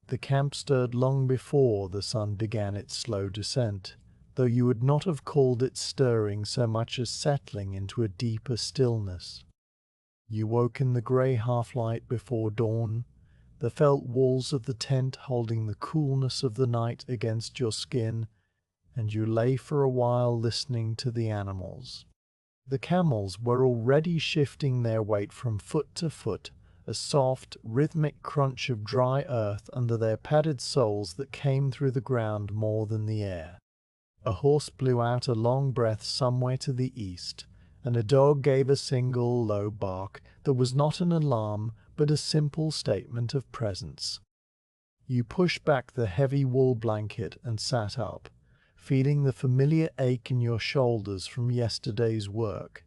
The camp stirred long before the sun began its slow descent, though you would not have called it stirring so much as settling into a deeper stillness. You woke in the grey half-light before dawn, the felt walls of the tent holding the coolness of the night against your skin, and you lay for a while listening to the animals. The camels were already shifting their weight from foot to foot, a soft, rhythmic crunch of dry earth under their padded soles that came through the ground more than the air. A horse blew out a long breath somewhere to the east, and a dog gave a single low bark that was not an alarm but a simple statement of presence. You pushed back the heavy wool blanket and sat up, feeling the familiar ache in your shoulders from yesterday's work,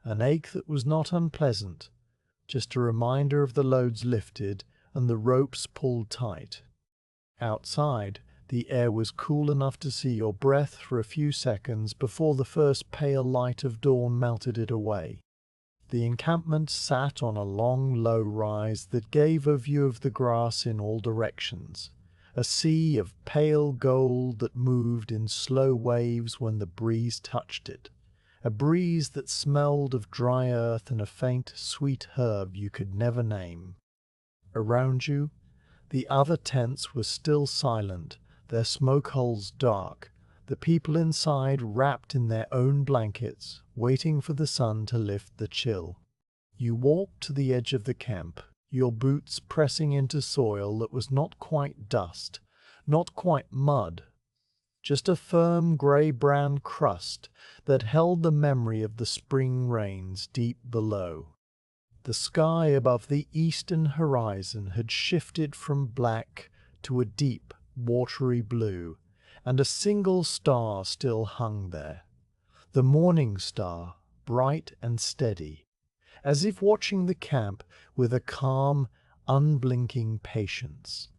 an ache that was not unpleasant, just a reminder of the loads lifted and the ropes pulled tight. Outside, the air was cool enough to see your breath for a few seconds before the first pale light of dawn melted it away. The encampment sat on a long, low rise that gave a view of the grass in all directions, a sea of pale gold that moved in slow waves when the breeze touched it, a breeze that smelled of dry earth and a faint, sweet herb you could never name. Around you, the other tents were still silent, their smoke holes dark, the people inside wrapped in their own blankets, waiting for the sun to lift the chill. You walked to the edge of the camp, your boots pressing into soil that was not quite dust, not quite mud, just a firm grey-brown crust that held the memory of the spring rains deep below. The sky above the eastern horizon had shifted from black to a deep, watery blue, and a single star still hung there, the morning star, bright and steady, as if watching the camp with a calm, unblinking patience.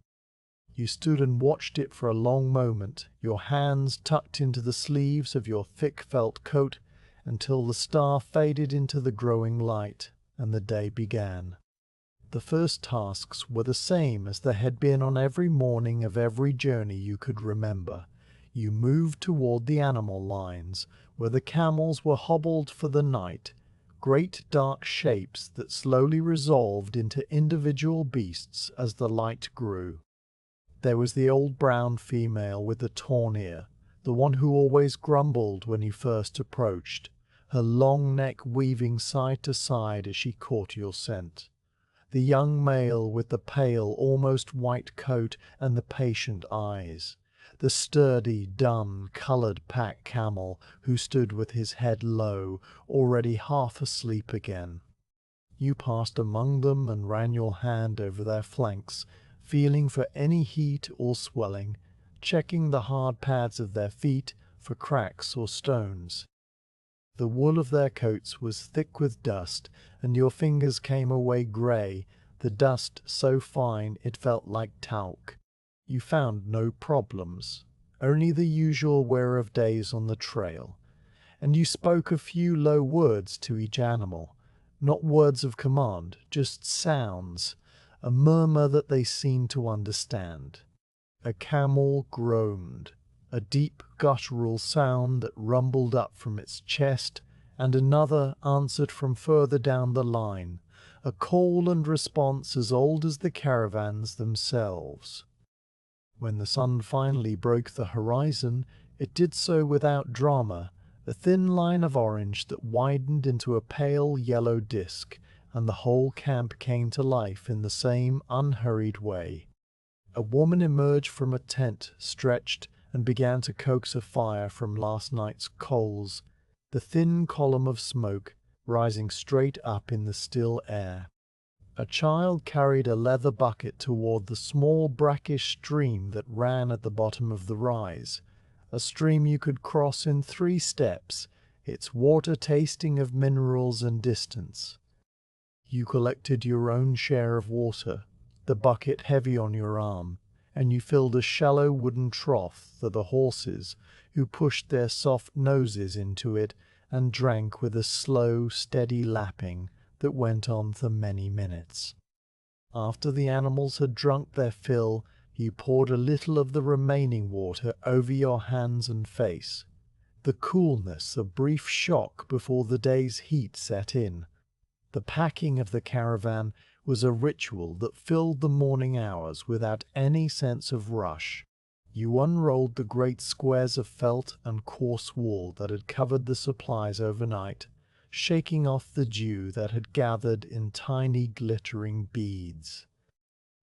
You stood and watched it for a long moment, your hands tucked into the sleeves of your thick felt coat, until the star faded into the growing light, and the day began. The first tasks were the same as they had been on every morning of every journey you could remember. You moved toward the animal lines, where the camels were hobbled for the night, great dark shapes that slowly resolved into individual beasts as the light grew. There was the old brown female with the torn ear, the one who always grumbled when you first approached, her long neck weaving side to side as she caught your scent. The young male with the pale, almost white coat and the patient eyes. The sturdy, dun, coloured pack camel who stood with his head low, already half asleep again. You passed among them and ran your hand over their flanks, feeling for any heat or swelling, checking the hard pads of their feet for cracks or stones. The wool of their coats was thick with dust, and your fingers came away grey, the dust so fine it felt like talc. You found no problems, only the usual wear of days on the trail, and you spoke a few low words to each animal, not words of command, just sounds, a murmur that they seemed to understand. A camel groaned, a deep guttural sound that rumbled up from its chest, and another answered from further down the line, a call and response as old as the caravans themselves. When the sun finally broke the horizon, it did so without drama, a thin line of orange that widened into a pale yellow disk, and the whole camp came to life in the same unhurried way. A woman emerged from a tent, stretched, and began to coax a fire from last night's coals, the thin column of smoke rising straight up in the still air. A child carried a leather bucket toward the small brackish stream that ran at the bottom of the rise, a stream you could cross in 3 steps, its water tasting of minerals and distance. You collected your own share of water, the bucket heavy on your arm, and you filled a shallow wooden trough for the horses, who pushed their soft noses into it and drank with a slow, steady lapping that went on for many minutes. After the animals had drunk their fill, You poured a little of the remaining water over your hands and face. The coolness, a brief shock before the day's heat set in. The packing of the caravan was a ritual that filled the morning hours without any sense of rush. You unrolled the great squares of felt and coarse wool that had covered the supplies overnight, shaking off the dew that had gathered in tiny glittering beads.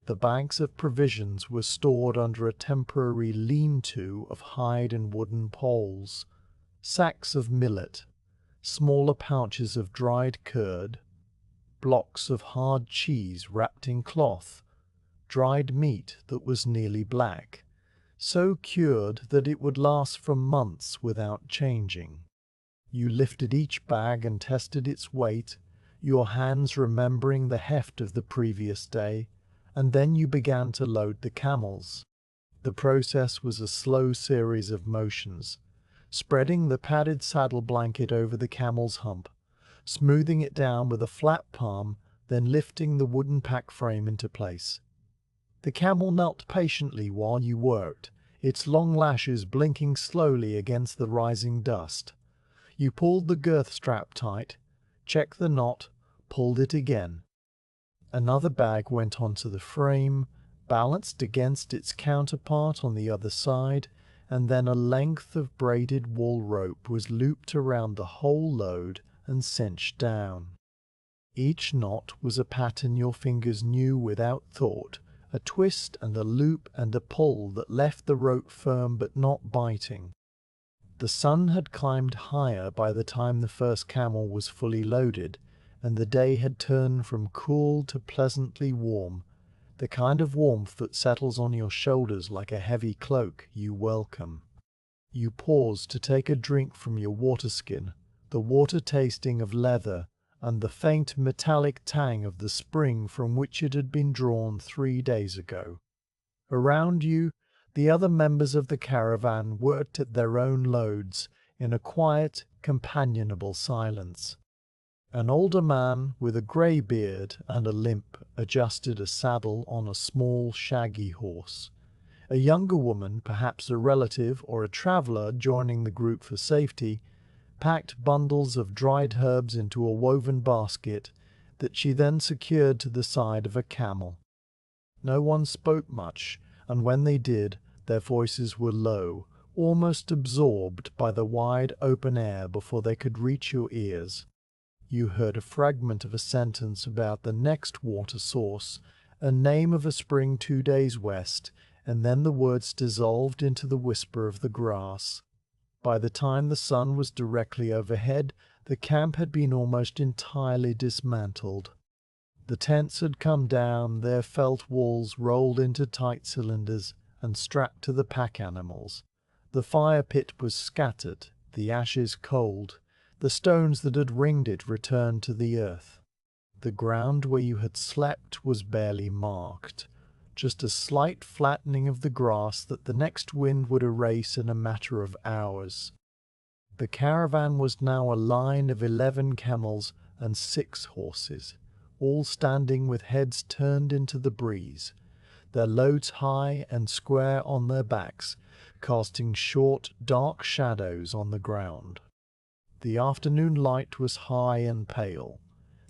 The bags of provisions were stored under a temporary lean-to of hide and wooden poles. Sacks of millet, smaller pouches of dried curd, blocks of hard cheese wrapped in cloth, dried meat that was nearly black, so cured that it would last for months without changing. You lifted each bag and tested its weight, your hands remembering the heft of the previous day, and then you began to load the camels. The process was a slow series of motions, spreading the padded saddle blanket over the camel's hump, smoothing it down with a flat palm, then lifting the wooden pack frame into place. The camel knelt patiently while you worked, its long lashes blinking slowly against the rising dust. You pulled the girth strap tight, checked the knot, pulled it again. Another bag went onto the frame, balanced against its counterpart on the other side, and then a length of braided wool rope was looped around the whole load and cinched down. Each knot was a pattern your fingers knew without thought, a twist and a loop and a pull that left the rope firm but not biting. The sun had climbed higher by the time the first camel was fully loaded, and the day had turned from cool to pleasantly warm, the kind of warmth that settles on your shoulders like a heavy cloak you welcome. You paused to take a drink from your water skin, the water tasting of leather and the faint metallic tang of the spring from which it had been drawn 3 days ago. Around you, the other members of the caravan worked at their own loads in a quiet, companionable silence. An older man with a grey beard and a limp adjusted a saddle on a small, shaggy horse. A younger woman, perhaps a relative or a traveller joining the group for safety, packed bundles of dried herbs into a woven basket that she then secured to the side of a camel. No one spoke much, and when they did, their voices were low, almost absorbed by the wide open air before they could reach your ears. You heard a fragment of a sentence about the next water source, a name of a spring 2 days west, and then the words dissolved into the whisper of the grass. By the time the sun was directly overhead, the camp had been almost entirely dismantled. The tents had come down, their felt walls rolled into tight cylinders and strapped to the pack animals. The fire pit was scattered, the ashes cold, the stones that had ringed it returned to the earth. The ground where you had slept was barely marked, just a slight flattening of the grass that the next wind would erase in a matter of hours. The caravan was now a line of 11 camels and 6 horses, all standing with heads turned into the breeze, their loads high and square on their backs, casting short, dark shadows on the ground. The afternoon light was high and pale,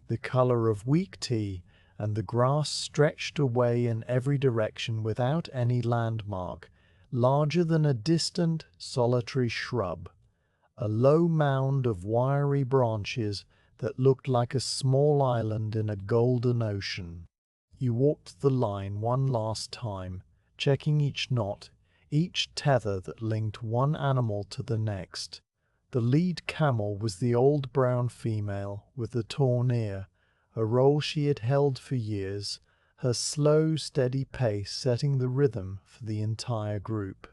the color of weak tea, and the grass stretched away in every direction without any landmark, larger than a distant, solitary shrub, a low mound of wiry branches that looked like a small island in a golden ocean. You walked the line one last time, checking each knot, each tether that linked one animal to the next. The lead camel was the old brown female with the torn ear, a role she had held for years, her slow, steady pace setting the rhythm for the entire group.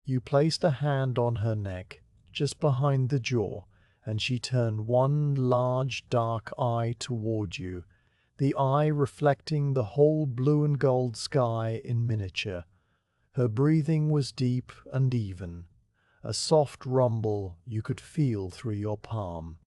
You placed a hand on her neck, just behind the jaw, and she turned one large dark eye toward you, the eye reflecting the whole blue and gold sky in miniature. Her breathing was deep and even, a soft rumble you could feel through your palm.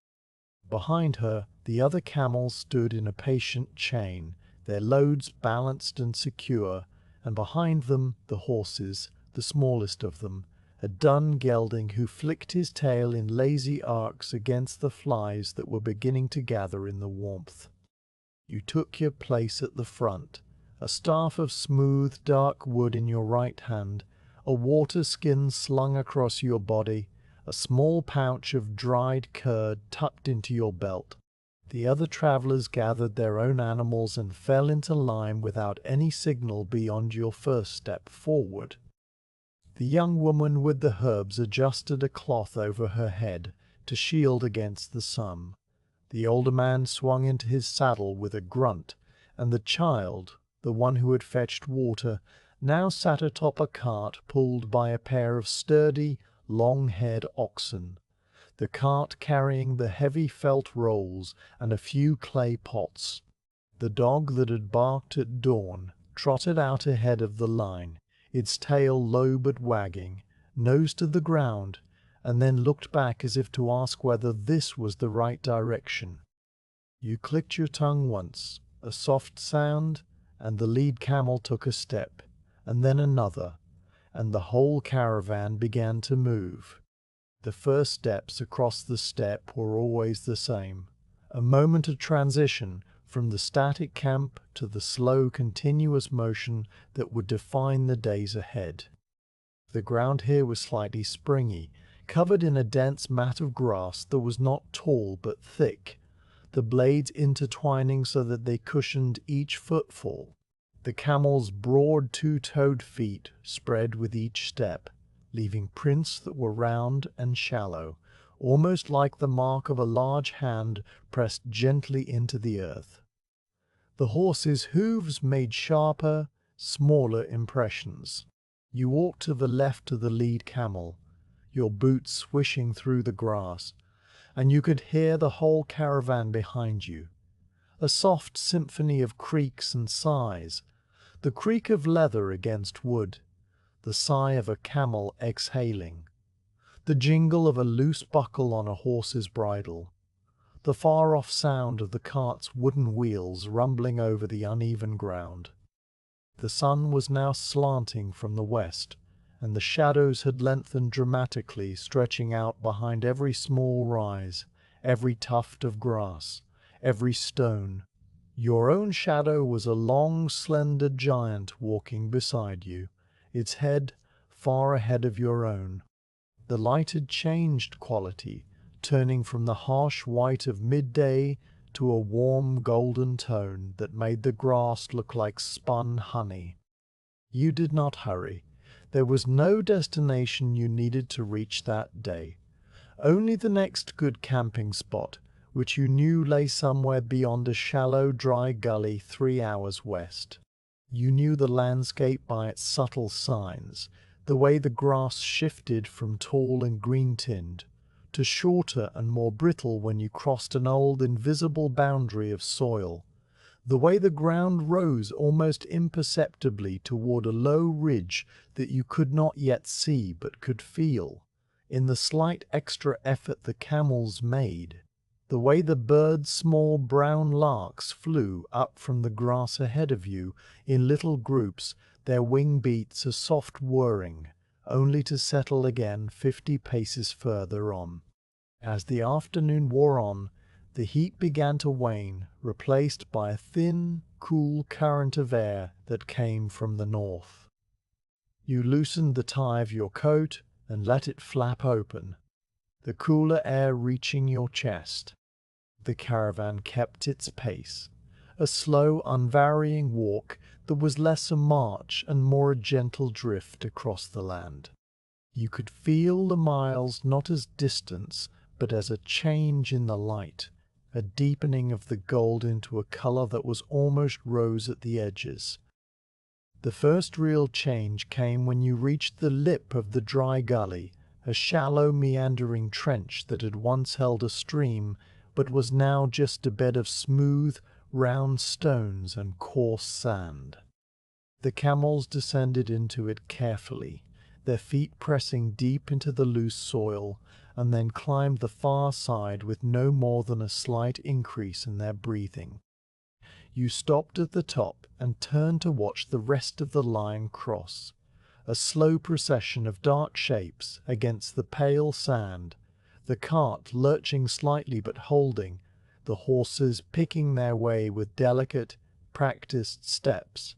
Behind her, the other camels stood in a patient chain, their loads balanced and secure, and behind them the horses, the smallest of them, a dun gelding who flicked his tail in lazy arcs against the flies that were beginning to gather in the warmth. You took your place at the front, a staff of smooth, dark wood in your right hand, a water skin slung across your body, a small pouch of dried curd tucked into your belt. The other travelers gathered their own animals and fell into line without any signal beyond your first step forward. The young woman with the herbs adjusted a cloth over her head to shield against the sun. The older man swung into his saddle with a grunt, and the child, the one who had fetched water, now sat atop a cart pulled by a pair of sturdy, long-haired oxen, the cart carrying the heavy felt rolls and a few clay pots. The dog that had barked at dawn trotted out ahead of the line, its tail low but wagging, nose to the ground, and then looked back as if to ask whether this was the right direction. You clicked your tongue once, a soft sound, and the lead camel took a step, and then another, and the whole caravan began to move. The first steps across the steppe were always the same, a moment of transition from the static camp to the slow, continuous motion that would define the days ahead. The ground here was slightly springy, covered in a dense mat of grass that was not tall but thick, the blades intertwining so that they cushioned each footfall. The camel's broad two-toed feet spread with each step, leaving prints that were round and shallow, almost like the mark of a large hand pressed gently into the earth. The horse's hooves made sharper, smaller impressions. You walked to the left of the lead camel, your boots swishing through the grass, and you could hear the whole caravan behind you. A soft symphony of creaks and sighs, the creak of leather against wood, the sigh of a camel exhaling, the jingle of a loose buckle on a horse's bridle, the far-off sound of the cart's wooden wheels rumbling over the uneven ground. The sun was now slanting from the west, and the shadows had lengthened dramatically, stretching out behind every small rise, every tuft of grass, every stone. Your own shadow was a long, slender giant walking beside you, its head far ahead of your own. The light had changed quality, turning from the harsh white of midday to a warm golden tone that made the grass look like spun honey. You did not hurry. There was no destination you needed to reach that day, only the next good camping spot, which you knew lay somewhere beyond a shallow, dry gully 3 hours west. You knew the landscape by its subtle signs, the way the grass shifted from tall and green-tinned to shorter and more brittle when you crossed an old invisible boundary of soil, the way the ground rose almost imperceptibly toward a low ridge that you could not yet see but could feel, in the slight extra effort the camels made, the way the birds' small brown larks flew up from the grass ahead of you in little groups, their wing beats a soft whirring, only to settle again 50 paces further on. As the afternoon wore on, the heat began to wane, replaced by a thin, cool current of air that came from the north. You loosened the tie of your coat and let it flap open, the cooler air reaching your chest. The caravan kept its pace, a slow, unvarying walk that was less a march and more a gentle drift across the land. You could feel the miles not as distance, but as a change in the light, a deepening of the gold into a color that was almost rose at the edges. The first real change came when you reached the lip of the dry gully, a shallow, meandering trench that had once held a stream, but was now just a bed of smooth, round stones and coarse sand. The camels descended into it carefully, their feet pressing deep into the loose soil, and then climbed the far side with no more than a slight increase in their breathing. You stopped at the top and turned to watch the rest of the line cross, a slow procession of dark shapes against the pale sand, the cart lurching slightly but holding, the horses picking their way with delicate, practiced steps.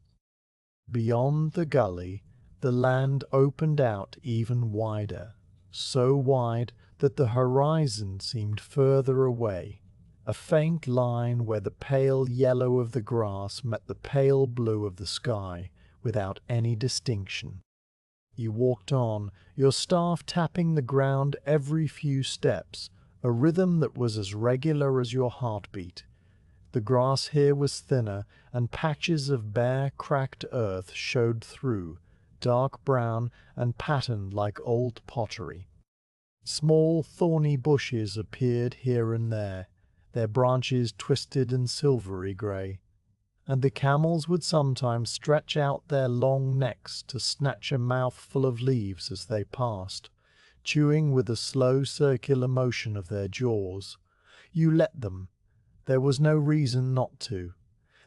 Beyond the gully, the land opened out even wider, so wide that the horizon seemed further away, a faint line where the pale yellow of the grass met the pale blue of the sky without any distinction. You walked on, your staff tapping the ground every few steps, a rhythm that was as regular as your heartbeat. The grass here was thinner, and patches of bare, cracked earth showed through, dark brown and patterned like old pottery. Small, thorny bushes appeared here and there, their branches twisted and silvery grey, and the camels would sometimes stretch out their long necks to snatch a mouthful of leaves as they passed, chewing with a slow circular motion of their jaws. You let them. There was no reason not to.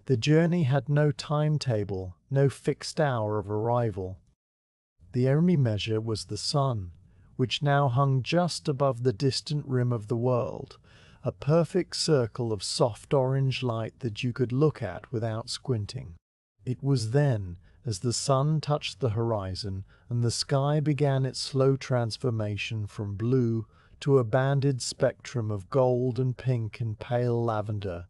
The journey had no timetable, no fixed hour of arrival. The only measure was the sun, which now hung just above the distant rim of the world, a perfect circle of soft orange light that you could look at without squinting. It was then, as the sun touched the horizon and the sky began its slow transformation from blue to a banded spectrum of gold and pink and pale lavender,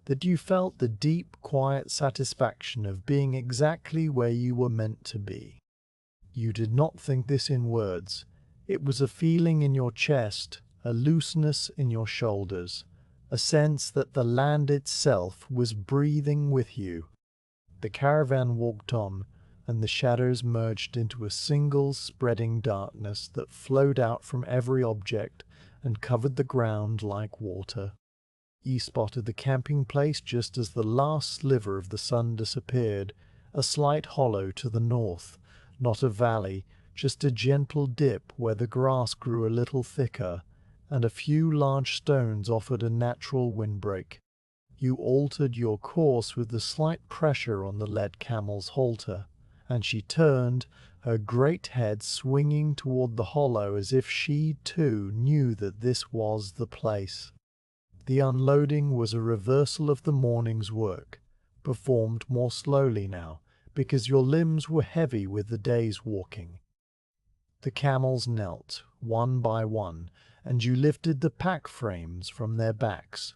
that you felt the deep, quiet satisfaction of being exactly where you were meant to be. You did not think this in words. It was a feeling in your chest, a looseness in your shoulders, a sense that the land itself was breathing with you. The caravan walked on, and the shadows merged into a single spreading darkness that flowed out from every object and covered the ground like water. You spotted the camping place just as the last sliver of the sun disappeared, a slight hollow to the north, not a valley, just a gentle dip where the grass grew a little thicker, and a few large stones offered a natural windbreak. You altered your course with the slight pressure on the led camel's halter, and she turned, her great head swinging toward the hollow as if she, too, knew that this was the place. The unloading was a reversal of the morning's work, performed more slowly now, because your limbs were heavy with the day's walking. The camels knelt, one by one, and you lifted the pack frames from their backs,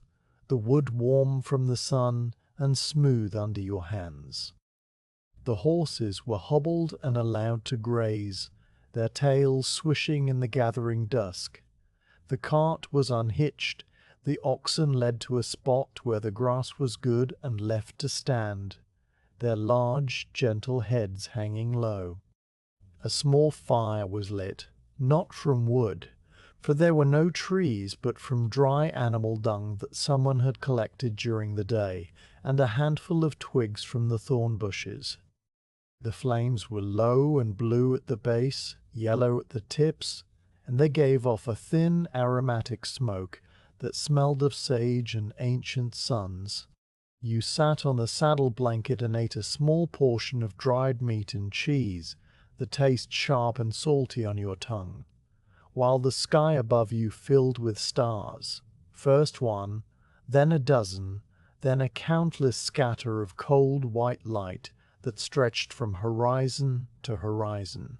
the wood warm from the sun and smooth under your hands. The horses were hobbled and allowed to graze, their tails swishing in the gathering dusk. The cart was unhitched, the oxen led to a spot where the grass was good and left to stand, their large, gentle heads hanging low. A small fire was lit, not from wood, for there were no trees, but from dry animal dung that someone had collected during the day, and a handful of twigs from the thorn bushes. The flames were low and blue at the base, yellow at the tips, and they gave off a thin aromatic smoke that smelled of sage and ancient suns. You sat on the saddle blanket and ate a small portion of dried meat and cheese, the taste sharp and salty on your tongue, while the sky above you filled with stars, first one, then a dozen, then a countless scatter of cold white light that stretched from horizon to horizon.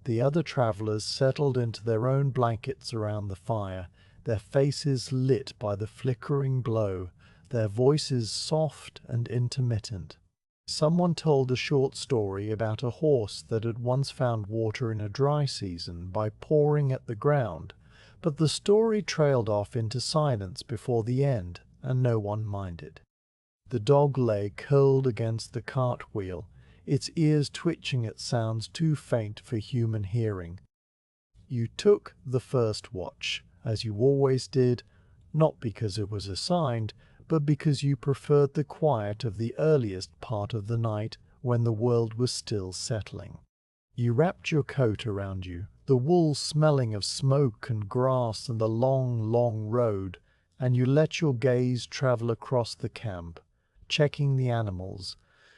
The other travelers settled into their own blankets around the fire, their faces lit by the flickering glow, their voices soft and intermittent. Someone told a short story about a horse that had once found water in a dry season by pouring at the ground, but the story trailed off into silence before the end, and no one minded. The dog lay curled against the cart wheel, its ears twitching at sounds too faint for human hearing. You took the first watch, as you always did, not because it was assigned, but because you preferred the quiet of the earliest part of the night when the world was still settling. You wrapped your coat around you, the wool smelling of smoke and grass and the long, long road, and you let your gaze travel across the camp, checking the animals,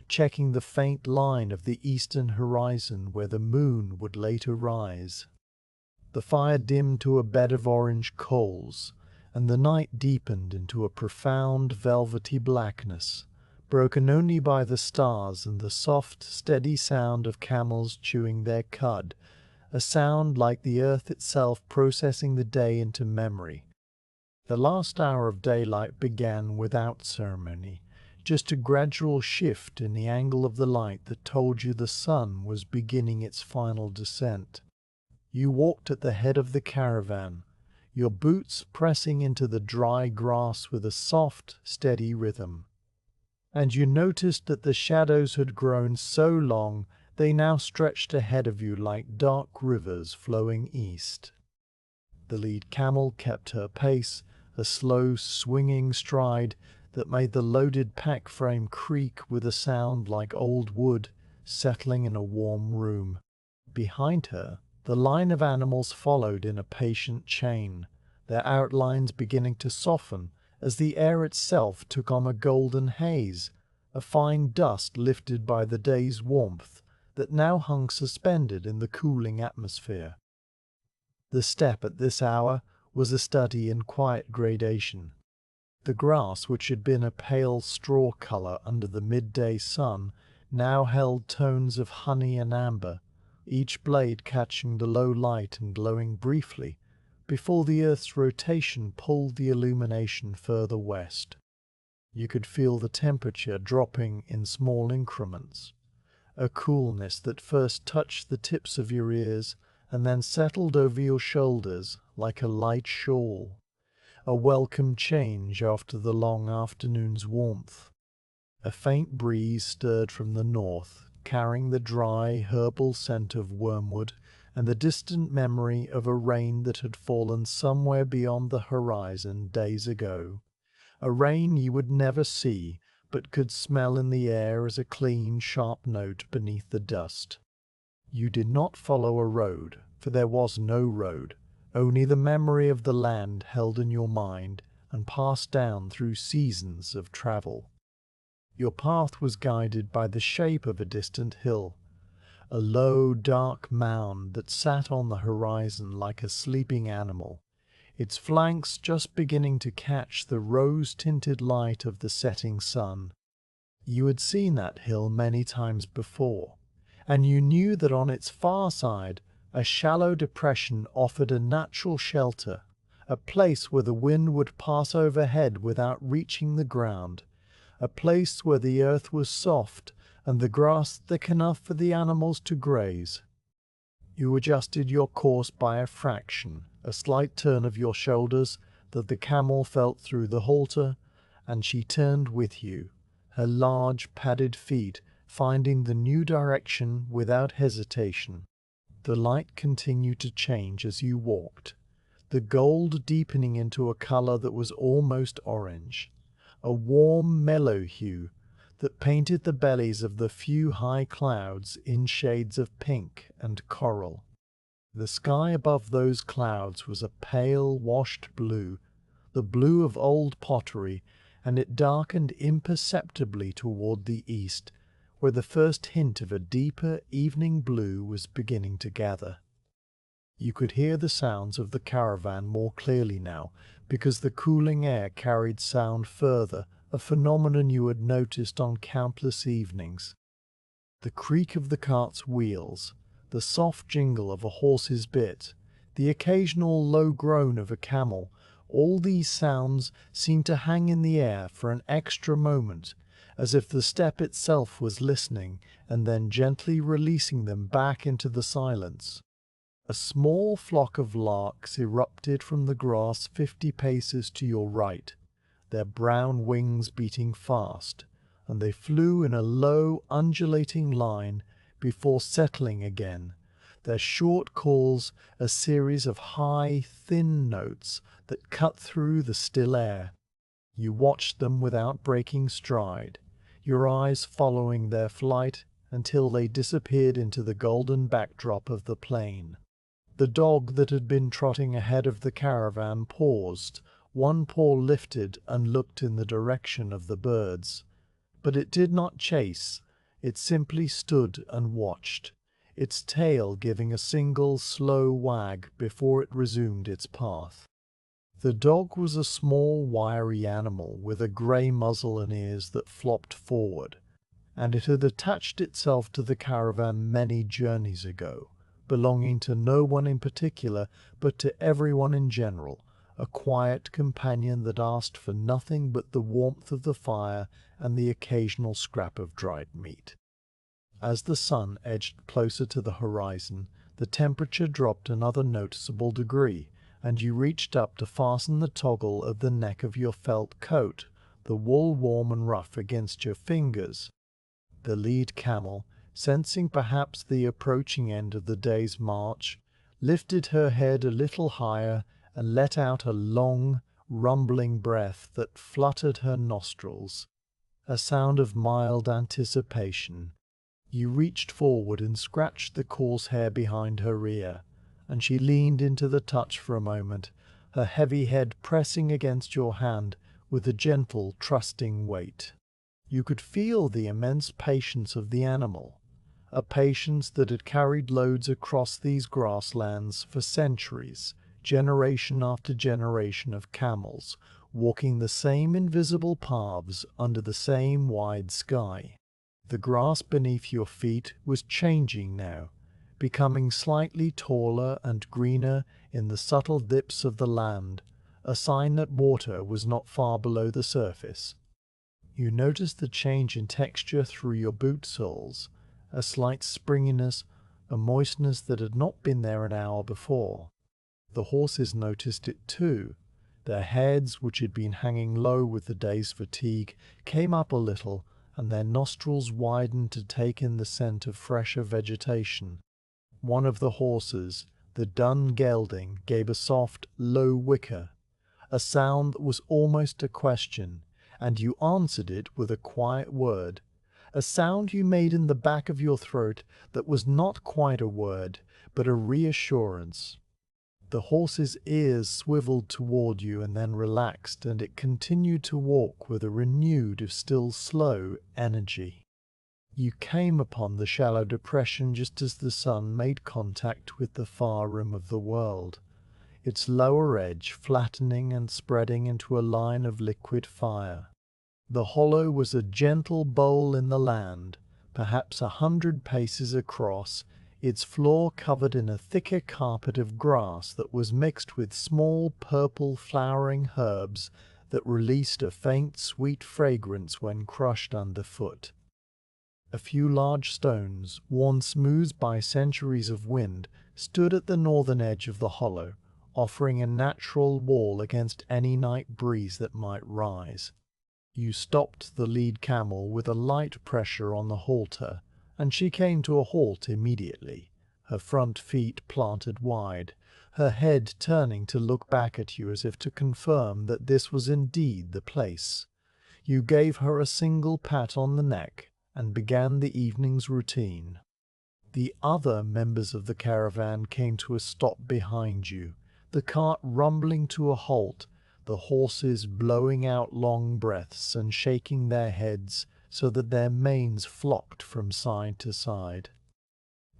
checking the faint line of the eastern horizon where the moon would later rise. The fire dimmed to a bed of orange coals, and the night deepened into a profound velvety blackness, broken only by the stars and the soft, steady sound of camels chewing their cud, a sound like the earth itself processing the day into memory. The last hour of daylight began without ceremony, just a gradual shift in the angle of the light that told you the sun was beginning its final descent. You walked at the head of the caravan, your boots pressing into the dry grass with a soft, steady rhythm. And you noticed that the shadows had grown so long they now stretched ahead of you like dark rivers flowing east. The lead camel kept her pace, a slow, swinging stride that made the loaded pack frame creak with a sound like old wood settling in a warm room. Behind her, the line of animals followed in a patient chain, their outlines beginning to soften as the air itself took on a golden haze, a fine dust lifted by the day's warmth that now hung suspended in the cooling atmosphere. The steppe at this hour was a study in quiet gradation. The grass, which had been a pale straw color under the midday sun, now held tones of honey and amber, each blade catching the low light and glowing briefly before the earth's rotation pulled the illumination further west. You could feel the temperature dropping in small increments, a coolness that first touched the tips of your ears and then settled over your shoulders like a light shawl, a welcome change after the long afternoon's warmth. A faint breeze stirred from the north, carrying the dry, herbal scent of wormwood and the distant memory of a rain that had fallen somewhere beyond the horizon days ago, a rain you would never see but could smell in the air as a clean, sharp note beneath the dust. You did not follow a road, for there was no road, only the memory of the land held in your mind and passed down through seasons of travel. Your path was guided by the shape of a distant hill, a low, dark mound that sat on the horizon like a sleeping animal, its flanks just beginning to catch the rose-tinted light of the setting sun. You had seen that hill many times before, and you knew that on its far side a shallow depression offered a natural shelter, a place where the wind would pass overhead without reaching the ground, a place where the earth was soft and the grass thick enough for the animals to graze. You adjusted your course by a fraction, a slight turn of your shoulders that the camel felt through the halter, and she turned with you, her large padded feet finding the new direction without hesitation. The light continued to change as you walked, the gold deepening into a color that was almost orange, a warm, mellow hue that painted the bellies of the few high clouds in shades of pink and coral. The sky above those clouds was a pale, washed blue, the blue of old pottery, and it darkened imperceptibly toward the east, where the first hint of a deeper evening blue was beginning to gather. You could hear the sounds of the caravan more clearly now, because the cooling air carried sound further, a phenomenon you had noticed on countless evenings. The creak of the cart's wheels, the soft jingle of a horse's bit, the occasional low groan of a camel, all these sounds seemed to hang in the air for an extra moment, as if the steppe itself was listening and then gently releasing them back into the silence. A small flock of larks erupted from the grass 50 paces to your right, their brown wings beating fast, and they flew in a low, undulating line before settling again, their short calls a series of high, thin notes that cut through the still air. You watched them without breaking stride, your eyes following their flight until they disappeared into the golden backdrop of the plain. The dog that had been trotting ahead of the caravan paused, one paw lifted and looked in the direction of the birds. But it did not chase, it simply stood and watched, its tail giving a single slow wag before it resumed its path. The dog was a small, wiry animal with a grey muzzle and ears that flopped forward, and it had attached itself to the caravan many journeys ago, belonging to no one in particular, but to everyone in general, a quiet companion that asked for nothing but the warmth of the fire and the occasional scrap of dried meat. As the sun edged closer to the horizon, the temperature dropped another noticeable degree, and you reached up to fasten the toggle of the neck of your felt coat, the wool warm and rough against your fingers. The lead camel, sensing perhaps the approaching end of the day's march, lifted her head a little higher and let out a long, rumbling breath that fluttered her nostrils, a sound of mild anticipation. You reached forward and scratched the coarse hair behind her ear, and she leaned into the touch for a moment, her heavy head pressing against your hand with a gentle, trusting weight. You could feel the immense patience of the animal, a patience that had carried loads across these grasslands for centuries, generation after generation of camels, walking the same invisible paths under the same wide sky. The grass beneath your feet was changing now, becoming slightly taller and greener in the subtle dips of the land, a sign that water was not far below the surface. You noticed the change in texture through your boot soles, a slight springiness, a moistness that had not been there an hour before. The horses noticed it too. Their heads, which had been hanging low with the day's fatigue, came up a little, and their nostrils widened to take in the scent of fresher vegetation. One of the horses, the dun gelding, gave a soft, low whicker, a sound that was almost a question, and you answered it with a quiet word, a sound you made in the back of your throat that was not quite a word, but a reassurance. The horse's ears swiveled toward you and then relaxed, and it continued to walk with a renewed, if still slow, energy. You came upon the shallow depression just as the sun made contact with the far rim of the world, its lower edge flattening and spreading into a line of liquid fire. The hollow was a gentle bowl in the land, perhaps 100 paces across, its floor covered in a thicker carpet of grass that was mixed with small purple flowering herbs that released a faint sweet fragrance when crushed underfoot. A few large stones, worn smooth by centuries of wind, stood at the northern edge of the hollow, offering a natural wall against any night breeze that might rise. You stopped the lead camel with a light pressure on the halter, and she came to a halt immediately, her front feet planted wide, her head turning to look back at you as if to confirm that this was indeed the place. You gave her a single pat on the neck, and began the evening's routine. The other members of the caravan came to a stop behind you, the cart rumbling to a halt, the horses blowing out long breaths and shaking their heads so that their manes flopped from side to side.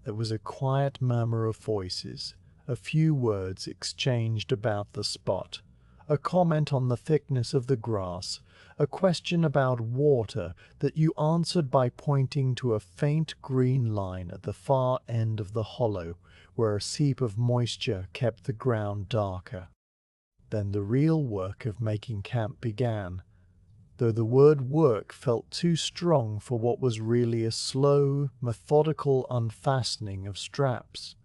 There was a quiet murmur of voices, a few words exchanged about the spot, a comment on the thickness of the grass, a question about water that you answered by pointing to a faint green line at the far end of the hollow, where a seep of moisture kept the ground darker. Then the real work of making camp began, though the word work felt too strong for what was really a slow, methodical unfastening of straps,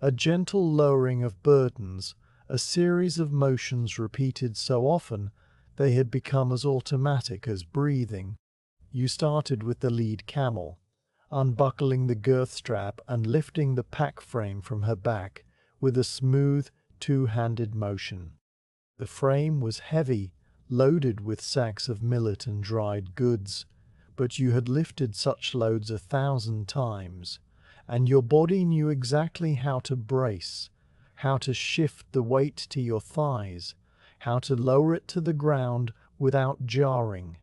a gentle lowering of burdens, a series of motions repeated so often they had become as automatic as breathing. You started with the lead camel, unbuckling the girth strap and lifting the pack frame from her back with a smooth, two-handed motion. The frame was heavy, loaded with sacks of millet and dried goods, but you had lifted such loads 1,000 times, and your body knew exactly how to brace, how to shift the weight to your thighs, how to lower it to the ground without jarring.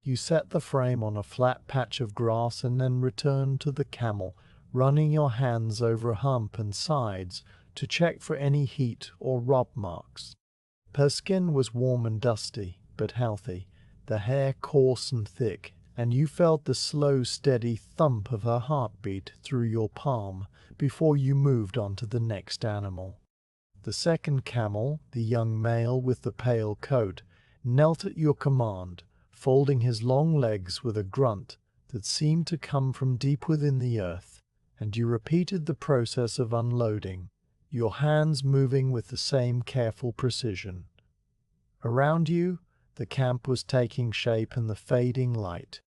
You set the frame on a flat patch of grass and then returned to the camel, running your hands over hump and sides to check for any heat or rub marks. Her skin was warm and dusty, but healthy, the hair coarse and thick, and you felt the slow, steady thump of her heartbeat through your palm before you moved on to the next animal. The second camel, the young male with the pale coat, knelt at your command, folding his long legs with a grunt that seemed to come from deep within the earth, and you repeated the process of unloading, your hands moving with the same careful precision. Around you, the camp was taking shape in the fading light.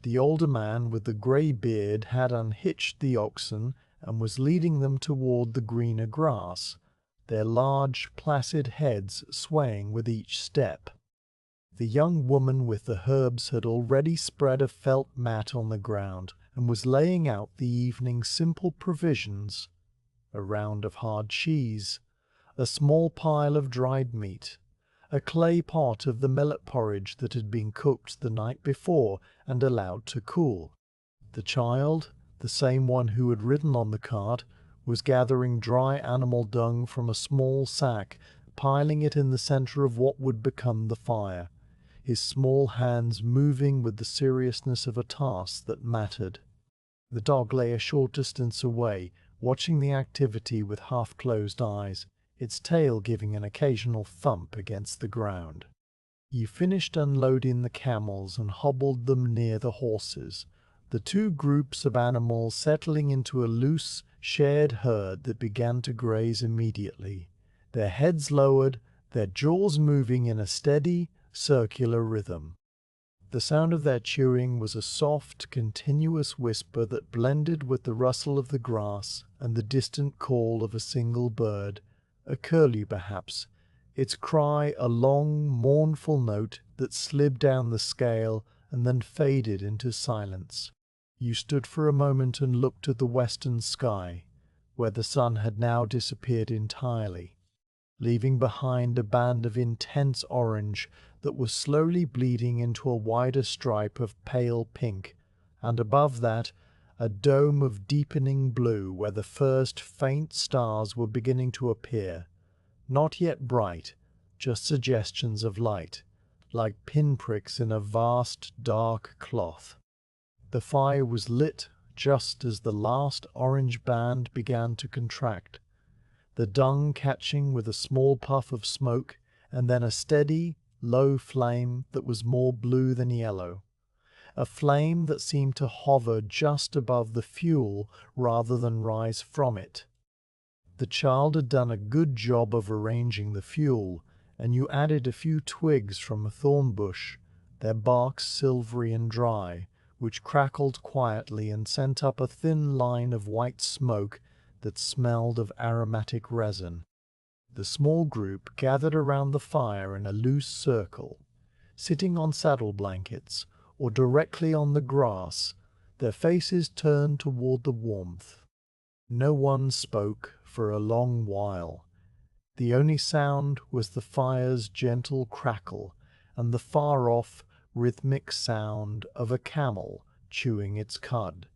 The older man with the grey beard had unhitched the oxen and was leading them toward the greener grass, their large, placid heads swaying with each step. The young woman with the herbs had already spread a felt mat on the ground and was laying out the evening's simple provisions: a round of hard cheese, a small pile of dried meat, a clay pot of the millet porridge that had been cooked the night before and allowed to cool. The child, the same one who had ridden on the cart, was gathering dry animal dung from a small sack, piling it in the center of what would become the fire, his small hands moving with the seriousness of a task that mattered. The dog lay a short distance away, watching the activity with half-closed eyes, its tail giving an occasional thump against the ground. You finished unloading the camels and hobbled them near the horses, the two groups of animals settling into a loose, shared herd that began to graze immediately, their heads lowered, their jaws moving in a steady, circular rhythm. The sound of their chewing was a soft, continuous whisper that blended with the rustle of the grass and the distant call of a single bird, a curlew perhaps, its cry a long, mournful note that slid down the scale and then faded into silence. You stood for a moment and looked at the western sky, where the sun had now disappeared entirely, leaving behind a band of intense orange that was slowly bleeding into a wider stripe of pale pink, and above that a dome of deepening blue where the first faint stars were beginning to appear, not yet bright, just suggestions of light, like pinpricks in a vast dark cloth. The fire was lit just as the last orange band began to contract, the dung catching with a small puff of smoke, and then a steady, low flame that was more blue than yellow, a flame that seemed to hover just above the fuel rather than rise from it. The child had done a good job of arranging the fuel, and you added a few twigs from a thorn bush, their barks silvery and dry, which crackled quietly and sent up a thin line of white smoke that smelled of aromatic resin. The small group gathered around the fire in a loose circle, sitting on saddle blankets or directly on the grass, their faces turned toward the warmth. No one spoke for a long while. The only sound was the fire's gentle crackle and the far-off, rhythmic sound of a camel chewing its cud,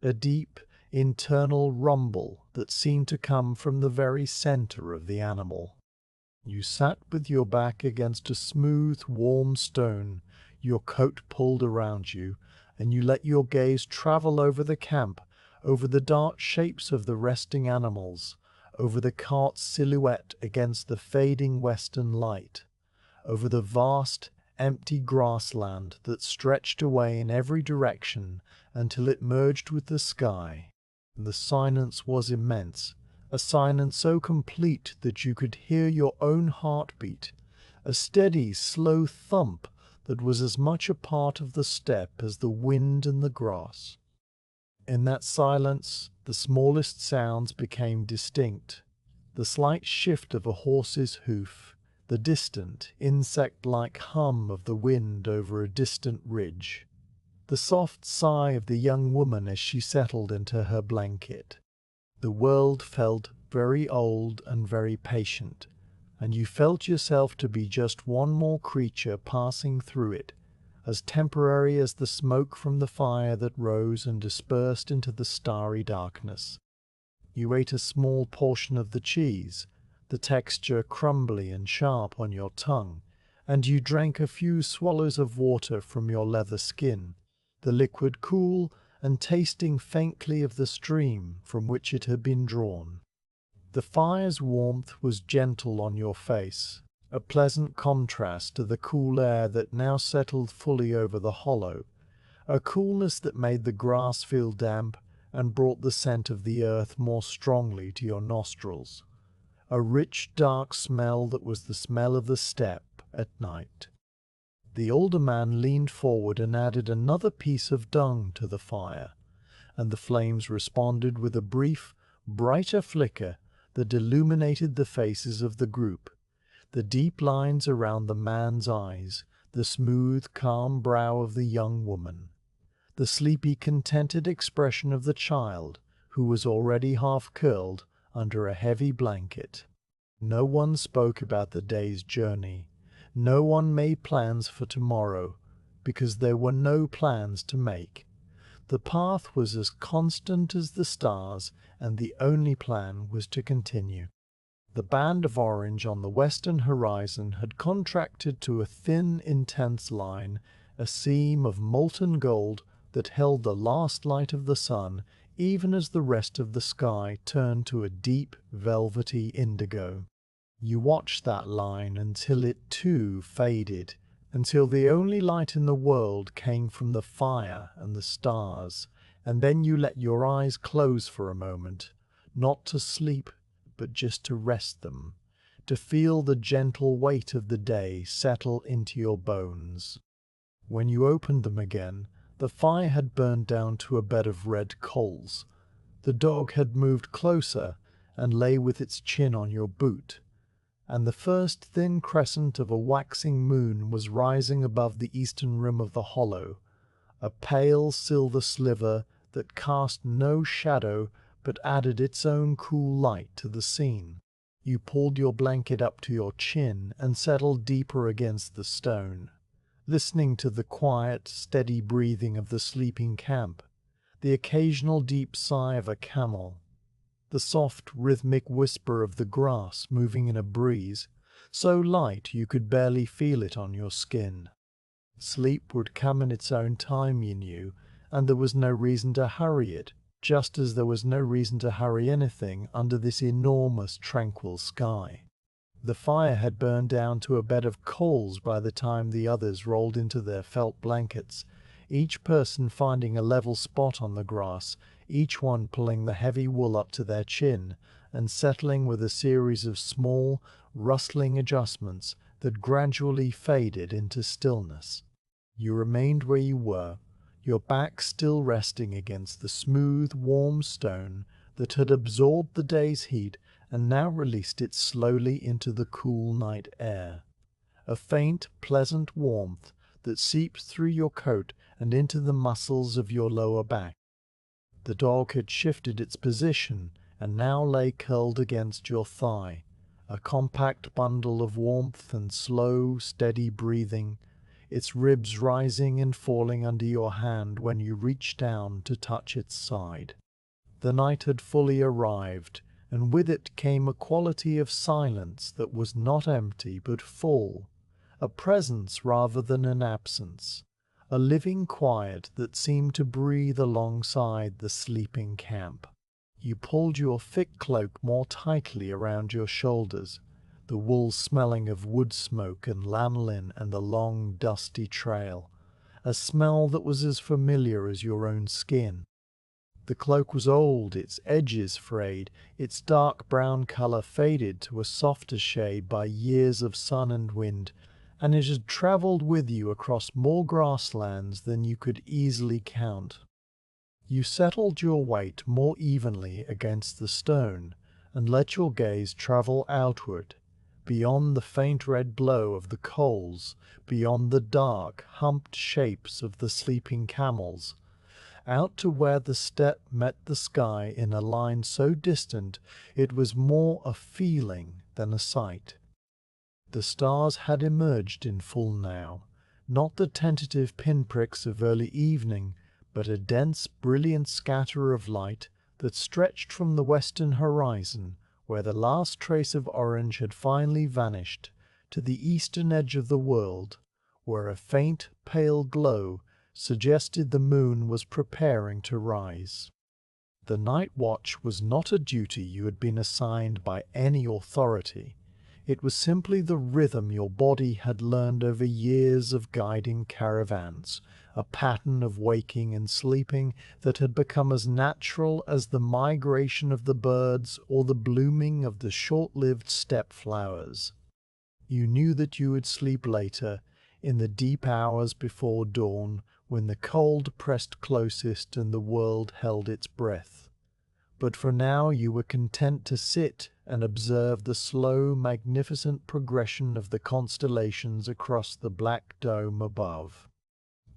a deep, internal rumble that seemed to come from the very center of the animal. You sat with your back against a smooth, warm stone, your coat pulled around you, and you let your gaze travel over the camp, over the dark shapes of the resting animals, over the cart's silhouette against the fading western light, over the vast, empty grassland that stretched away in every direction until it merged with the sky. The silence was immense, a silence so complete that you could hear your own heartbeat, a steady, slow thump that was as much a part of the steppe as the wind and the grass. In that silence, the smallest sounds became distinct, the slight shift of a horse's hoof, the distant, insect-like hum of the wind over a distant ridge, the soft sigh of the young woman as she settled into her blanket. The world felt very old and very patient, and you felt yourself to be just one more creature passing through it, as temporary as the smoke from the fire that rose and dispersed into the starry darkness. You ate a small portion of the cheese, the texture crumbly and sharp on your tongue, and you drank a few swallows of water from your leather skin, the liquid cool and tasting faintly of the stream from which it had been drawn. The fire's warmth was gentle on your face, a pleasant contrast to the cool air that now settled fully over the hollow, a coolness that made the grass feel damp and brought the scent of the earth more strongly to your nostrils, a rich dark smell that was the smell of the steppe at night. The older man leaned forward and added another piece of dung to the fire, and the flames responded with a brief, brighter flicker that illuminated the faces of the group, the deep lines around the man's eyes, the smooth, calm brow of the young woman, the sleepy, contented expression of the child, who was already half curled under a heavy blanket. No one spoke about the day's journey. No one made plans for tomorrow, because there were no plans to make. The path was as constant as the stars, and the only plan was to continue. The band of orange on the western horizon had contracted to a thin, intense line, a seam of molten gold that held the last light of the sun, even as the rest of the sky turned to a deep, velvety indigo. You watched that line until it too faded, until the only light in the world came from the fire and the stars, and then you let your eyes close for a moment, not to sleep, but just to rest them, to feel the gentle weight of the day settle into your bones. When you opened them again, the fire had burned down to a bed of red coals. The dog had moved closer and lay with its chin on your boot, and the first thin crescent of a waxing moon was rising above the eastern rim of the hollow, a pale silver sliver that cast no shadow but added its own cool light to the scene. You pulled your blanket up to your chin and settled deeper against the stone, listening to the quiet, steady breathing of the sleeping camp, the occasional deep sigh of a camel, the soft, rhythmic whisper of the grass moving in a breeze, so light you could barely feel it on your skin. Sleep would come in its own time, you knew, and there was no reason to hurry it, just as there was no reason to hurry anything under this enormous, tranquil sky. The fire had burned down to a bed of coals by the time the others rolled into their felt blankets, each person finding a level spot on the grass, each one pulling the heavy wool up to their chin, and settling with a series of small, rustling adjustments that gradually faded into stillness. You remained where you were, your back still resting against the smooth, warm stone that had absorbed the day's heat and now released it slowly into the cool night air. A faint, pleasant warmth that seeped through your coat and into the muscles of your lower back. The dog had shifted its position and now lay curled against your thigh, a compact bundle of warmth and slow, steady breathing, its ribs rising and falling under your hand when you reached down to touch its side. The night had fully arrived, and with it came a quality of silence that was not empty but full, a presence rather than an absence, a living quiet that seemed to breathe alongside the sleeping camp. You pulled your thick cloak more tightly around your shoulders, the wool smelling of wood smoke and lanolin and the long, dusty trail, a smell that was as familiar as your own skin. The cloak was old, its edges frayed, its dark brown color faded to a softer shade by years of sun and wind, and it had traveled with you across more grasslands than you could easily count. You settled your weight more evenly against the stone, and let your gaze travel outward, beyond the faint red glow of the coals, beyond the dark, humped shapes of the sleeping camels, out to where the steppe met the sky in a line so distant it was more a feeling than a sight. The stars had emerged in full now, not the tentative pinpricks of early evening, but a dense, brilliant scatter of light that stretched from the western horizon, where the last trace of orange had finally vanished, to the eastern edge of the world, where a faint, pale glow suggested the moon was preparing to rise. The night watch was not a duty you had been assigned by any authority. It was simply the rhythm your body had learned over years of guiding caravans, a pattern of waking and sleeping that had become as natural as the migration of the birds or the blooming of the short-lived steppe flowers. You knew that you would sleep later, in the deep hours before dawn, when the cold pressed closest and the world held its breath. But for now you were content to sit and observe the slow, magnificent progression of the constellations across the black dome above.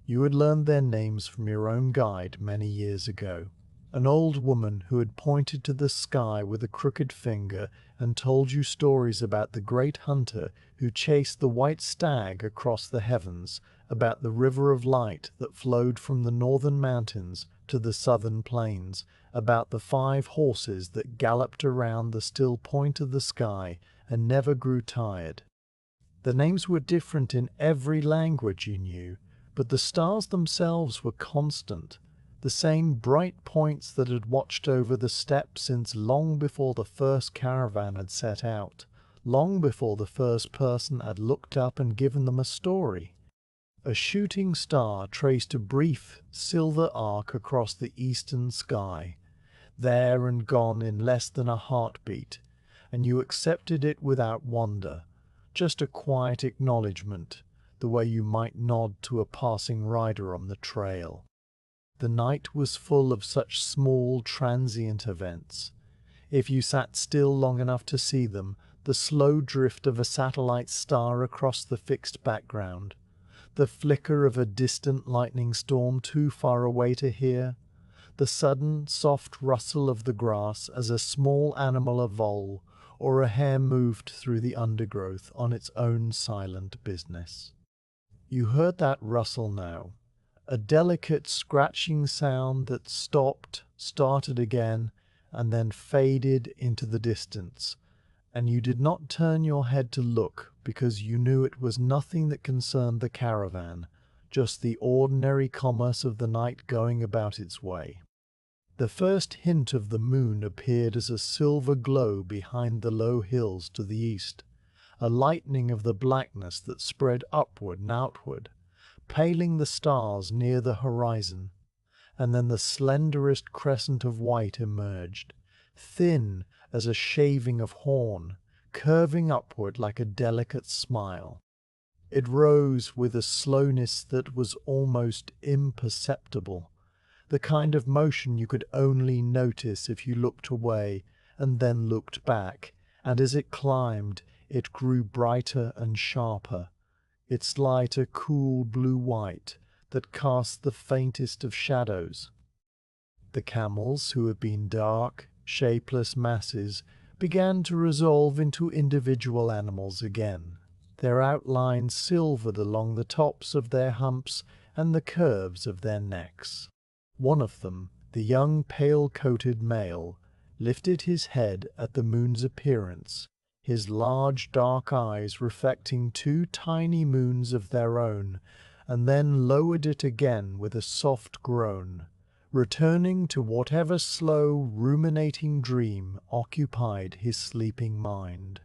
You had learned their names from your own guide many years ago, an old woman who had pointed to the sky with a crooked finger and told you stories about the great hunter who chased the white stag across the heavens, about the river of light that flowed from the northern mountains to the southern plains, about the 5 horses that galloped around the still point of the sky and never grew tired. The names were different in every language you knew, but the stars themselves were constant, the same bright points that had watched over the steppe since long before the first caravan had set out, long before the first person had looked up and given them a story. A shooting star traced a brief, silver arc across the eastern sky, there and gone in less than a heartbeat, and you accepted it without wonder, just a quiet acknowledgement, the way you might nod to a passing rider on the trail. The night was full of such small, transient events. If you sat still long enough to see them, the slow drift of a satellite star across the fixed background, the flicker of a distant lightning storm too far away to hear, the sudden, soft rustle of the grass as a small animal a vole or a hare moved through the undergrowth on its own silent business. You heard that rustle now, a delicate scratching sound that stopped, started again, and then faded into the distance, and you did not turn your head to look because you knew it was nothing that concerned the caravan, just the ordinary commerce of the night going about its way. The first hint of the moon appeared as a silver glow behind the low hills to the east, a lightening of the blackness that spread upward and outward, paling the stars near the horizon, and then the slenderest crescent of white emerged, thin as a shaving of horn, curving upward like a delicate smile. It rose with a slowness that was almost imperceptible, the kind of motion you could only notice if you looked away and then looked back, and as it climbed, it grew brighter and sharper, its light a cool blue-white that cast the faintest of shadows. The camels, who had been dark, shapeless masses, began to resolve into individual animals again, their outlines silvered along the tops of their humps and the curves of their necks. One of them, the young pale-coated male, lifted his head at the moon's appearance, his large dark eyes reflecting 2 tiny moons of their own, and then lowered it again with a soft groan, returning to whatever slow, ruminating dream occupied his sleeping mind.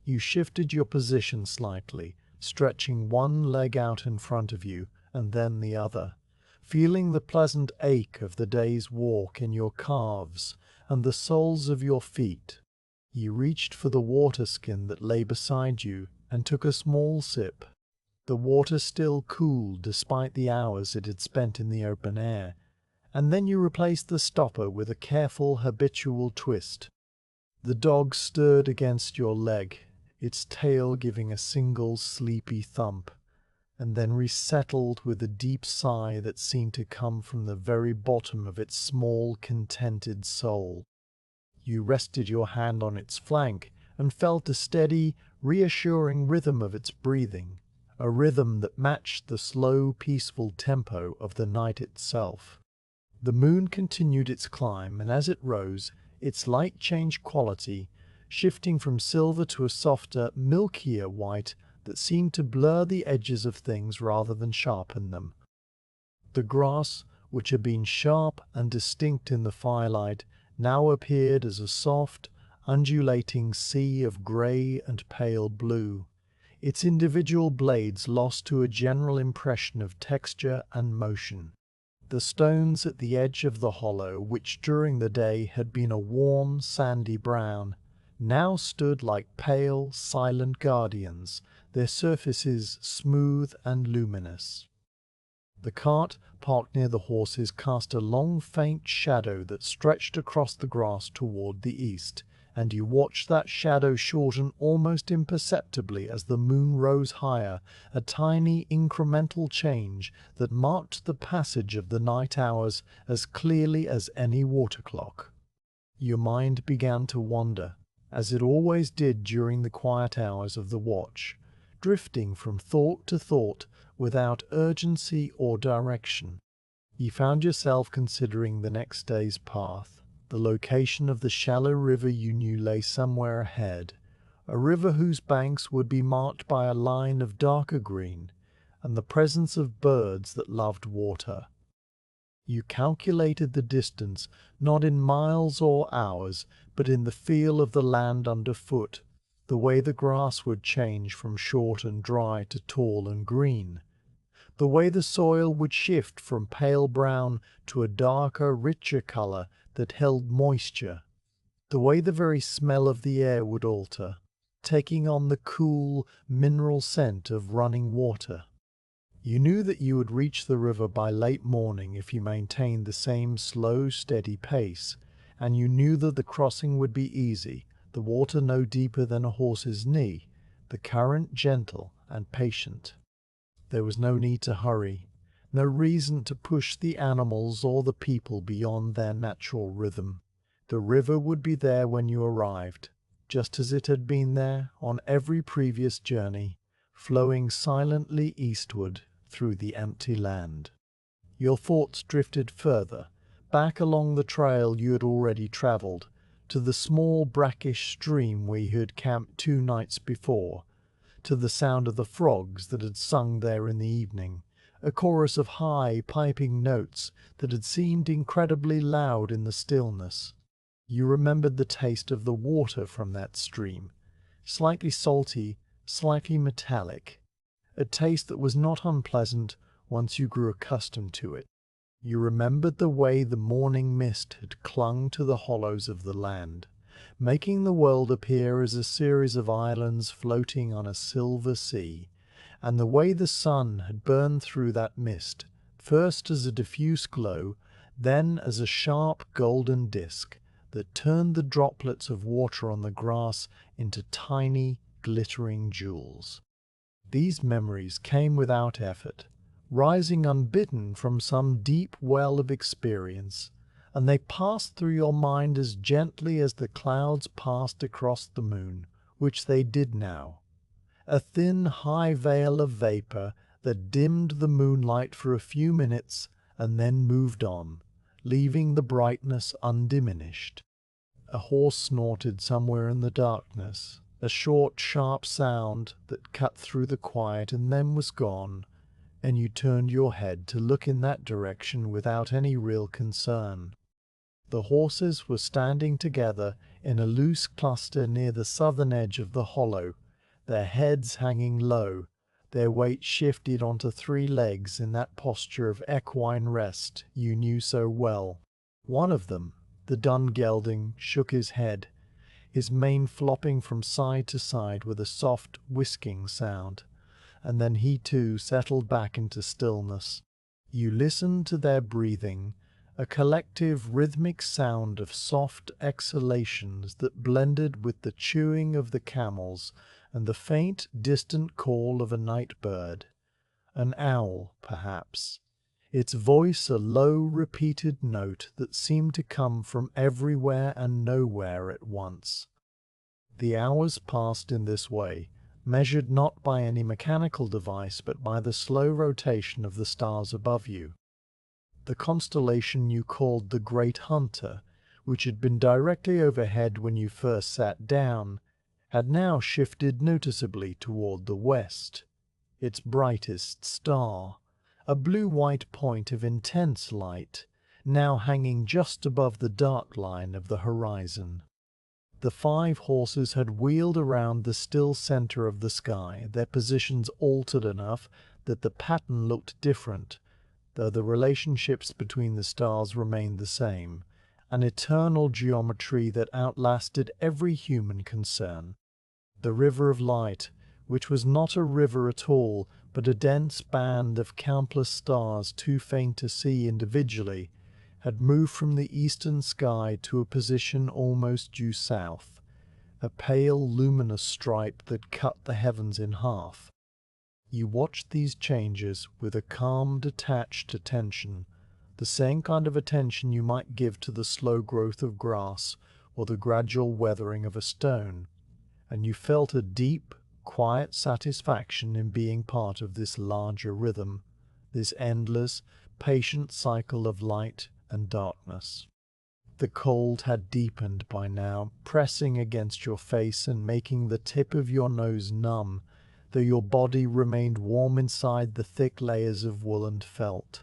You shifted your position slightly, stretching one leg out in front of you, and then the other, feeling the pleasant ache of the day's walk in your calves and the soles of your feet. You reached for the water skin that lay beside you and took a small sip. The water still cooled despite the hours it had spent in the open air, and then you replaced the stopper with a careful habitual twist. The dog stirred against your leg, its tail giving a single sleepy thump, and then resettled with a deep sigh that seemed to come from the very bottom of its small, contented soul. You rested your hand on its flank and felt a steady, reassuring rhythm of its breathing, a rhythm that matched the slow, peaceful tempo of the night itself. The moon continued its climb, and as it rose, its light changed quality, shifting from silver to a softer, milkier white that seemed to blur the edges of things rather than sharpen them. The grass, which had been sharp and distinct in the firelight, now appeared as a soft, undulating sea of grey and pale blue, its individual blades lost to a general impression of texture and motion. The stones at the edge of the hollow, which during the day had been a warm, sandy brown, now stood like pale, silent guardians, their surfaces smooth and luminous. The cart, parked near the horses, cast a long, faint shadow that stretched across the grass toward the east, and you watched that shadow shorten almost imperceptibly as the moon rose higher, a tiny incremental change that marked the passage of the night hours as clearly as any water clock. Your mind began to wander, as it always did during the quiet hours of the watch, drifting from thought to thought without urgency or direction. You found yourself considering the next day's path, the location of the shallow river you knew lay somewhere ahead, a river whose banks would be marked by a line of darker green, and the presence of birds that loved water. You calculated the distance not in miles or hours, but in the feel of the land underfoot, the way the grass would change from short and dry to tall and green, the way the soil would shift from pale brown to a darker, richer color that held moisture, the way the very smell of the air would alter, taking on the cool, mineral scent of running water. You knew that you would reach the river by late morning if you maintained the same slow, steady pace, and you knew that the crossing would be easy, the water no deeper than a horse's knee, the current gentle and patient. There was no need to hurry, no reason to push the animals or the people beyond their natural rhythm. The river would be there when you arrived, just as it had been there on every previous journey, flowing silently eastward through the empty land. Your thoughts drifted further, back along the trail you had already traveled, to the small brackish stream where you had camped 2 nights before, to the sound of the frogs that had sung there in the evening, a chorus of high, piping notes that had seemed incredibly loud in the stillness. You remembered the taste of the water from that stream, slightly salty, slightly metallic, a taste that was not unpleasant once you grew accustomed to it. You remembered the way the morning mist had clung to the hollows of the land, making the world appear as a series of islands floating on a silver sea, and the way the sun had burned through that mist, first as a diffuse glow, then as a sharp golden disk that turned the droplets of water on the grass into tiny, glittering jewels. These memories came without effort, rising unbidden from some deep well of experience, and they passed through your mind as gently as the clouds passed across the moon, which they did now, a thin, high veil of vapor that dimmed the moonlight for a few minutes and then moved on, leaving the brightness undiminished. A horse snorted somewhere in the darkness, a short, sharp sound that cut through the quiet and then was gone, and you turned your head to look in that direction without any real concern. The horses were standing together in a loose cluster near the southern edge of the hollow, their heads hanging low, their weight shifted onto 3 legs in that posture of equine rest you knew so well. One of them, the dun gelding, shook his head, his mane flopping from side to side with a soft, whisking sound, and then he too settled back into stillness. You listened to their breathing, a collective rhythmic sound of soft exhalations that blended with the chewing of the camels and the faint, distant call of a night bird, an owl, perhaps, its voice a low, repeated note that seemed to come from everywhere and nowhere at once. The hours passed in this way measured not by any mechanical device but by the slow rotation of the stars above you. The constellation you called the Great Hunter, which had been directly overhead when you first sat down, had now shifted noticeably toward the west. Its brightest star, a blue-white point of intense light, now hanging just above the dark line of the horizon. The 5 horses had wheeled around the still center of the sky, their positions altered enough that the pattern looked different, though the relationships between the stars remained the same, an eternal geometry that outlasted every human concern. The river of light, which was not a river at all, but a dense band of countless stars too faint to see individually, had moved from the eastern sky to a position almost due south, a pale luminous stripe that cut the heavens in half. You watched these changes with a calm, detached attention, the same kind of attention you might give to the slow growth of grass or the gradual weathering of a stone, and you felt a deep, quiet satisfaction in being part of this larger rhythm, this endless, patient cycle of light and darkness. The cold had deepened by now, pressing against your face and making the tip of your nose numb, though your body remained warm inside the thick layers of wool and felt.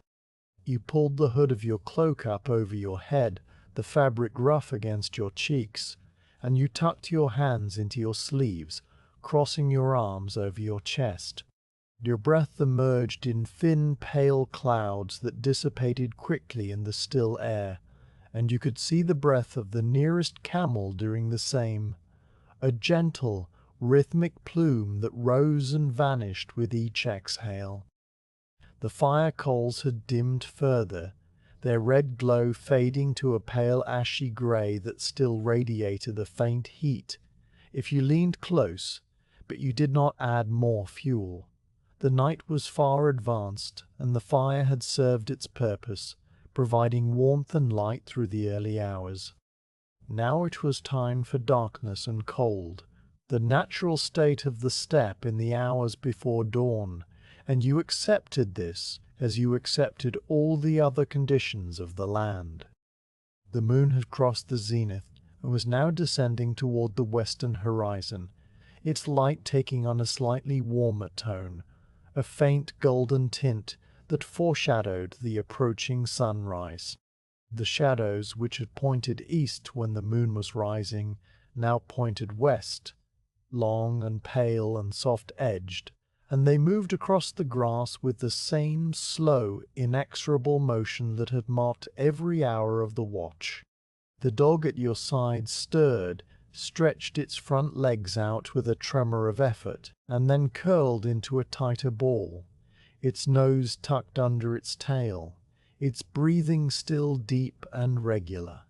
You pulled the hood of your cloak up over your head, the fabric rough against your cheeks, and you tucked your hands into your sleeves, crossing your arms over your chest. Your breath emerged in thin, pale clouds that dissipated quickly in the still air, and you could see the breath of the nearest camel doing the same, a gentle, rhythmic plume that rose and vanished with each exhale. The fire coals had dimmed further, their red glow fading to a pale ashy grey that still radiated a faint heat if you leaned close, but you did not add more fuel. The night was far advanced, and the fire had served its purpose, providing warmth and light through the early hours. Now it was time for darkness and cold, the natural state of the steppe in the hours before dawn, and you accepted this as you accepted all the other conditions of the land. The moon had crossed the zenith and was now descending toward the western horizon, its light taking on a slightly warmer tone, a faint golden tint that foreshadowed the approaching sunrise. The shadows, which had pointed east when the moon was rising, now pointed west, long and pale and soft-edged, and they moved across the grass with the same slow, inexorable motion that had marked every hour of the watch. The dog at your side stirred, stretched its front legs out with a tremor of effort, and then curled into a tighter ball, its nose tucked under its tail, its breathing still deep and regular.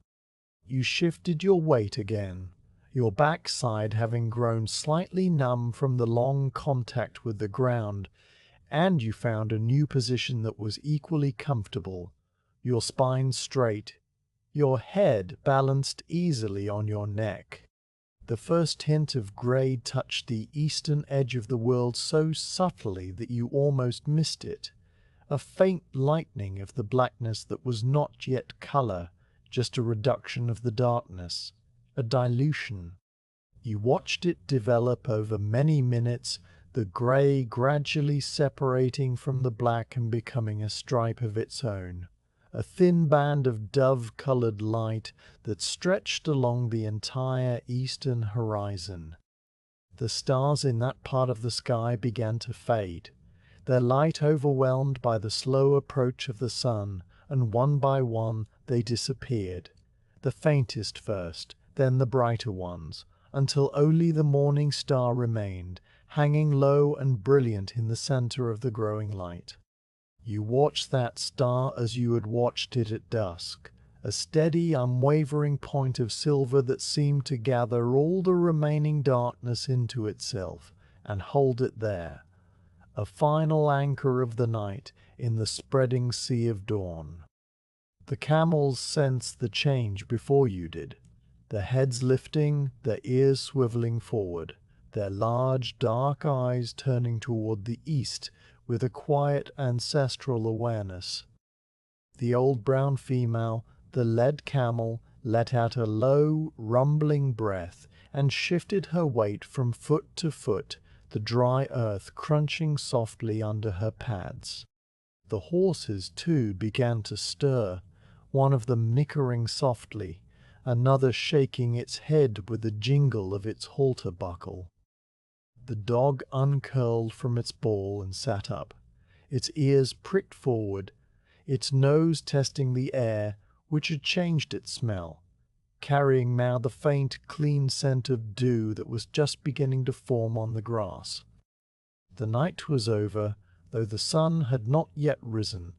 You shifted your weight again, your backside having grown slightly numb from the long contact with the ground, and you found a new position that was equally comfortable, your spine straight, your head balanced easily on your neck. The first hint of grey touched the eastern edge of the world so subtly that you almost missed it, a faint lightening of the blackness that was not yet colour, just a reduction of the darkness, a dilution. You watched it develop over many minutes, the grey gradually separating from the black and becoming a stripe of its own, a thin band of dove-coloured light that stretched along the entire eastern horizon. The stars in that part of the sky began to fade, their light overwhelmed by the slow approach of the sun, and one by one they disappeared, the faintest first, then the brighter ones, until only the morning star remained, hanging low and brilliant in the center of the growing light. You watched that star as you had watched it at dusk, a steady, unwavering point of silver that seemed to gather all the remaining darkness into itself and hold it there, a final anchor of the night in the spreading sea of dawn. The camels sensed the change before you did, their heads lifting, their ears swiveling forward, their large dark eyes turning toward the east with a quiet ancestral awareness. The old brown female, the led camel, let out a low, rumbling breath and shifted her weight from foot to foot, the dry earth crunching softly under her pads. The horses, too, began to stir, one of them nickering softly, another shaking its head with the jingle of its halter buckle. The dog uncurled from its ball and sat up, its ears pricked forward, its nose testing the air, which had changed its smell, carrying now the faint, clean scent of dew that was just beginning to form on the grass. The night was over, though the sun had not yet risen,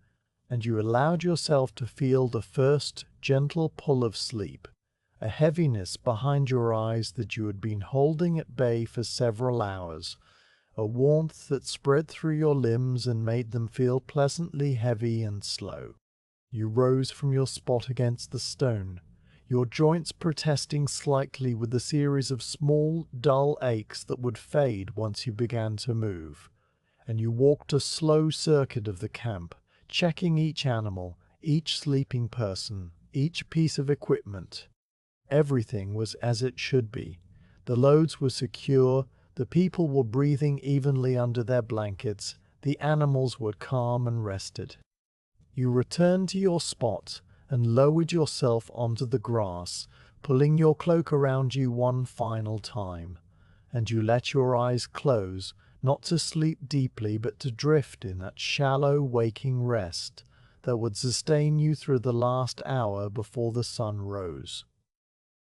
and you allowed yourself to feel the first gentle pull of sleep, a heaviness behind your eyes that you had been holding at bay for several hours, a warmth that spread through your limbs and made them feel pleasantly heavy and slow. You rose from your spot against the stone, your joints protesting slightly with a series of small, dull aches that would fade once you began to move, and you walked a slow circuit of the camp, checking each animal, each sleeping person, each piece of equipment. Everything was as it should be. The loads were secure, the people were breathing evenly under their blankets, the animals were calm and rested. You returned to your spot and lowered yourself onto the grass, pulling your cloak around you one final time, and you let your eyes close, not to sleep deeply but to drift in that shallow waking rest that would sustain you through the last hour before the sun rose.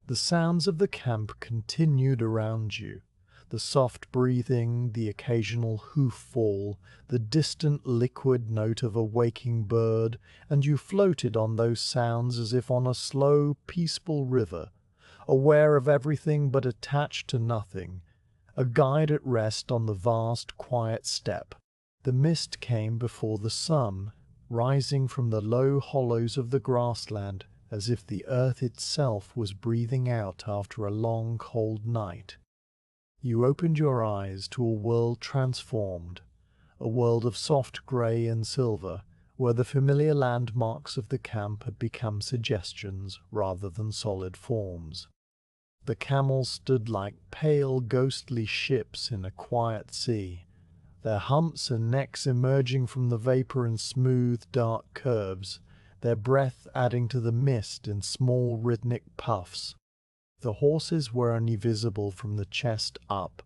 The sounds of the camp continued around you, the soft breathing, the occasional hoof fall, the distant liquid note of a waking bird, and you floated on those sounds as if on a slow, peaceful river, aware of everything but attached to nothing, a guide at rest on the vast, quiet steppe. The mist came before the sun, rising from the low hollows of the grassland, as if the earth itself was breathing out after a long, cold night. You opened your eyes to a world transformed, a world of soft grey and silver, where the familiar landmarks of the camp had become suggestions rather than solid forms. The camels stood like pale, ghostly ships in a quiet sea, their humps and necks emerging from the vapour in smooth, dark curves, their breath adding to the mist in small rhythmic puffs. The horses were only visible from the chest up,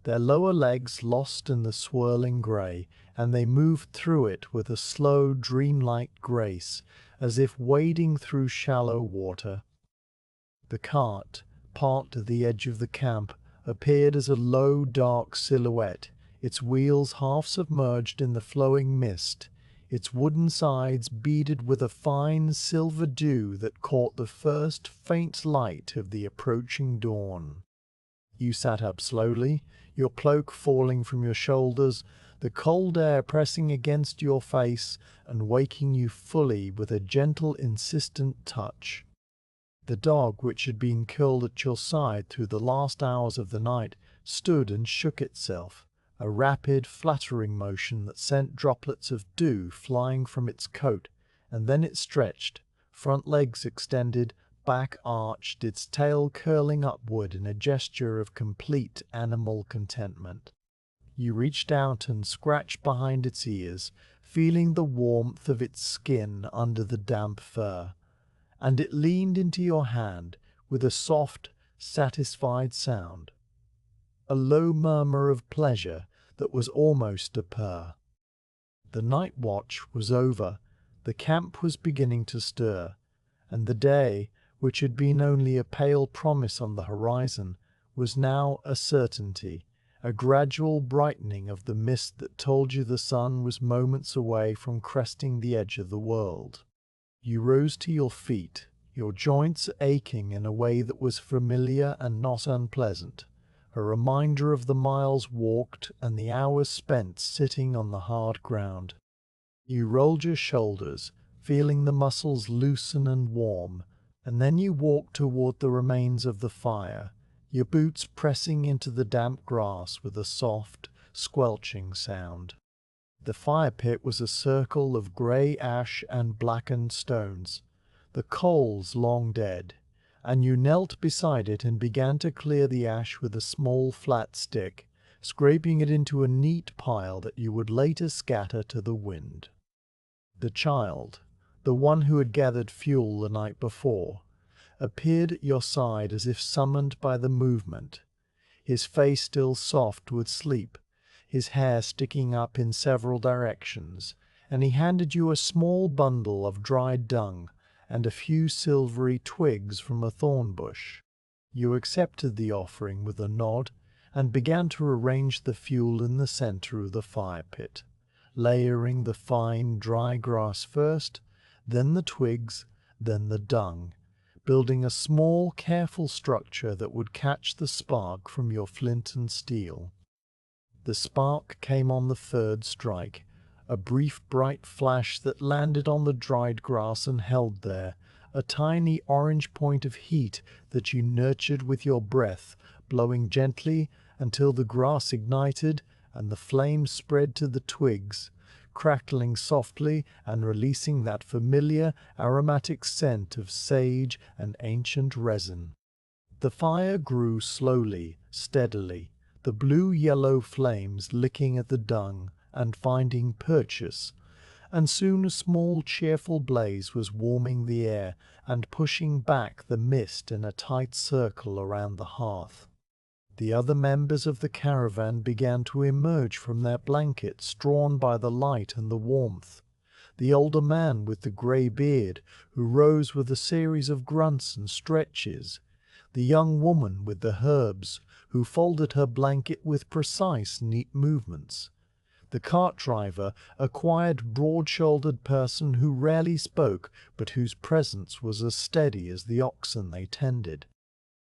their lower legs lost in the swirling grey, and they moved through it with a slow, dreamlike grace, as if wading through shallow water. The cart, parked at the edge of the camp, appeared as a low, dark silhouette, its wheels half submerged in the flowing mist, its wooden sides beaded with a fine silver dew that caught the first faint light of the approaching dawn. You sat up slowly, your cloak falling from your shoulders, the cold air pressing against your face and waking you fully with a gentle, insistent touch. The dog, which had been curled at your side through the last hours of the night, stood and shook itself, a rapid, fluttering motion that sent droplets of dew flying from its coat, and then it stretched, front legs extended, back arched, its tail curling upward in a gesture of complete animal contentment. You reached out and scratched behind its ears, feeling the warmth of its skin under the damp fur, and it leaned into your hand with a soft, satisfied sound, a low murmur of pleasure that was almost a purr. The night watch was over, the camp was beginning to stir, and the day, which had been only a pale promise on the horizon, was now a certainty, a gradual brightening of the mist that told you the sun was moments away from cresting the edge of the world. You rose to your feet, your joints aching in a way that was familiar and not unpleasant, a reminder of the miles walked and the hours spent sitting on the hard ground. You rolled your shoulders, feeling the muscles loosen and warm, and then you walked toward the remains of the fire, your boots pressing into the damp grass with a soft, squelching sound. The fire pit was a circle of grey ash and blackened stones, the coals long dead, and you knelt beside it and began to clear the ash with a small flat stick, scraping it into a neat pile that you would later scatter to the wind. The child, the one who had gathered fuel the night before, appeared at your side as if summoned by the movement, his face still soft with sleep, his hair sticking up in several directions, and he handed you a small bundle of dried dung and a few silvery twigs from a thorn bush. You accepted the offering with a nod and began to arrange the fuel in the center of the fire pit, layering the fine dry grass first, then the twigs, then the dung, building a small, careful structure that would catch the spark from your flint and steel. The spark came on the third strike, a brief bright flash that landed on the dried grass and held there, a tiny orange point of heat that you nurtured with your breath, blowing gently until the grass ignited and the flame spread to the twigs, crackling softly and releasing that familiar aromatic scent of sage and ancient resin. The fire grew slowly, steadily, the blue-yellow flames licking at the dung and finding purchase, and soon a small cheerful blaze was warming the air and pushing back the mist in a tight circle around the hearth. The other members of the caravan began to emerge from their blankets, drawn by the light and the warmth. The older man with the grey beard, who rose with a series of grunts and stretches. The young woman with the herbs, who folded her blanket with precise, neat movements. The cart driver, a quiet, broad-shouldered person who rarely spoke, but whose presence was as steady as the oxen they tended.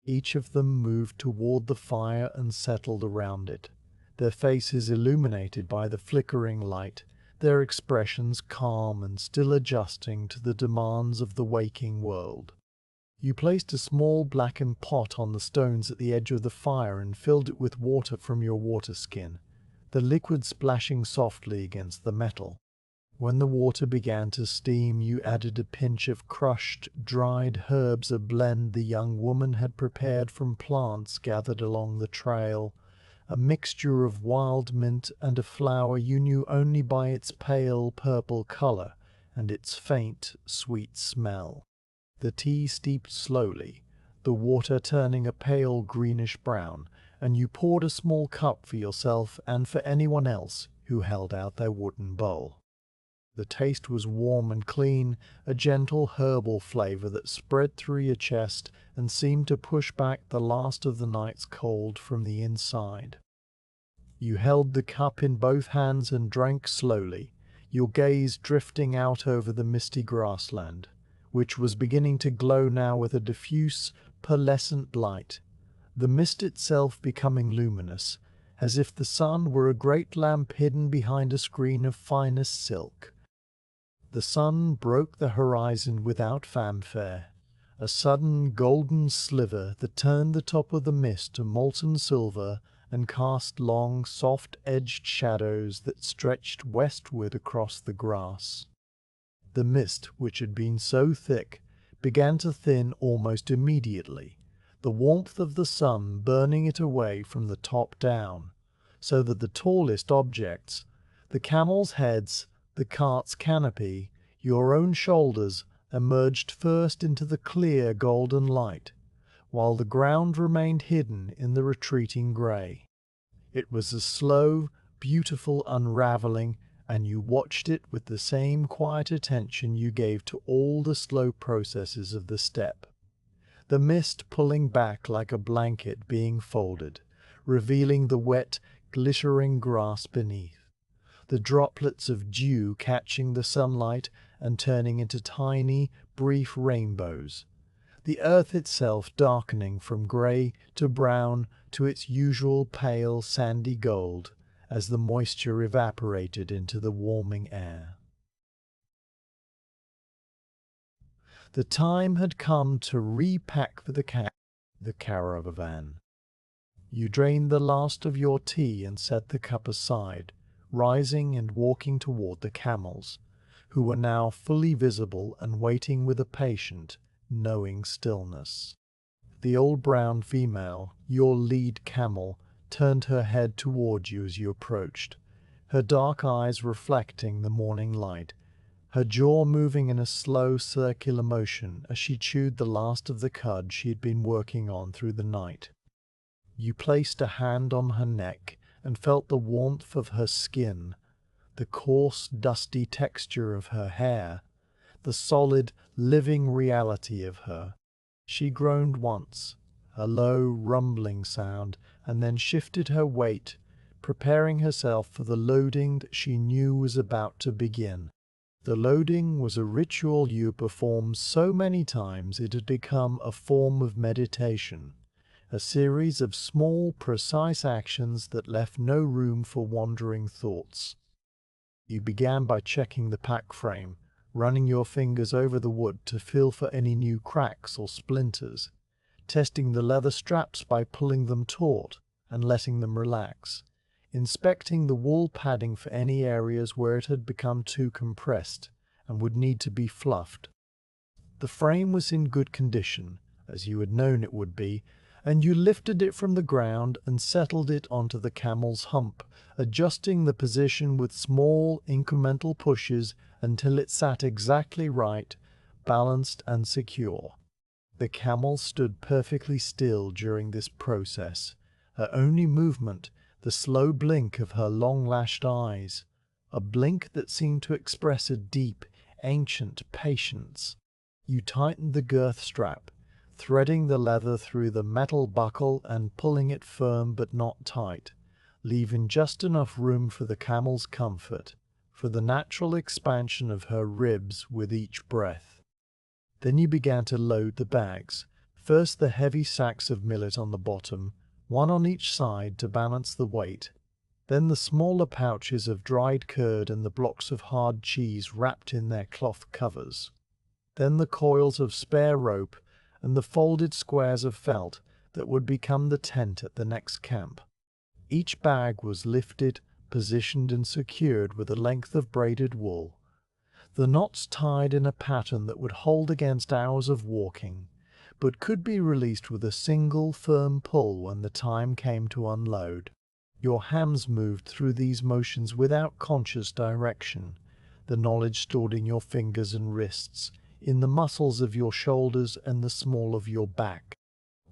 Each of them moved toward the fire and settled around it, their faces illuminated by the flickering light, their expressions calm and still adjusting to the demands of the waking world. You placed a small blackened pot on the stones at the edge of the fire and filled it with water from your water skin, the liquid splashing softly against the metal. When the water began to steam, you added a pinch of crushed, dried herbs, a blend the young woman had prepared from plants gathered along the trail, a mixture of wild mint and a flower you knew only by its pale purple color and its faint, sweet smell. The tea steeped slowly, the water turning a pale greenish brown, and you poured a small cup for yourself and for anyone else who held out their wooden bowl. The taste was warm and clean, a gentle herbal flavor that spread through your chest and seemed to push back the last of the night's cold from the inside. You held the cup in both hands and drank slowly, your gaze drifting out over the misty grassland, which was beginning to glow now with a diffuse, pearlescent light, the mist itself becoming luminous, as if the sun were a great lamp hidden behind a screen of finest silk. The sun broke the horizon without fanfare, a sudden golden sliver that turned the top of the mist to molten silver and cast long, soft-edged shadows that stretched westward across the grass. The mist, which had been so thick, began to thin almost immediately, the warmth of the sun burning it away from the top down, so that the tallest objects, the camels' heads, the cart's canopy, your own shoulders, emerged first into the clear golden light, while the ground remained hidden in the retreating grey. It was a slow, beautiful unraveling, and you watched it with the same quiet attention you gave to all the slow processes of the steppe. The mist pulling back like a blanket being folded, revealing the wet, glittering grass beneath. The droplets of dew catching the sunlight and turning into tiny, brief rainbows. The earth itself darkening from grey to brown to its usual pale sandy gold as the moisture evaporated into the warming air. The time had come to repack for the caravan. You drained the last of your tea and set the cup aside, rising and walking toward the camels, who were now fully visible and waiting with a patient, knowing stillness. The old brown female, your lead camel, turned her head toward you as you approached, her dark eyes reflecting the morning light, her jaw moving in a slow circular motion as she chewed the last of the cud she had been working on through the night. You placed a hand on her neck and felt the warmth of her skin, the coarse, dusty texture of her hair, the solid, living reality of her. She groaned once, a low, rumbling sound, and then shifted her weight, preparing herself for the loading that she knew was about to begin. The loading was a ritual you performed so many times it had become a form of meditation, a series of small, precise actions that left no room for wandering thoughts. You began by checking the pack frame, running your fingers over the wood to feel for any new cracks or splinters, testing the leather straps by pulling them taut and letting them relax, inspecting the wool padding for any areas where it had become too compressed and would need to be fluffed. The frame was in good condition, as you had known it would be, and you lifted it from the ground and settled it onto the camel's hump, adjusting the position with small incremental pushes until it sat exactly right, balanced and secure. The camel stood perfectly still during this process, her only movement the slow blink of her long-lashed eyes, a blink that seemed to express a deep, ancient patience. You tightened the girth strap, threading the leather through the metal buckle and pulling it firm but not tight, leaving just enough room for the camel's comfort, for the natural expansion of her ribs with each breath. Then you began to load the bags, first the heavy sacks of millet on the bottom, one on each side to balance the weight, then the smaller pouches of dried curd and the blocks of hard cheese wrapped in their cloth covers, then the coils of spare rope and the folded squares of felt that would become the tent at the next camp. Each bag was lifted, positioned and secured with a length of braided wool, the knots tied in a pattern that would hold against hours of walking, but could be released with a single firm pull when the time came to unload. Your hands moved through these motions without conscious direction, the knowledge stored in your fingers and wrists, in the muscles of your shoulders and the small of your back.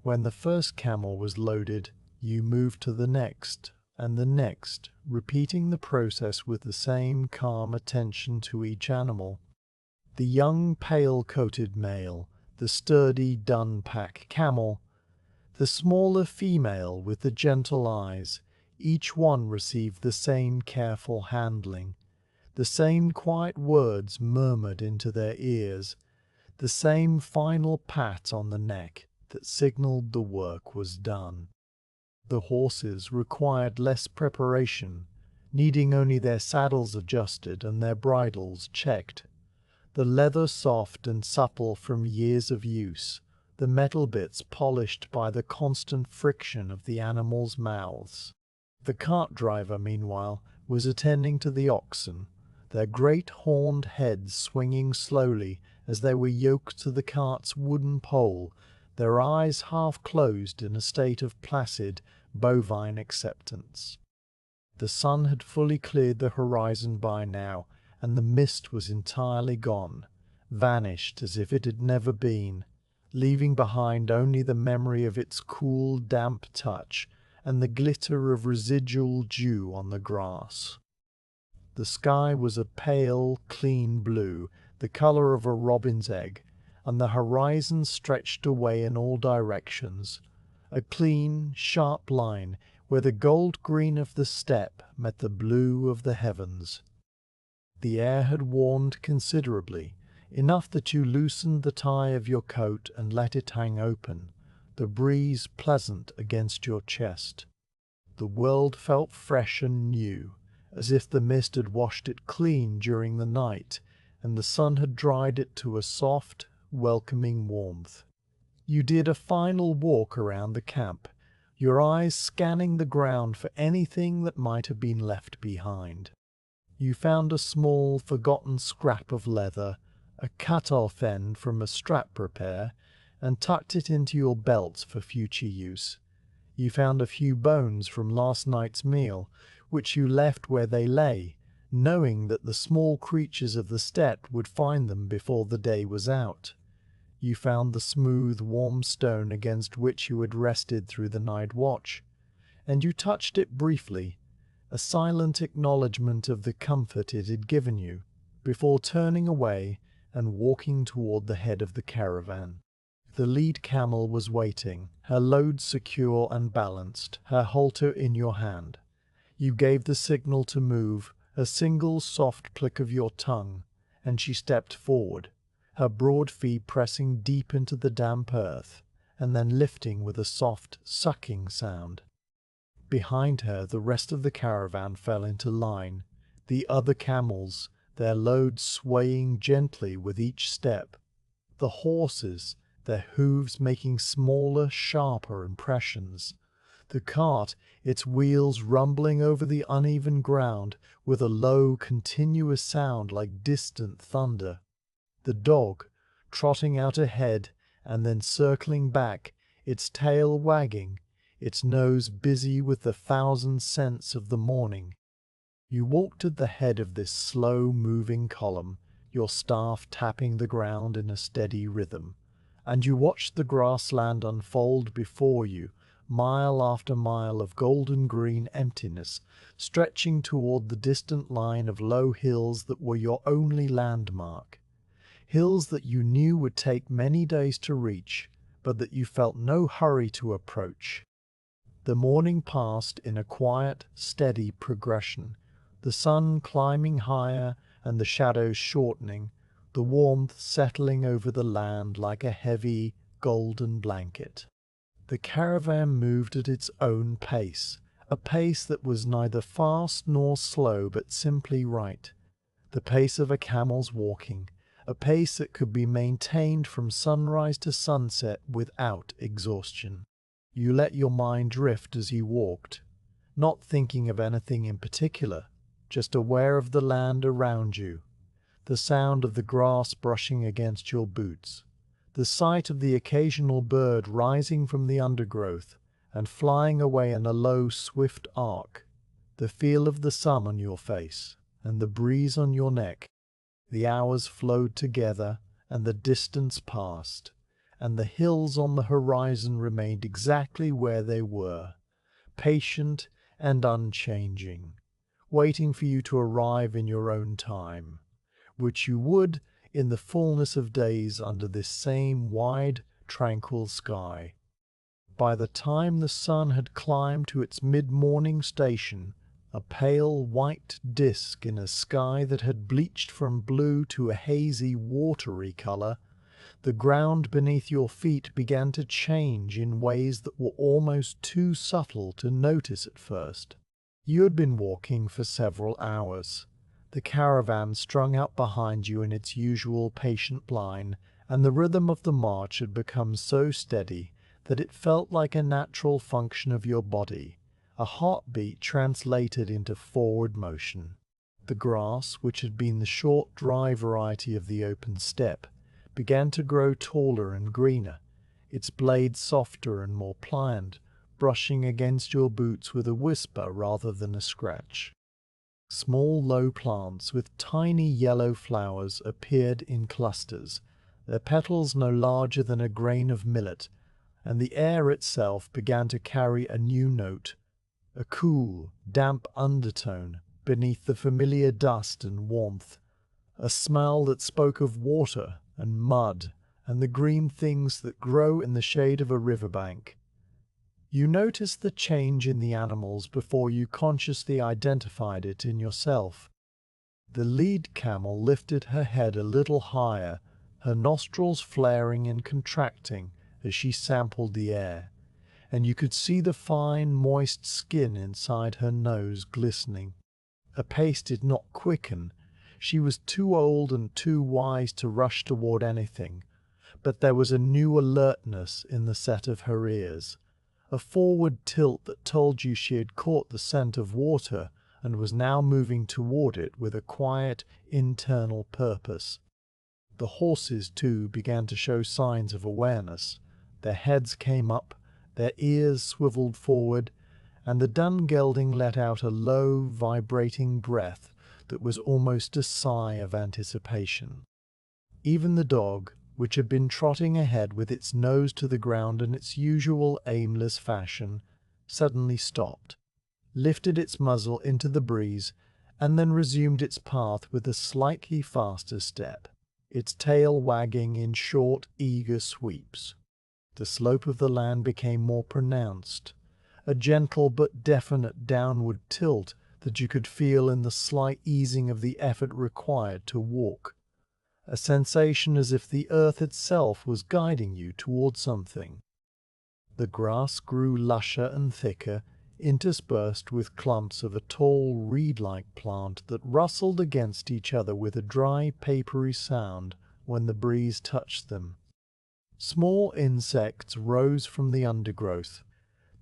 When the first camel was loaded, you moved to the next, and the next, repeating the process with the same calm attention to each animal. The young pale-coated male, the sturdy dun-pack camel, the smaller female with the gentle eyes, each one received the same careful handling, the same quiet words murmured into their ears, the same final pat on the neck that signaled the work was done. The horses required less preparation, needing only their saddles adjusted and their bridles checked, the leather soft and supple from years of use, the metal bits polished by the constant friction of the animals' mouths. The cart driver, meanwhile, was attending to the oxen, their great horned heads swinging slowly as they were yoked to the cart's wooden pole, their eyes half closed in a state of placid, bovine acceptance. The sun had fully cleared the horizon by now, and the mist was entirely gone, vanished as if it had never been, leaving behind only the memory of its cool, damp touch and the glitter of residual dew on the grass. The sky was a pale, clean blue, the color of a robin's egg, and the horizon stretched away in all directions, a clean, sharp line where the gold green of the steppe met the blue of the heavens. The air had warmed considerably, enough that you loosened the tie of your coat and let it hang open, the breeze pleasant against your chest. The world felt fresh and new, as if the mist had washed it clean during the night, and the sun had dried it to a soft, welcoming warmth. You did a final walk around the camp, your eyes scanning the ground for anything that might have been left behind. You found a small, forgotten scrap of leather, a cut-off end from a strap repair, and tucked it into your belt for future use. You found a few bones from last night's meal, which you left where they lay, knowing that the small creatures of the steppe would find them before the day was out. You found the smooth, warm stone against which you had rested through the night watch, and you touched it briefly, a silent acknowledgment of the comfort it had given you, before turning away and walking toward the head of the caravan. The lead camel was waiting, her load secure and balanced, her halter in your hand. You gave the signal to move, a single soft click of your tongue, and she stepped forward, her broad feet pressing deep into the damp earth, and then lifting with a soft, sucking sound. Behind her, the rest of the caravan fell into line, the other camels, their loads swaying gently with each step. The horses, their hooves making smaller, sharper impressions. The cart, its wheels rumbling over the uneven ground with a low, continuous sound like distant thunder. The dog, trotting out ahead and then circling back, its tail wagging, its nose busy with the thousand scents of the morning. You walked at the head of this slow-moving column, your staff tapping the ground in a steady rhythm, and you watched the grassland unfold before you, mile after mile of golden-green emptiness, stretching toward the distant line of low hills that were your only landmark. Hills that you knew would take many days to reach, but that you felt no hurry to approach. The morning passed in a quiet, steady progression, the sun climbing higher and the shadows shortening, the warmth settling over the land like a heavy, golden blanket. The caravan moved at its own pace, a pace that was neither fast nor slow but simply right, the pace of a camel's walking, a pace that could be maintained from sunrise to sunset without exhaustion. You let your mind drift as you walked, not thinking of anything in particular, just aware of the land around you, the sound of the grass brushing against your boots, the sight of the occasional bird rising from the undergrowth and flying away in a low, swift arc, the feel of the sun on your face and the breeze on your neck. The hours flowed together, and the distance passed, and the hills on the horizon remained exactly where they were, patient and unchanging, waiting for you to arrive in your own time, which you would in the fullness of days under this same wide, tranquil sky. By the time the sun had climbed to its mid-morning station, a pale white disk in a sky that had bleached from blue to a hazy, watery color, the ground beneath your feet began to change in ways that were almost too subtle to notice at first. You had been walking for several hours, the caravan strung out behind you in its usual patient line, and the rhythm of the march had become so steady that it felt like a natural function of your body, a heartbeat translated into forward motion. The grass, which had been the short, dry variety of the open steppe, began to grow taller and greener, its blades softer and more pliant, brushing against your boots with a whisper rather than a scratch. Small low plants with tiny yellow flowers appeared in clusters, their petals no larger than a grain of millet, and the air itself began to carry a new note, a cool, damp undertone beneath the familiar dust and warmth, a smell that spoke of water and mud and the green things that grow in the shade of a riverbank. You noticed the change in the animals before you consciously identified it in yourself. The lead camel lifted her head a little higher, her nostrils flaring and contracting as she sampled the air, and you could see the fine, moist skin inside her nose glistening. Her pace did not quicken. She was too old and too wise to rush toward anything, but there was a new alertness in the set of her ears, a forward tilt that told you she had caught the scent of water and was now moving toward it with a quiet, internal purpose. The horses, too, began to show signs of awareness. Their heads came up, their ears swiveled forward, and the dun gelding let out a low, vibrating breath that was almost a sigh of anticipation. Even the dog, which had been trotting ahead with its nose to the ground in its usual aimless fashion, suddenly stopped, lifted its muzzle into the breeze, and then resumed its path with a slightly faster step, its tail wagging in short, eager sweeps. The slope of the land became more pronounced, a gentle but definite downward tilt that you could feel in the slight easing of the effort required to walk, a sensation as if the earth itself was guiding you toward something. The grass grew lusher and thicker, interspersed with clumps of a tall reed-like plant that rustled against each other with a dry, papery sound when the breeze touched them. Small insects rose from the undergrowth,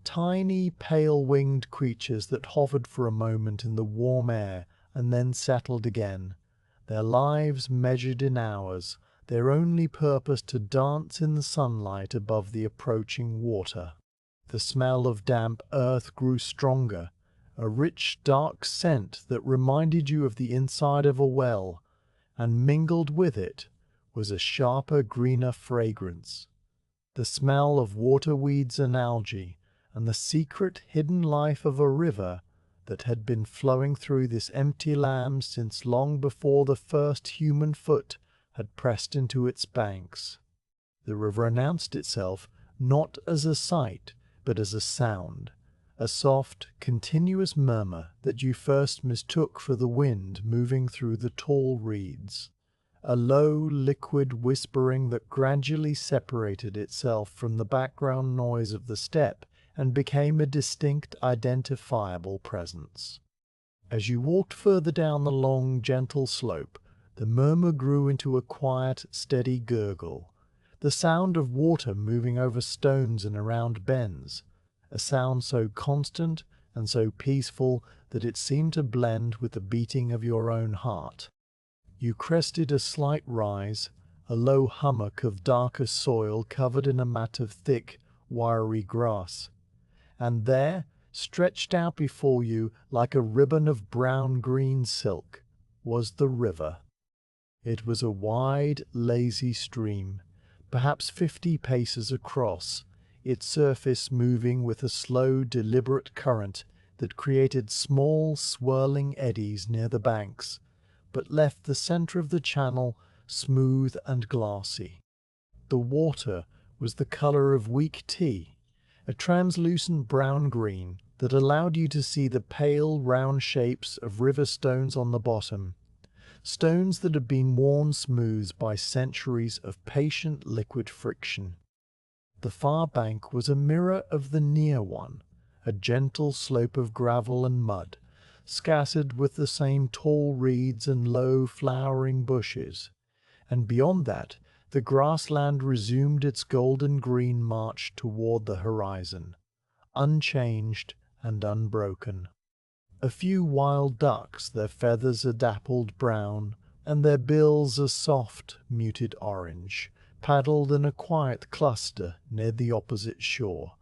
tiny, pale-winged creatures that hovered for a moment in the warm air and then settled again, their lives measured in hours, their only purpose to dance in the sunlight above the approaching water. The smell of damp earth grew stronger, a rich, dark scent that reminded you of the inside of a well, and mingled with it was a sharper, greener fragrance, the smell of water weeds and algae, and the secret hidden life of a river that had been flowing through this empty land since long before the first human foot had pressed into its banks. The river announced itself not as a sight, but as a sound, a soft, continuous murmur that you first mistook for the wind moving through the tall reeds, a low, liquid whispering that gradually separated itself from the background noise of the steppe and became a distinct, identifiable presence. As you walked further down the long, gentle slope, the murmur grew into a quiet, steady gurgle, the sound of water moving over stones and around bends, a sound so constant and so peaceful that it seemed to blend with the beating of your own heart. You crested a slight rise, a low hummock of darker soil covered in a mat of thick, wiry grass, and there, stretched out before you like a ribbon of brown-green silk, was the river. It was a wide, lazy stream, perhaps 50 paces across, its surface moving with a slow, deliberate current that created small, swirling eddies near the banks, but left the center of the channel smooth and glassy. The water was the color of weak tea, a translucent brown-green that allowed you to see the pale, round shapes of river stones on the bottom, stones that had been worn smooth by centuries of patient liquid friction. The far bank was a mirror of the near one, a gentle slope of gravel and mud, scattered with the same tall reeds and low flowering bushes, and beyond that the grassland resumed its golden-green march toward the horizon, unchanged and unbroken. A few wild ducks, their feathers a dappled brown, and their bills a soft, muted orange, paddled in a quiet cluster near the opposite shore,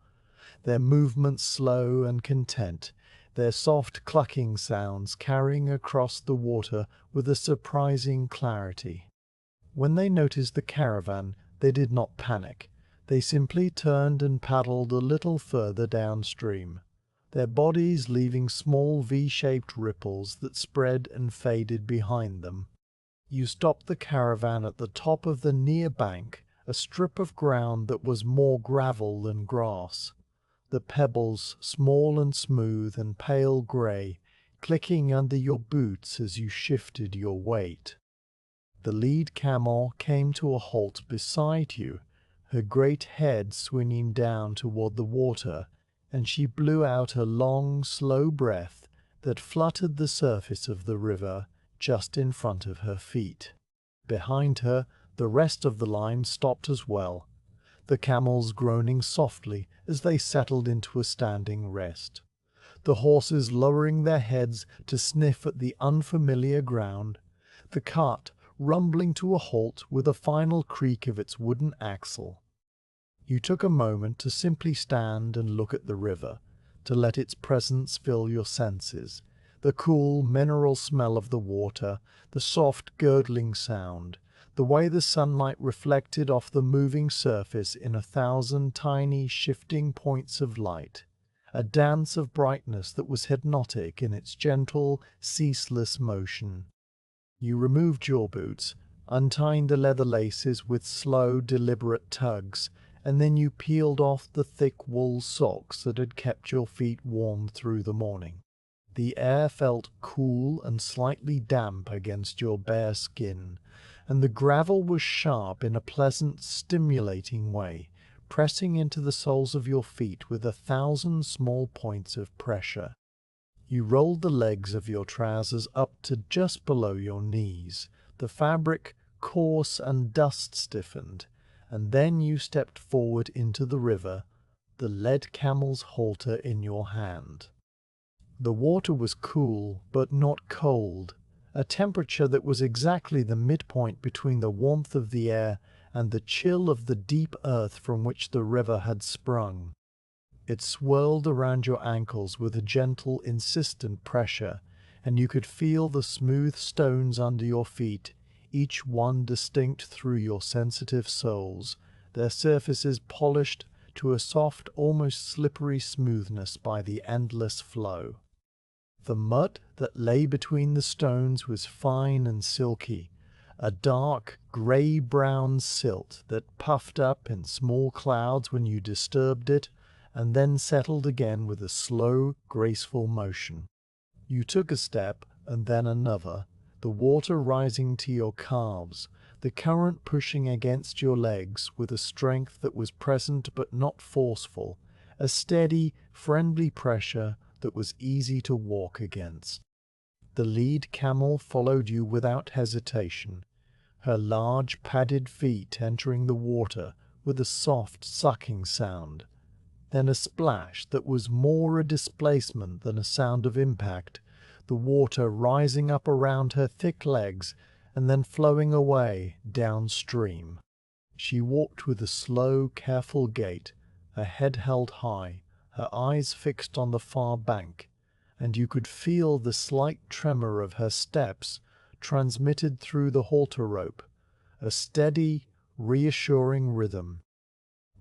their movements slow and content, their soft clucking sounds carrying across the water with a surprising clarity. When they noticed the caravan, they did not panic. They simply turned and paddled a little further downstream, their bodies leaving small V-shaped ripples that spread and faded behind them. You stopped the caravan at the top of the near bank, a strip of ground that was more gravel than grass, the pebbles, small and smooth and pale grey, clicking under your boots as you shifted your weight. The lead camel came to a halt beside you, her great head swinging down toward the water, and she blew out a long, slow breath that fluttered the surface of the river just in front of her feet. Behind her, the rest of the line stopped as well. the camels groaning softly as they settled into a standing rest, the horses lowering their heads to sniff at the unfamiliar ground, the cart rumbling to a halt with a final creak of its wooden axle. You took a moment to simply stand and look at the river, to let its presence fill your senses, the cool mineral smell of the water, the soft gurgling sound, the way the sunlight reflected off the moving surface in 1,000 tiny shifting points of light, a dance of brightness that was hypnotic in its gentle, ceaseless motion. You removed your boots, untying the leather laces with slow, deliberate tugs, and then you peeled off the thick wool socks that had kept your feet warm through the morning. The air felt cool and slightly damp against your bare skin, and the gravel was sharp in a pleasant, stimulating way, pressing into the soles of your feet with 1,000 small points of pressure. You rolled the legs of your trousers up to just below your knees, the fabric coarse and dust-stiffened, and then you stepped forward into the river, the led camel's halter in your hand. The water was cool, but not cold, a temperature that was exactly the midpoint between the warmth of the air and the chill of the deep earth from which the river had sprung. It swirled around your ankles with a gentle, insistent pressure, and you could feel the smooth stones under your feet, each one distinct through your sensitive soles, their surfaces polished to a soft, almost slippery smoothness by the endless flow. The mud that lay between the stones was fine and silky, a dark, grey-brown silt that puffed up in small clouds when you disturbed it, and then settled again with a slow, graceful motion. You took a step, and then another, the water rising to your calves, the current pushing against your legs with a strength that was present but not forceful, a steady, friendly pressure that was easy to walk against. The lead camel followed you without hesitation, her large padded feet entering the water with a soft sucking sound, then a splash that was more a displacement than a sound of impact, the water rising up around her thick legs and then flowing away downstream. She walked with a slow, careful gait, her head held high, her eyes fixed on the far bank, and you could feel the slight tremor of her steps transmitted through the halter rope, a steady, reassuring rhythm.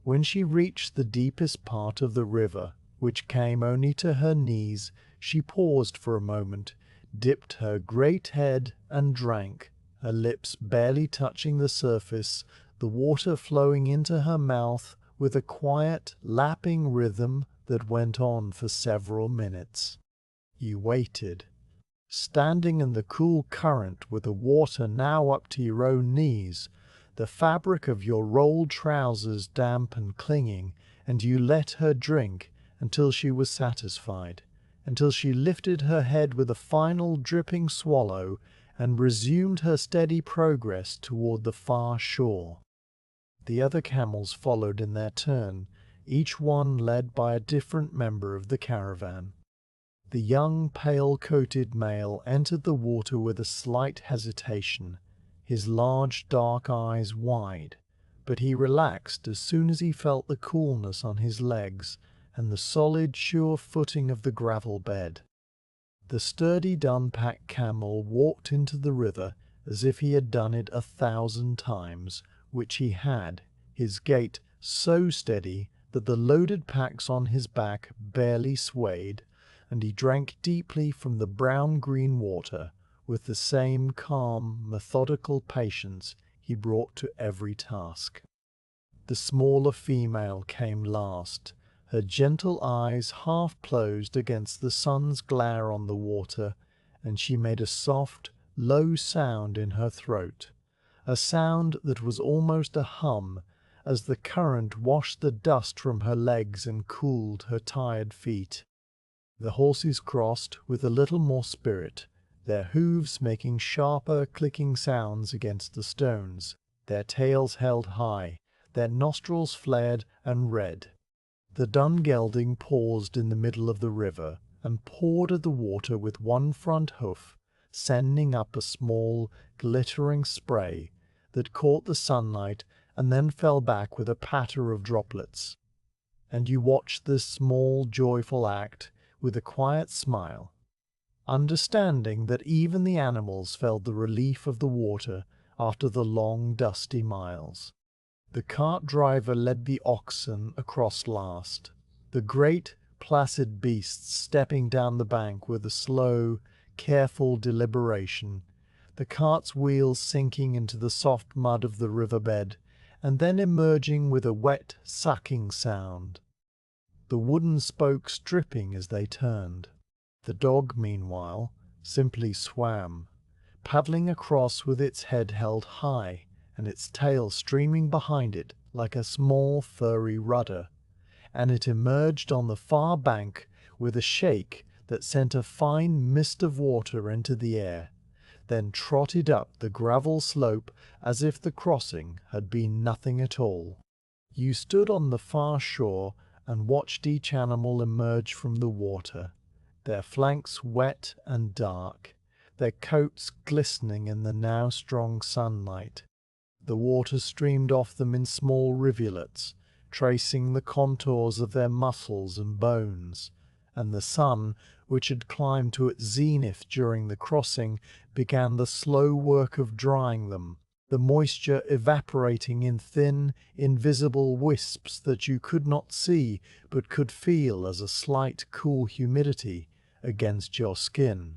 When she reached the deepest part of the river, which came only to her knees, she paused for a moment, dipped her great head and drank, her lips barely touching the surface, the water flowing into her mouth with a quiet, lapping rhythm that went on for several minutes. You waited, standing in the cool current with the water now up to your own knees, the fabric of your rolled trousers damp and clinging, and you let her drink until she was satisfied, until she lifted her head with a final dripping swallow and resumed her steady progress toward the far shore. The other camels followed in their turn, each one led by a different member of the caravan. The young, pale-coated male entered the water with a slight hesitation, his large dark eyes wide, but he relaxed as soon as he felt the coolness on his legs and the solid, sure footing of the gravel bed. The sturdy dun-pack camel walked into the river as if he had done it 1,000 times, which he had, his gait so steady that the loaded packs on his back barely swayed, and he drank deeply from the brown-green water with the same calm, methodical patience he brought to every task. The smaller female came last, her gentle eyes half closed against the sun's glare on the water, and she made a soft, low sound in her throat, a sound that was almost a hum as the current washed the dust from her legs and cooled her tired feet. The horses crossed with a little more spirit, their hooves making sharper clicking sounds against the stones, their tails held high, their nostrils flared and red. The dun gelding paused in the middle of the river and pawed at the water with one front hoof, sending up a small, glittering spray that caught the sunlight and then fell back with a patter of droplets. And you watched this small, joyful act with a quiet smile, understanding that even the animals felt the relief of the water after the long, dusty miles. The cart driver led the oxen across last, the great, placid beasts stepping down the bank with a slow, careful deliberation, the cart's wheels sinking into the soft mud of the riverbed, and then emerging with a wet, sucking sound. The wooden spokes dripping as they turned. The dog, meanwhile, simply swam, paddling across with its head held high and its tail streaming behind it like a small furry rudder, and it emerged on the far bank with a shake that sent a fine mist of water into the air, then trotted up the gravel slope as if the crossing had been nothing at all. You stood on the far shore and watched each animal emerge from the water, their flanks wet and dark, their coats glistening in the now strong sunlight. The water streamed off them in small rivulets, tracing the contours of their muscles and bones, and the sun, which had climbed to its zenith during the crossing, began the slow work of drying them, the moisture evaporating in thin, invisible wisps that you could not see but could feel as a slight cool humidity against your skin.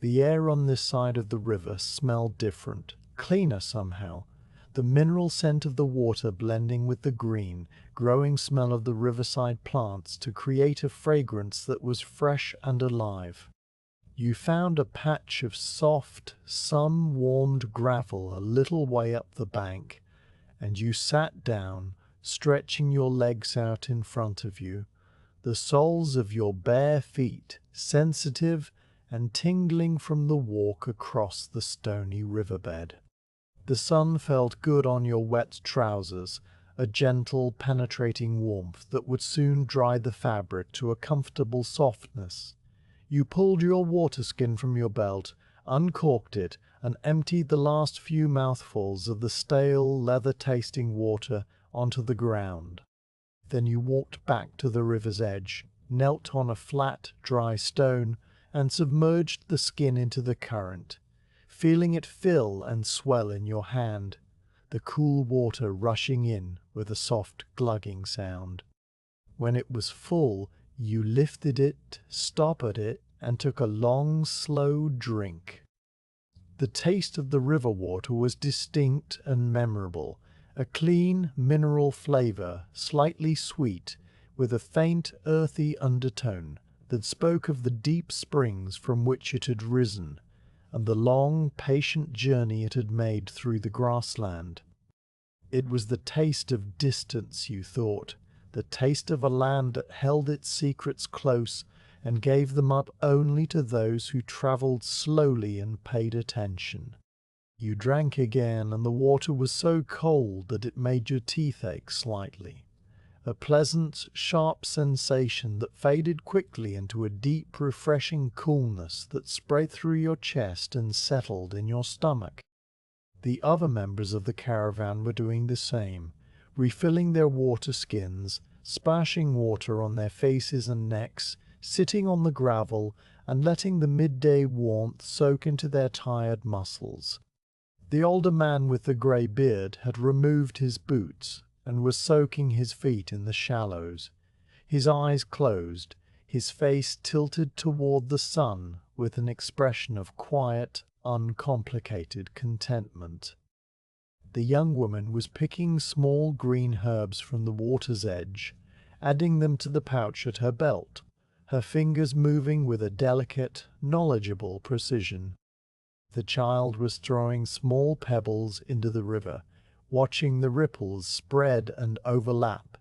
The air on this side of the river smelled different, cleaner somehow, the mineral scent of the water blending with the green, growing smell of the riverside plants to create a fragrance that was fresh and alive. You found a patch of soft, sun-warmed gravel a little way up the bank, and you sat down, stretching your legs out in front of you, the soles of your bare feet sensitive and tingling from the walk across the stony riverbed. The sun felt good on your wet trousers, a gentle, penetrating warmth that would soon dry the fabric to a comfortable softness. You pulled your waterskin from your belt, uncorked it, and emptied the last few mouthfuls of the stale, leather-tasting water onto the ground. Then you walked back to the river's edge, knelt on a flat, dry stone, and submerged the skin into the current, feeling it fill and swell in your hand, the cool water rushing in with a soft glugging sound. When it was full, you lifted it, stoppered it, and took a long, slow drink. The taste of the river water was distinct and memorable, a clean, mineral flavor, slightly sweet, with a faint, earthy undertone that spoke of the deep springs from which it had risen, and the long, patient journey it had made through the grassland. It was the taste of distance, you thought, the taste of a land that held its secrets close and gave them up only to those who travelled slowly and paid attention. You drank again, and the water was so cold that it made your teeth ache slightly, a pleasant, sharp sensation that faded quickly into a deep, refreshing coolness that spread through your chest and settled in your stomach. The other members of the caravan were doing the same, refilling their water skins, splashing water on their faces and necks, sitting on the gravel, and letting the midday warmth soak into their tired muscles. The older man with the grey beard had removed his boots and was soaking his feet in the shallows, his eyes closed, his face tilted toward the sun with an expression of quiet, uncomplicated contentment. The young woman was picking small green herbs from the water's edge, adding them to the pouch at her belt, her fingers moving with a delicate, knowledgeable precision. The child was throwing small pebbles into the river, watching the ripples spread and overlap,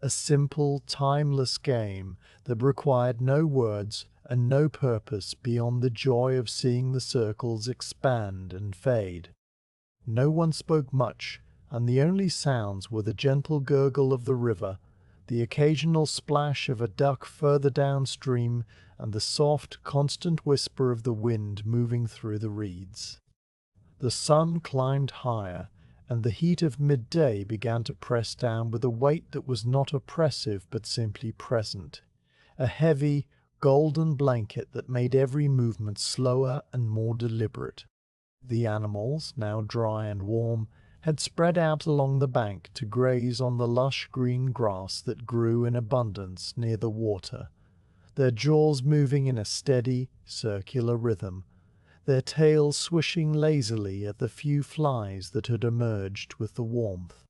a simple, timeless game that required no words and no purpose beyond the joy of seeing the circles expand and fade. No one spoke much and the only sounds were the gentle gurgle of the river, the occasional splash of a duck further downstream, and the soft, constant whisper of the wind moving through the reeds. The sun climbed higher, and the heat of midday began to press down with a weight that was not oppressive but simply present, a heavy, golden blanket that made every movement slower and more deliberate. The animals, now dry and warm, had spread out along the bank to graze on the lush green grass that grew in abundance near the water, their jaws moving in a steady, circular rhythm, their tails swishing lazily at the few flies that had emerged with the warmth.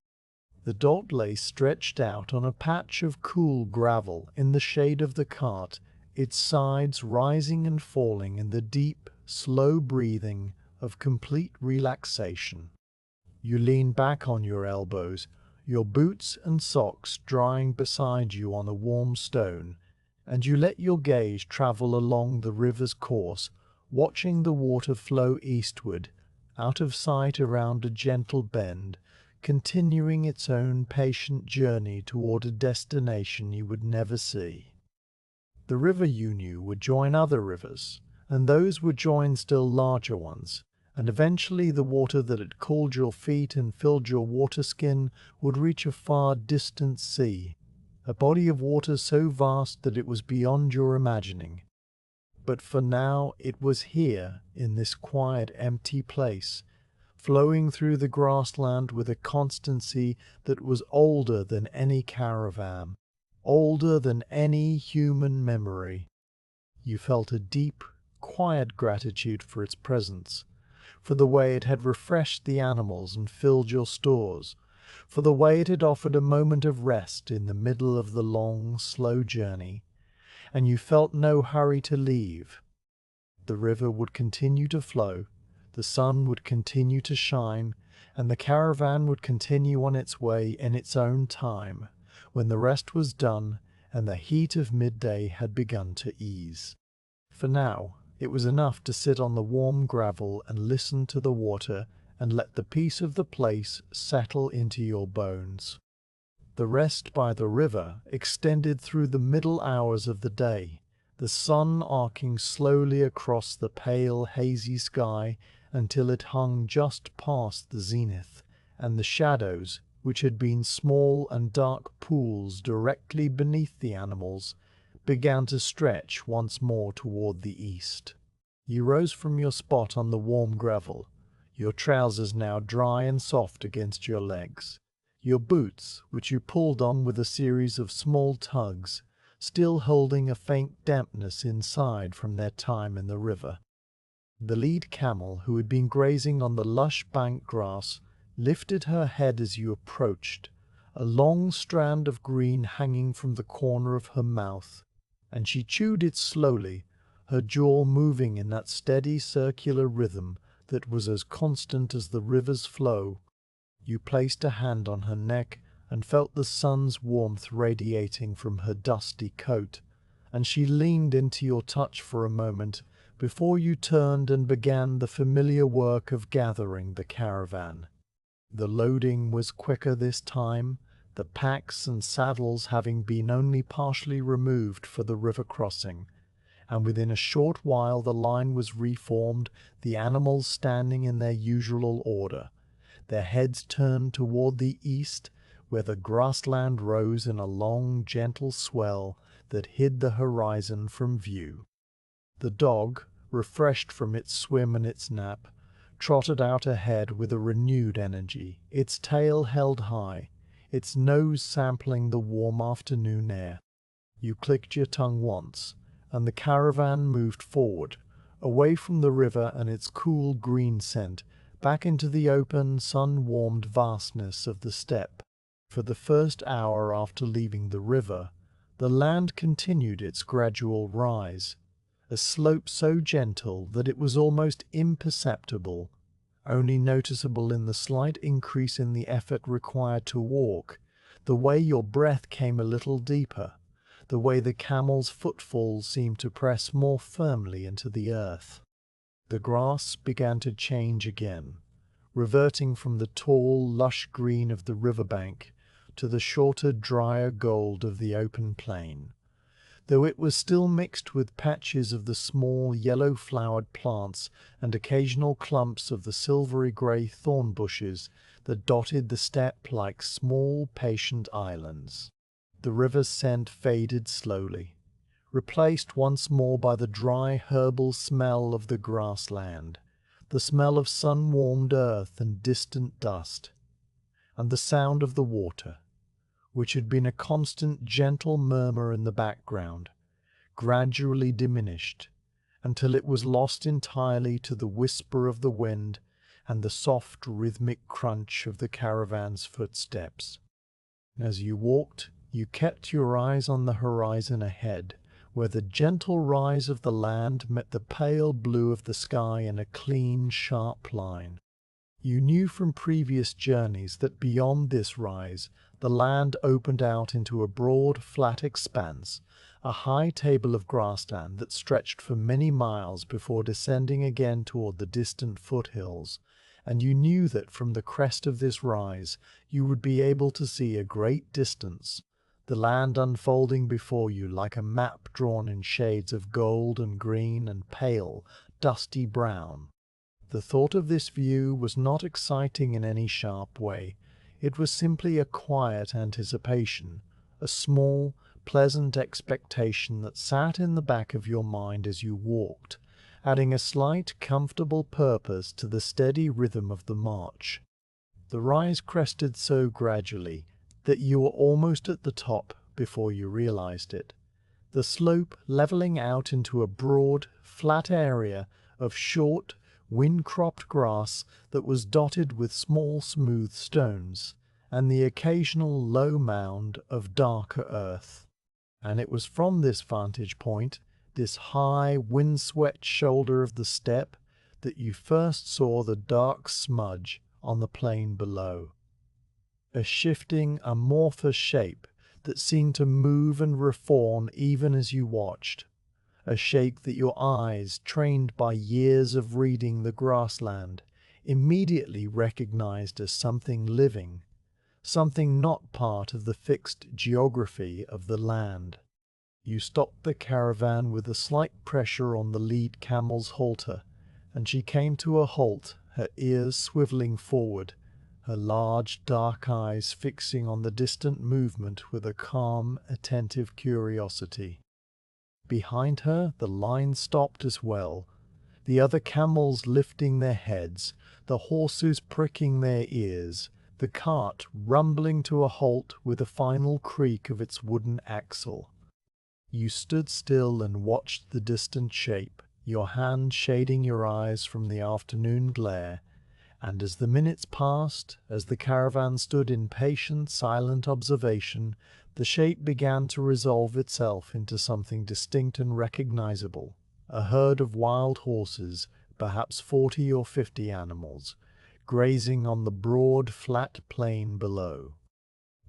The dog lay stretched out on a patch of cool gravel in the shade of the cart, its sides rising and falling in the deep, slow breathing of complete relaxation. You leaned back on your elbows, your boots and socks drying beside you on a warm stone, and you let your gaze travel along the river's course, watching the water flow eastward, out of sight around a gentle bend, continuing its own patient journey toward a destination you would never see. The river you knew would join other rivers, and those would join still larger ones, and eventually the water that had cooled your feet and filled your water skin would reach a far distant sea, a body of water so vast that it was beyond your imagining. But for now it was here, in this quiet, empty place, flowing through the grassland with a constancy that was older than any caravan, older than any human memory. You felt a deep, quiet gratitude for its presence, for the way it had refreshed the animals and filled your stores, for the way it had offered a moment of rest in the middle of the long, slow journey, and you felt no hurry to leave. The river would continue to flow, the sun would continue to shine, and the caravan would continue on its way in its own time, when the rest was done and the heat of midday had begun to ease. For now, it was enough to sit on the warm gravel and listen to the water and let the peace of the place settle into your bones. The rest by the river extended through the middle hours of the day, the sun arcing slowly across the pale, hazy sky until it hung just past the zenith, and the shadows, which had been small and dark pools directly beneath the animals, began to stretch once more toward the east. You rose from your spot on the warm gravel, your trousers now dry and soft against your legs, your boots, which you pulled on with a series of small tugs, still holding a faint dampness inside from their time in the river. The lead camel, who had been grazing on the lush bank grass, lifted her head as you approached, a long strand of green hanging from the corner of her mouth, and she chewed it slowly, her jaw moving in that steady circular rhythm that was as constant as the river's flow. You placed a hand on her neck and felt the sun's warmth radiating from her dusty coat, and she leaned into your touch for a moment before you turned and began the familiar work of gathering the caravan. The loading was quicker this time, the packs and saddles having been only partially removed for the river crossing, and within a short while the line was reformed, the animals standing in their usual order, their heads turned toward the east, where the grassland rose in a long, gentle swell that hid the horizon from view. The dog, refreshed from its swim and its nap, trotted out ahead with a renewed energy, its tail held high, its nose sampling the warm afternoon air. You clicked your tongue once, and the caravan moved forward, away from the river and its cool green scent, back into the open, sun-warmed vastness of the steppe. For the first hour after leaving the river, the land continued its gradual rise, a slope so gentle that it was almost imperceptible, only noticeable in the slight increase in the effort required to walk, the way your breath came a little deeper, the way the camel's footfalls seemed to press more firmly into the earth. The grass began to change again, reverting from the tall, lush green of the riverbank to the shorter, drier gold of the open plain, though it was still mixed with patches of the small, yellow-flowered plants and occasional clumps of the silvery-grey thorn bushes that dotted the steppe like small, patient islands. The river's scent faded slowly, replaced once more by the dry herbal smell of the grassland, the smell of sun-warmed earth and distant dust, and the sound of the water, which had been a constant gentle murmur in the background, gradually diminished until it was lost entirely to the whisper of the wind and the soft rhythmic crunch of the caravan's footsteps. As you walked, you kept your eyes on the horizon ahead, where the gentle rise of the land met the pale blue of the sky in a clean, sharp line. You knew from previous journeys that beyond this rise, the land opened out into a broad, flat expanse, a high table of grassland that stretched for many miles before descending again toward the distant foothills, and you knew that from the crest of this rise you would be able to see a great distance, the land unfolding before you like a map drawn in shades of gold and green and pale, dusty brown. The thought of this view was not exciting in any sharp way. It was simply a quiet anticipation, a small, pleasant expectation that sat in the back of your mind as you walked, adding a slight, comfortable purpose to the steady rhythm of the march. The rise crested so gradually that you were almost at the top before you realized it, the slope leveling out into a broad, flat area of short, wind-cropped grass that was dotted with small smooth stones, and the occasional low mound of darker earth. And it was from this vantage point, this high, wind-swept shoulder of the steppe, that you first saw the dark smudge on the plain below. A shifting, amorphous shape that seemed to move and reform even as you watched. A shape that your eyes, trained by years of reading the grassland, immediately recognized as something living, something not part of the fixed geography of the land. You stopped the caravan with a slight pressure on the lead camel's halter, and she came to a halt, her ears swiveling forward, her large dark eyes fixing on the distant movement with a calm, attentive curiosity. Behind her the line stopped as well, the other camels lifting their heads, the horses pricking their ears, the cart rumbling to a halt with a final creak of its wooden axle. You stood still and watched the distant shape, your hand shading your eyes from the afternoon glare, and as the minutes passed, as the caravan stood in patient, silent observation, the shape began to resolve itself into something distinct and recognizable, a herd of wild horses, perhaps 40 or 50 animals, grazing on the broad, flat plain below.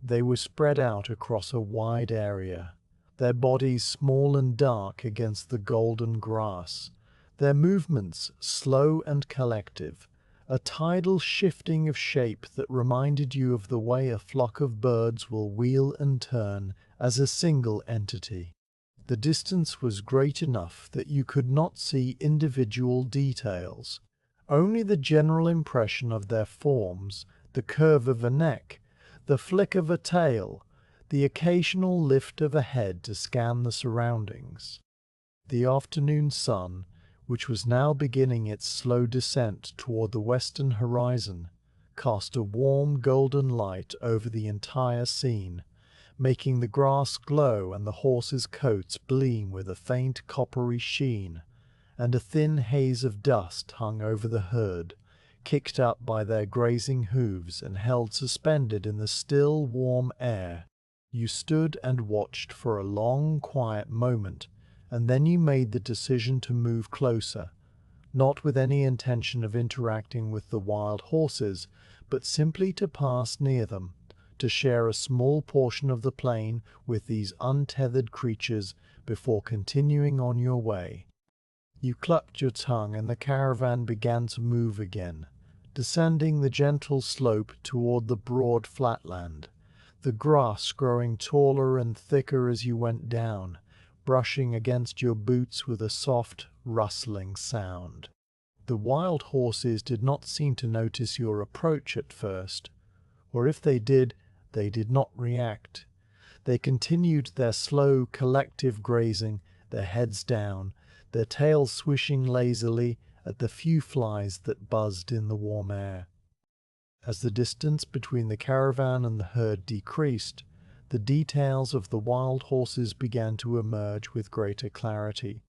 They were spread out across a wide area, their bodies small and dark against the golden grass, their movements slow and collective, a tidal shifting of shape that reminded you of the way a flock of birds will wheel and turn as a single entity. The distance was great enough that you could not see individual details, only the general impression of their forms, the curve of a neck, the flick of a tail, the occasional lift of a head to scan the surroundings. The afternoon sun, which was now beginning its slow descent toward the western horizon, cast a warm golden light over the entire scene, making the grass glow and the horses' coats gleam with a faint coppery sheen, and a thin haze of dust hung over the herd, kicked up by their grazing hooves and held suspended in the still, warm air. You stood and watched for a long, quiet moment, and then you made the decision to move closer, not with any intention of interacting with the wild horses, but simply to pass near them, to share a small portion of the plain with these untethered creatures before continuing on your way. You clucked your tongue and the caravan began to move again, descending the gentle slope toward the broad flatland, the grass growing taller and thicker as you went down, brushing against your boots with a soft, rustling sound. The wild horses did not seem to notice your approach at first, or if they did not react. They continued their slow, collective grazing, their heads down, their tails swishing lazily at the few flies that buzzed in the warm air. As the distance between the caravan and the herd decreased, the details of the wild horses began to emerge with greater clarity.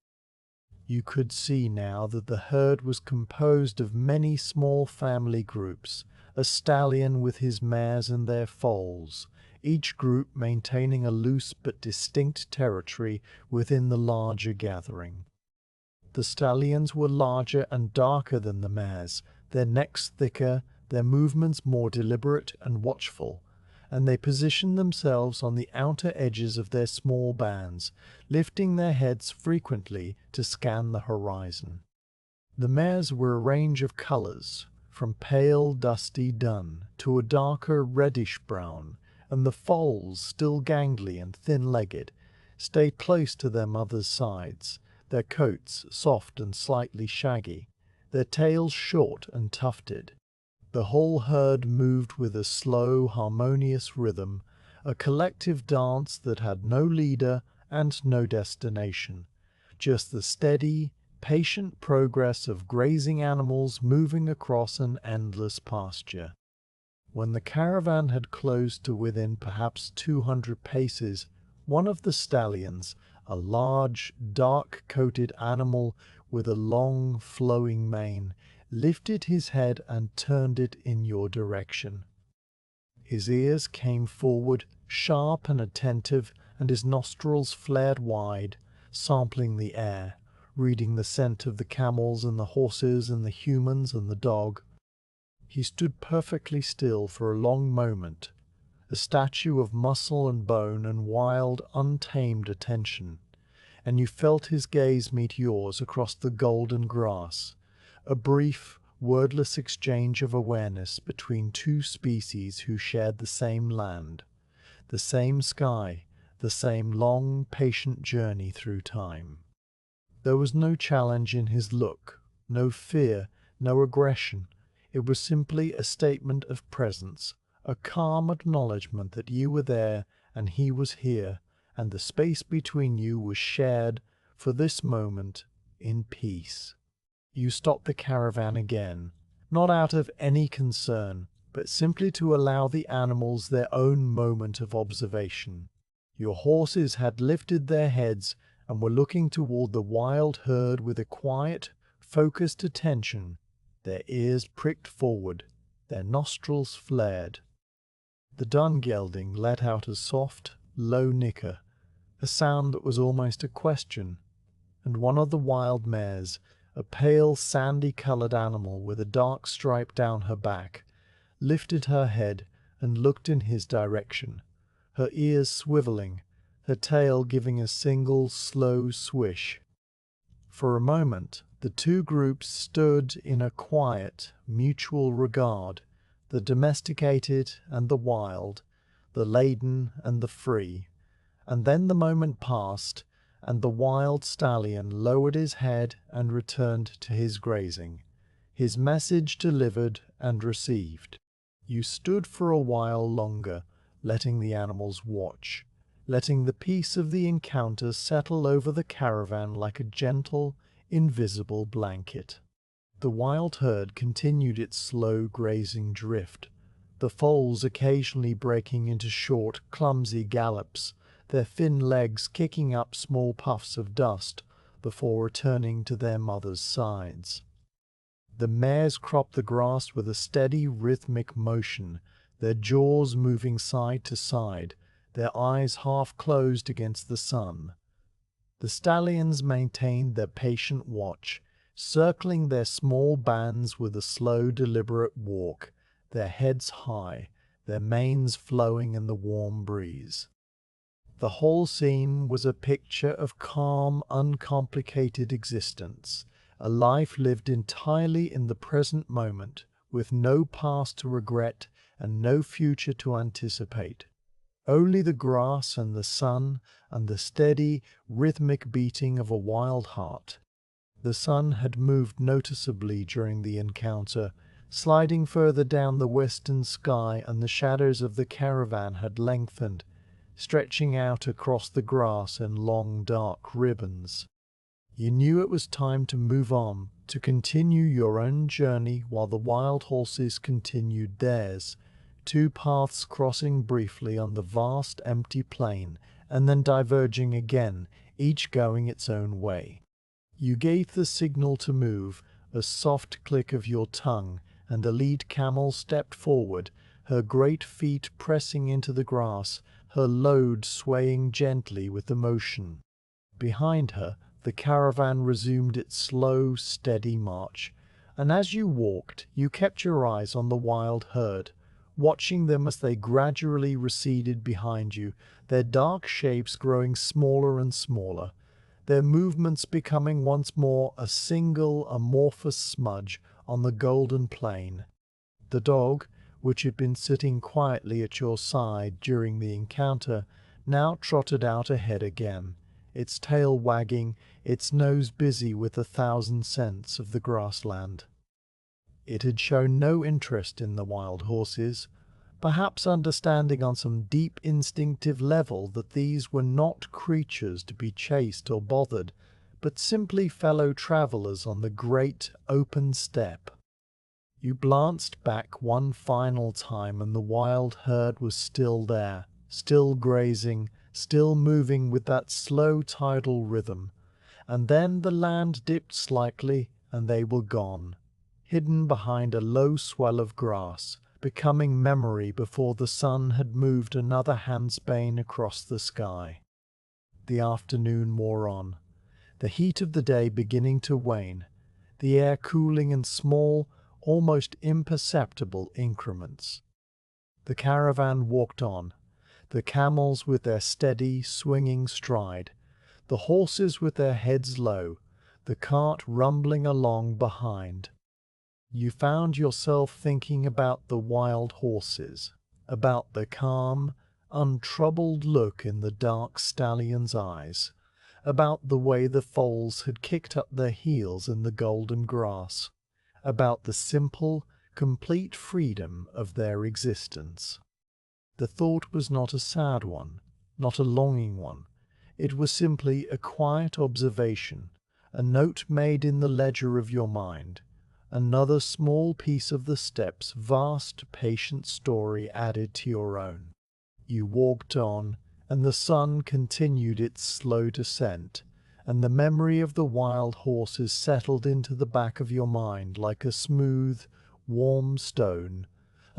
You could see now that the herd was composed of many small family groups, a stallion with his mares and their foals, each group maintaining a loose but distinct territory within the larger gathering. The stallions were larger and darker than the mares, their necks thicker, their movements more deliberate and watchful, and they positioned themselves on the outer edges of their small bands, lifting their heads frequently to scan the horizon. The mares were a range of colors, from pale dusty dun to a darker reddish-brown, and the foals, still gangly and thin-legged, stayed close to their mothers' sides, their coats soft and slightly shaggy, their tails short and tufted. The whole herd moved with a slow, harmonious rhythm, a collective dance that had no leader and no destination, just the steady, patient progress of grazing animals moving across an endless pasture. When the caravan had closed to within perhaps 200 paces, one of the stallions, a large, dark-coated animal with a long, flowing mane, lifted his head and turned it in your direction. His ears came forward, sharp and attentive, and his nostrils flared wide, sampling the air, reading the scent of the camels and the horses and the humans and the dog. He stood perfectly still for a long moment, a statue of muscle and bone and wild, untamed attention, and you felt his gaze meet yours across the golden grass, a brief, wordless exchange of awareness between two species who shared the same land, the same sky, the same long, patient journey through time. There was no challenge in his look, no fear, no aggression. It was simply a statement of presence, a calm acknowledgement that you were there and he was here, and the space between you was shared, for this moment, in peace. You stopped the caravan again, not out of any concern, but simply to allow the animals their own moment of observation. Your horses had lifted their heads and were looking toward the wild herd with a quiet, focused attention, their ears pricked forward, their nostrils flared. The dun gelding let out a soft, low nicker, a sound that was almost a question, and one of the wild mares, a pale, sandy-colored animal with a dark stripe down her back, lifted her head and looked in his direction, her ears swiveling, her tail giving a single, slow swish. For a moment, the two groups stood in a quiet, mutual regard, the domesticated and the wild, the laden and the free. And then the moment passed, and the wild stallion lowered his head and returned to his grazing, his message delivered and received. You stood for a while longer, letting the animals watch, letting the peace of the encounter settle over the caravan like a gentle, invisible blanket. The wild herd continued its slow grazing drift, the foals occasionally breaking into short, clumsy gallops, their thin legs kicking up small puffs of dust before returning to their mothers' sides. The mares cropped the grass with a steady, rhythmic motion, their jaws moving side to side, their eyes half closed against the sun. The stallions maintained their patient watch, circling their small bands with a slow, deliberate walk, their heads high, their manes flowing in the warm breeze. The whole scene was a picture of calm, uncomplicated existence, a life lived entirely in the present moment, with no past to regret and no future to anticipate. Only the grass and the sun and the steady, rhythmic beating of a wild heart. The sun had moved noticeably during the encounter, sliding further down the western sky, and the shadows of the caravan had lengthened, stretching out across the grass in long dark ribbons. You knew it was time to move on, to continue your own journey while the wild horses continued theirs, two paths crossing briefly on the vast empty plain and then diverging again, each going its own way. You gave the signal to move, a soft click of your tongue, and the lead camel stepped forward, her great feet pressing into the grass, her load swaying gently with the motion. Behind her, the caravan resumed its slow, steady march, and as you walked, you kept your eyes on the wild herd, watching them as they gradually receded behind you, their dark shapes growing smaller and smaller, their movements becoming once more a single amorphous smudge on the golden plain. The dog, which had been sitting quietly at your side during the encounter, now trotted out ahead again, its tail wagging, its nose busy with 1,000 scents of the grassland. It had shown no interest in the wild horses, perhaps understanding on some deep instinctive level that these were not creatures to be chased or bothered, but simply fellow travelers on the great open steppe. You glanced back one final time, and the wild herd was still there, still grazing, still moving with that slow tidal rhythm, and then the land dipped slightly and they were gone, hidden behind a low swell of grass, becoming memory before the sun had moved another handspan across the sky. The afternoon wore on, the heat of the day beginning to wane, the air cooling in small, almost imperceptible increments. The caravan walked on, the camels with their steady, swinging stride, the horses with their heads low, the cart rumbling along behind. You found yourself thinking about the wild horses, about the calm, untroubled look in the dark stallion's eyes, about the way the foals had kicked up their heels in the golden grass, about the simple, complete freedom of their existence. The thought was not a sad one, not a longing one. It was simply a quiet observation, a note made in the ledger of your mind, another small piece of the steppe's vast, patient story added to your own. You walked on, and the sun continued its slow descent, and the memory of the wild horses settled into the back of your mind like a smooth, warm stone,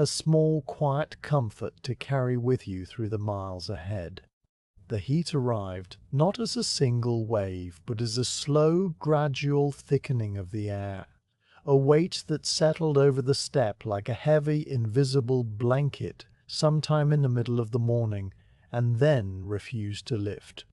a small, quiet comfort to carry with you through the miles ahead. The heat arrived, not as a single wave, but as a slow, gradual thickening of the air, a weight that settled over the steppe like a heavy, invisible blanket sometime in the middle of the morning, and then refused to lift.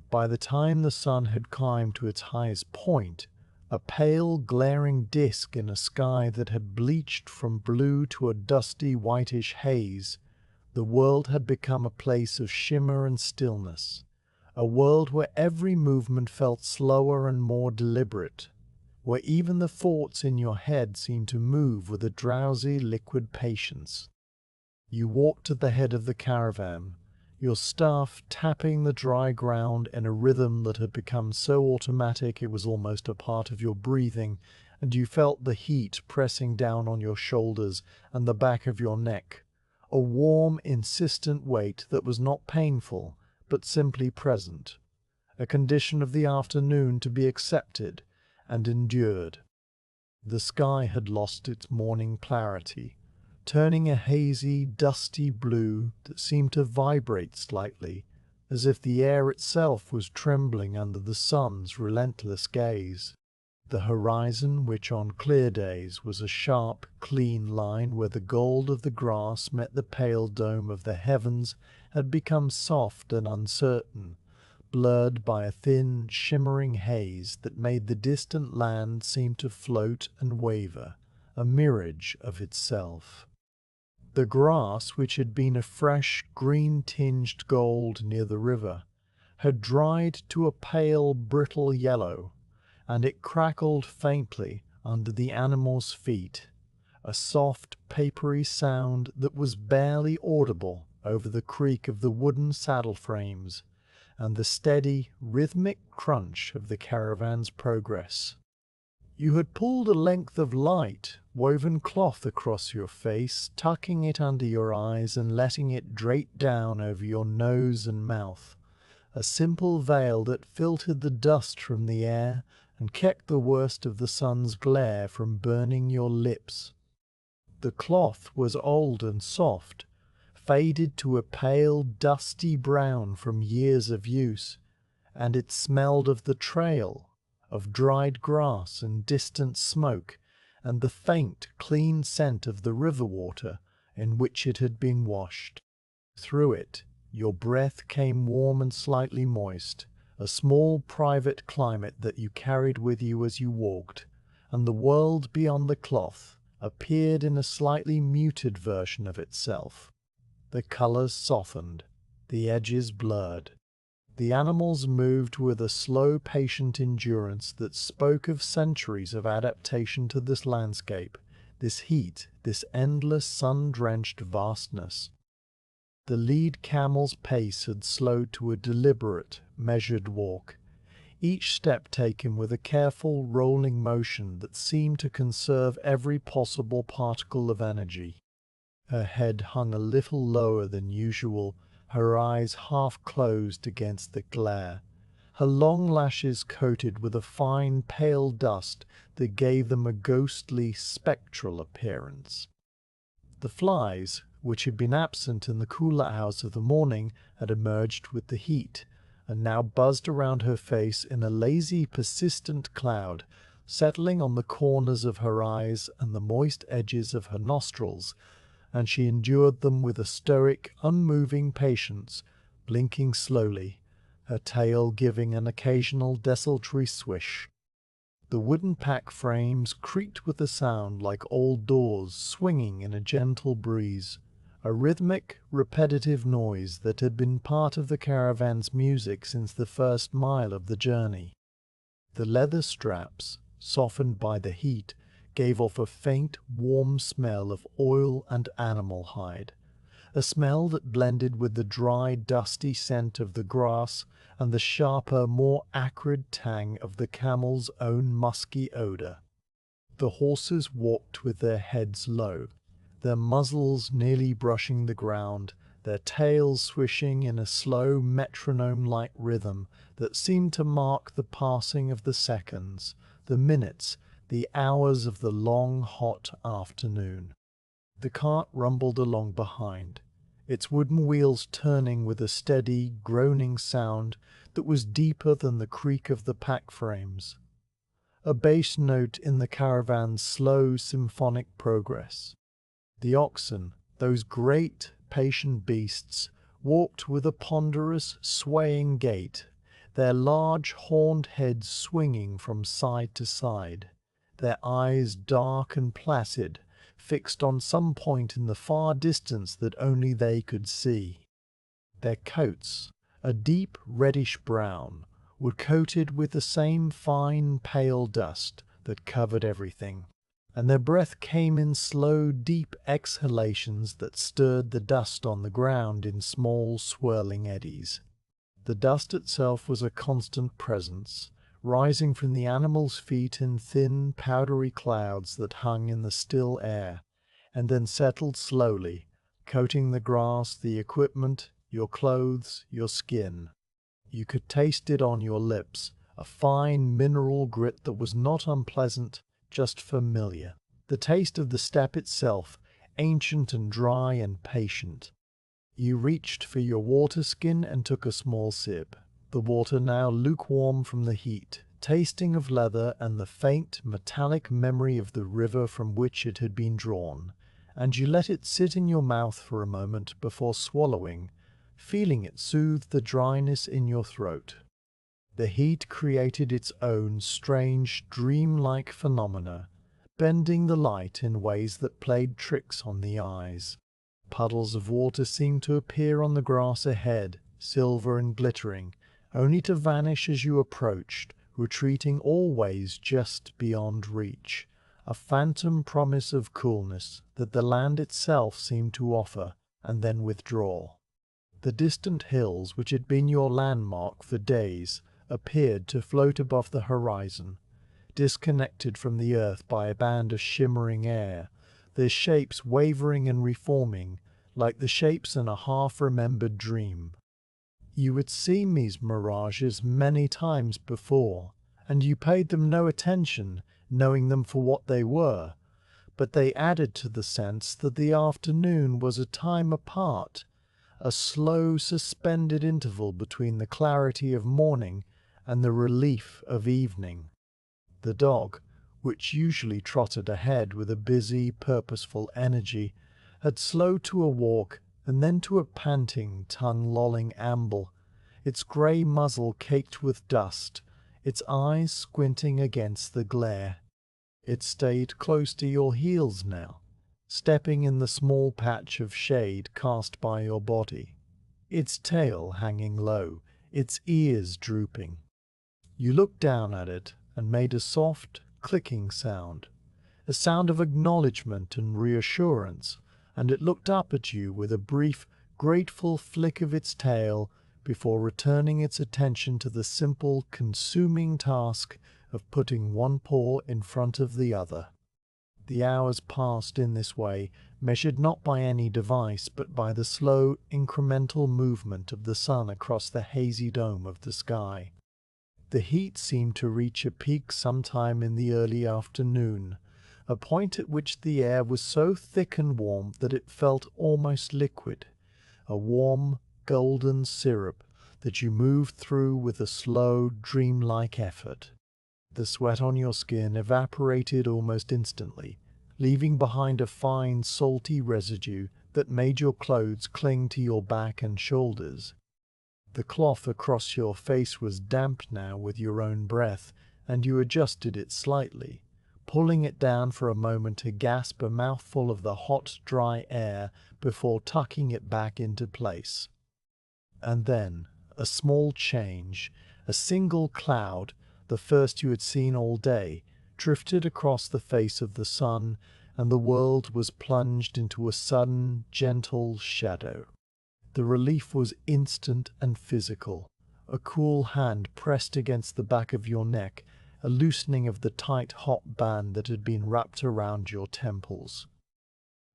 By the time the sun had climbed to its highest point, a pale, glaring disk in a sky that had bleached from blue to a dusty, whitish haze, the world had become a place of shimmer and stillness, a world where every movement felt slower and more deliberate, where even the thoughts in your head seemed to move with a drowsy, liquid patience. You walked at the head of the caravan, your staff tapping the dry ground in a rhythm that had become so automatic it was almost a part of your breathing, and you felt the heat pressing down on your shoulders and the back of your neck, a warm, insistent weight that was not painful, but simply present, a condition of the afternoon to be accepted and endured. The sky had lost its morning clarity, turning a hazy, dusty blue that seemed to vibrate slightly, as if the air itself was trembling under the sun's relentless gaze. The horizon, which on clear days was a sharp, clean line where the gold of the grass met the pale dome of the heavens, had become soft and uncertain, blurred by a thin, shimmering haze that made the distant land seem to float and waver, a mirage of itself. The grass, which had been a fresh green-tinged gold near the river, had dried to a pale, brittle yellow, and it crackled faintly under the animals' feet, a soft, papery sound that was barely audible over the creak of the wooden saddle frames and the steady, rhythmic crunch of the caravan's progress. You had pulled a length of light, woven cloth across your face, tucking it under your eyes and letting it drape down over your nose and mouth, a simple veil that filtered the dust from the air and kept the worst of the sun's glare from burning your lips. The cloth was old and soft, faded to a pale, dusty brown from years of use, and it smelled of the trail, of dried grass and distant smoke, and the faint, clean scent of the river water in which it had been washed. Through it, your breath came warm and slightly moist, a small private climate that you carried with you as you walked, and the world beyond the cloth appeared in a slightly muted version of itself. The colors softened, the edges blurred. The animals moved with a slow, patient endurance that spoke of centuries of adaptation to this landscape, this heat, this endless sun-drenched vastness. The lead camel's pace had slowed to a deliberate, measured walk, each step taken with a careful, rolling motion that seemed to conserve every possible particle of energy. Her head hung a little lower than usual, her eyes half closed against the glare, her long lashes coated with a fine pale dust that gave them a ghostly, spectral appearance. The flies, which had been absent in the cooler hours of the morning, had emerged with the heat, and now buzzed around her face in a lazy, persistent cloud, settling on the corners of her eyes and the moist edges of her nostrils, and she endured them with a stoic, unmoving patience, blinking slowly, her tail giving an occasional desultory swish. The wooden pack frames creaked with a sound like old doors swinging in a gentle breeze, a rhythmic, repetitive noise that had been part of the caravan's music since the first mile of the journey. The leather straps, softened by the heat, gave off a faint, warm smell of oil and animal hide, a smell that blended with the dry, dusty scent of the grass and the sharper, more acrid tang of the camel's own musky odor. The horses walked with their heads low, their muzzles nearly brushing the ground, their tails swishing in a slow, metronome-like rhythm that seemed to mark the passing of the seconds, the minutes, the hours of the long, hot afternoon. The cart rumbled along behind, its wooden wheels turning with a steady, groaning sound that was deeper than the creak of the pack frames, a bass note in the caravan's slow, symphonic progress. The oxen, those great, patient beasts, walked with a ponderous, swaying gait, their large, horned heads swinging from side to side, their eyes dark and placid, fixed on some point in the far distance that only they could see. Their coats, a deep reddish brown, were coated with the same fine pale dust that covered everything, and their breath came in slow, deep exhalations that stirred the dust on the ground in small, swirling eddies. The dust itself was a constant presence, rising from the animals' feet in thin, powdery clouds that hung in the still air, and then settled slowly, coating the grass, the equipment, your clothes, your skin. You could taste it on your lips, a fine mineral grit that was not unpleasant, just familiar. The taste of the steppe itself, ancient and dry and patient. You reached for your water skin and took a small sip, the water now lukewarm from the heat, tasting of leather and the faint, metallic memory of the river from which it had been drawn, and you let it sit in your mouth for a moment before swallowing, feeling it soothe the dryness in your throat. The heat created its own strange, dream-like phenomena, bending the light in ways that played tricks on the eyes. Puddles of water seemed to appear on the grass ahead, silver and glittering, only to vanish as you approached, retreating always just beyond reach, a phantom promise of coolness that the land itself seemed to offer, and then withdraw. The distant hills, which had been your landmark for days, appeared to float above the horizon, disconnected from the earth by a band of shimmering air, their shapes wavering and reforming, like the shapes in a half-remembered dream. You had seen these mirages many times before, and you paid them no attention, knowing them for what they were, but they added to the sense that the afternoon was a time apart, a slow, suspended interval between the clarity of morning and the relief of evening. The dog, which usually trotted ahead with a busy, purposeful energy, had slowed to a walk and then to a panting, tongue-lolling amble, its grey muzzle caked with dust, its eyes squinting against the glare. It stayed close to your heels now, stepping in the small patch of shade cast by your body, its tail hanging low, its ears drooping. You looked down at it and made a soft, clicking sound, a sound of acknowledgment and reassurance, and it looked up at you with a brief, grateful flick of its tail before returning its attention to the simple, consuming task of putting one paw in front of the other. The hours passed in this way, measured not by any device, but by the slow, incremental movement of the sun across the hazy dome of the sky. The heat seemed to reach a peak sometime in the early afternoon, a point at which the air was so thick and warm that it felt almost liquid, a warm, golden syrup that you moved through with a slow, dreamlike effort. The sweat on your skin evaporated almost instantly, leaving behind a fine, salty residue that made your clothes cling to your back and shoulders. The cloth across your face was damp now with your own breath, and you adjusted it slightly, pulling it down for a moment to gasp a mouthful of the hot, dry air before tucking it back into place. And then, a small change, a single cloud, the first you had seen all day, drifted across the face of the sun, and the world was plunged into a sudden, gentle shadow. The relief was instant and physical. A cool hand pressed against the back of your neck, a loosening of the tight, hot band that had been wrapped around your temples.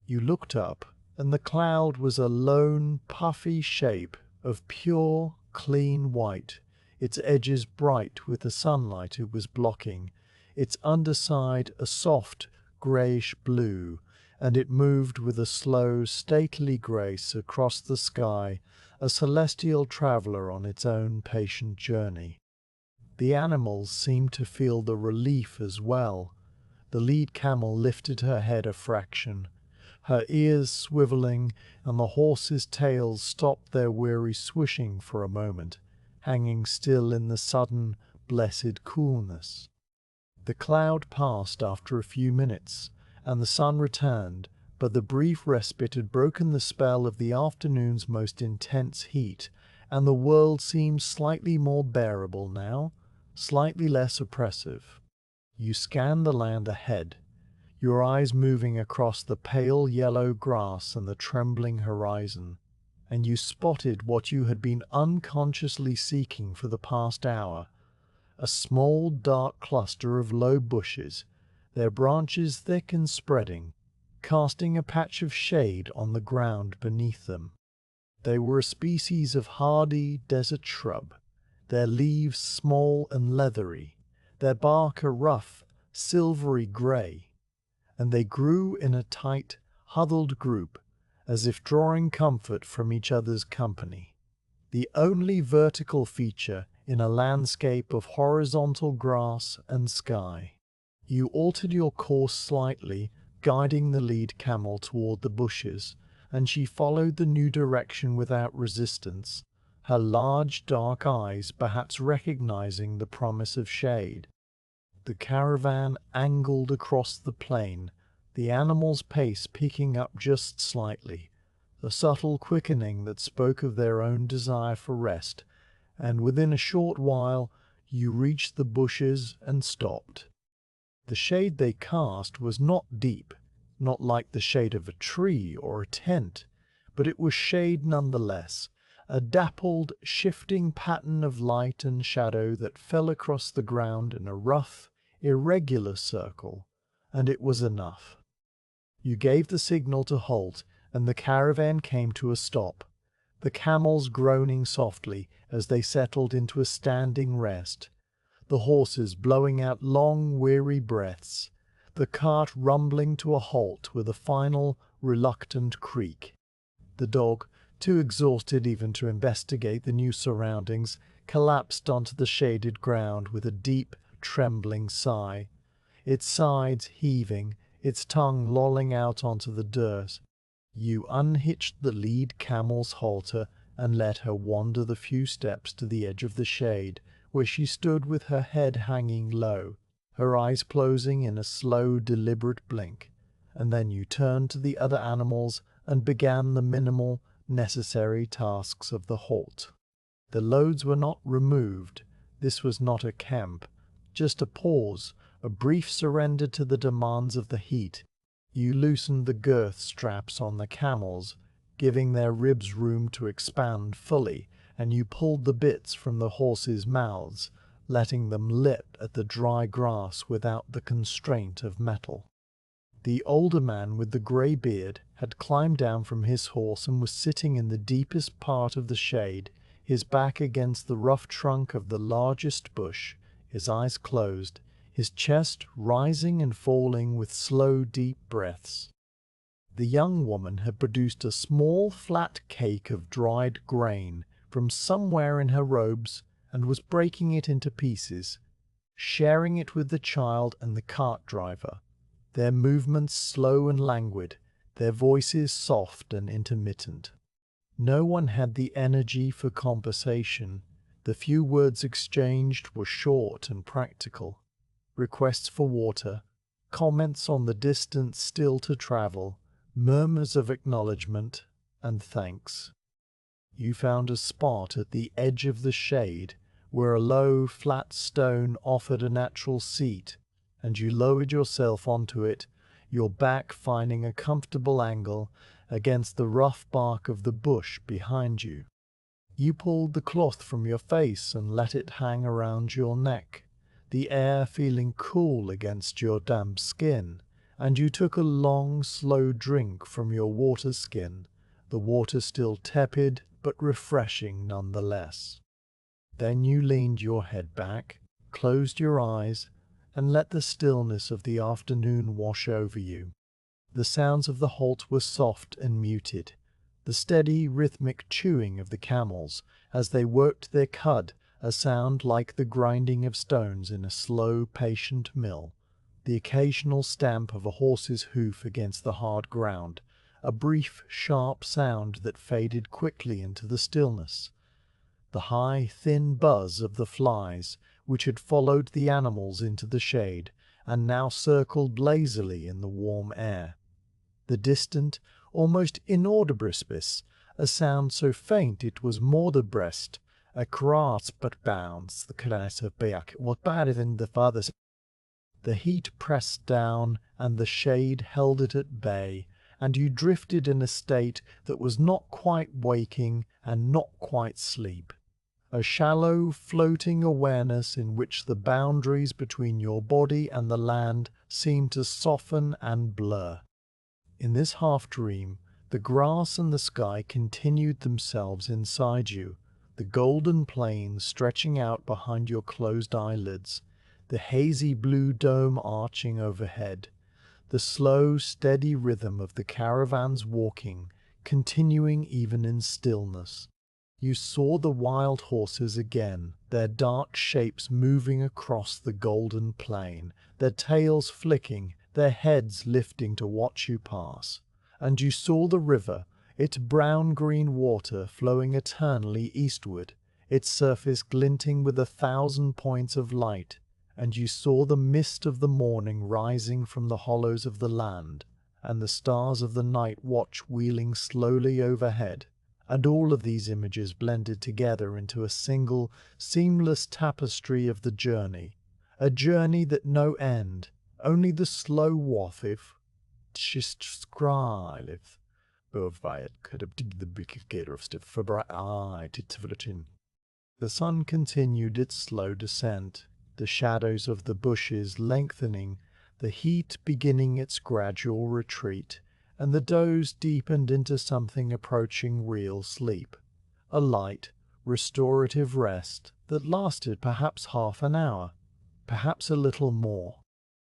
You looked up, and the cloud was a lone, puffy shape of pure, clean white, its edges bright with the sunlight it was blocking, its underside a soft, greyish blue, and it moved with a slow, stately grace across the sky, a celestial traveller on its own patient journey. The animals seemed to feel the relief as well. The lead camel lifted her head a fraction, her ears swivelling, and the horses' tails stopped their weary swishing for a moment, hanging still in the sudden, blessed coolness. The cloud passed after a few minutes, and the sun returned, but the brief respite had broken the spell of the afternoon's most intense heat, and the world seemed slightly more bearable now, slightly less oppressive. You scanned the land ahead, your eyes moving across the pale yellow grass and the trembling horizon, and you spotted what you had been unconsciously seeking for the past hour, a small dark cluster of low bushes, their branches thick and spreading, casting a patch of shade on the ground beneath them. They were a species of hardy desert shrub, their leaves small and leathery, their bark a rough, silvery grey, and they grew in a tight, huddled group, as if drawing comfort from each other's company. The only vertical feature in a landscape of horizontal grass and sky. You altered your course slightly, guiding the lead camel toward the bushes, and she followed the new direction without resistance, her large dark eyes perhaps recognizing the promise of shade. The caravan angled across the plain, the animals' pace picking up just slightly, a subtle quickening that spoke of their own desire for rest, and within a short while you reached the bushes and stopped. The shade they cast was not deep, not like the shade of a tree or a tent, but it was shade nonetheless, a dappled, shifting pattern of light and shadow that fell across the ground in a rough, irregular circle, and it was enough. You gave the signal to halt, and the caravan came to a stop, the camels groaning softly as they settled into a standing rest, the horses blowing out long, weary breaths, the cart rumbling to a halt with a final, reluctant creak. The dog, too exhausted even to investigate the new surroundings, collapsed onto the shaded ground with a deep, trembling sigh, its sides heaving, its tongue lolling out onto the dirt. You unhitched the lead camel's halter and let her wander the few steps to the edge of the shade, where she stood with her head hanging low, her eyes closing in a slow, deliberate blink, and then you turned to the other animals and began the minimal, necessary tasks of the halt. The loads were not removed. This was not a camp, just a pause, a brief surrender to the demands of the heat. You loosened the girth straps on the camels, giving their ribs room to expand fully, and you pulled the bits from the horses' mouths, letting them lip at the dry grass without the constraint of metal. The older man with the grey beard had climbed down from his horse and was sitting in the deepest part of the shade, his back against the rough trunk of the largest bush, his eyes closed, his chest rising and falling with slow, deep breaths. The young woman had produced a small, flat cake of dried grain from somewhere in her robes and was breaking it into pieces, sharing it with the child and the cart driver, their movements slow and languid, their voices soft and intermittent. No one had the energy for conversation. The few words exchanged were short and practical. Requests for water, comments on the distance still to travel, murmurs of acknowledgement, and thanks. You found a spot at the edge of the shade where a low, flat stone offered a natural seat, and you lowered yourself onto it, your back finding a comfortable angle against the rough bark of the bush behind you. You pulled the cloth from your face and let it hang around your neck, the air feeling cool against your damp skin, and you took a long, slow drink from your water skin, the water still tepid but refreshing nonetheless. Then you leaned your head back, closed your eyes, and let the stillness of the afternoon wash over you. The sounds of the halt were soft and muted, the steady, rhythmic chewing of the camels as they worked their cud, a sound like the grinding of stones in a slow, patient mill, the occasional stamp of a horse's hoof against the hard ground, a brief, sharp sound that faded quickly into the stillness, the high, thin buzz of the flies, which had followed the animals into the shade, and now circled lazily in the warm air. The distant, almost inaudible brispis, a sound so faint it was more the breast, a grasp but bounds, the caress of Beak, what better than the father's. The heat pressed down, and the shade held it at bay, and you drifted in a state that was not quite waking and not quite sleep. A shallow, floating awareness in which the boundaries between your body and the land seemed to soften and blur. In this half-dream, the grass and the sky continued themselves inside you, the golden plain stretching out behind your closed eyelids, the hazy blue dome arching overhead, the slow, steady rhythm of the caravan's walking, continuing even in stillness. You saw the wild horses again, their dark shapes moving across the golden plain, their tails flicking, their heads lifting to watch you pass. And you saw the river, its brown-green water flowing eternally eastward, its surface glinting with 1,000 points of light, and you saw the mist of the morning rising from the hollows of the land, and the stars of the night watch wheeling slowly overhead, and all of these images blended together into a single, seamless tapestry of the journey, a journey that no end, only the slow wathif, tschiskrylif, bovayet could have dig the big gator of stiff for bright eye to. The sun continued its slow descent, the shadows of the bushes lengthening, the heat beginning its gradual retreat, and the doze deepened into something approaching real sleep, a light, restorative rest that lasted perhaps half an hour, perhaps a little more.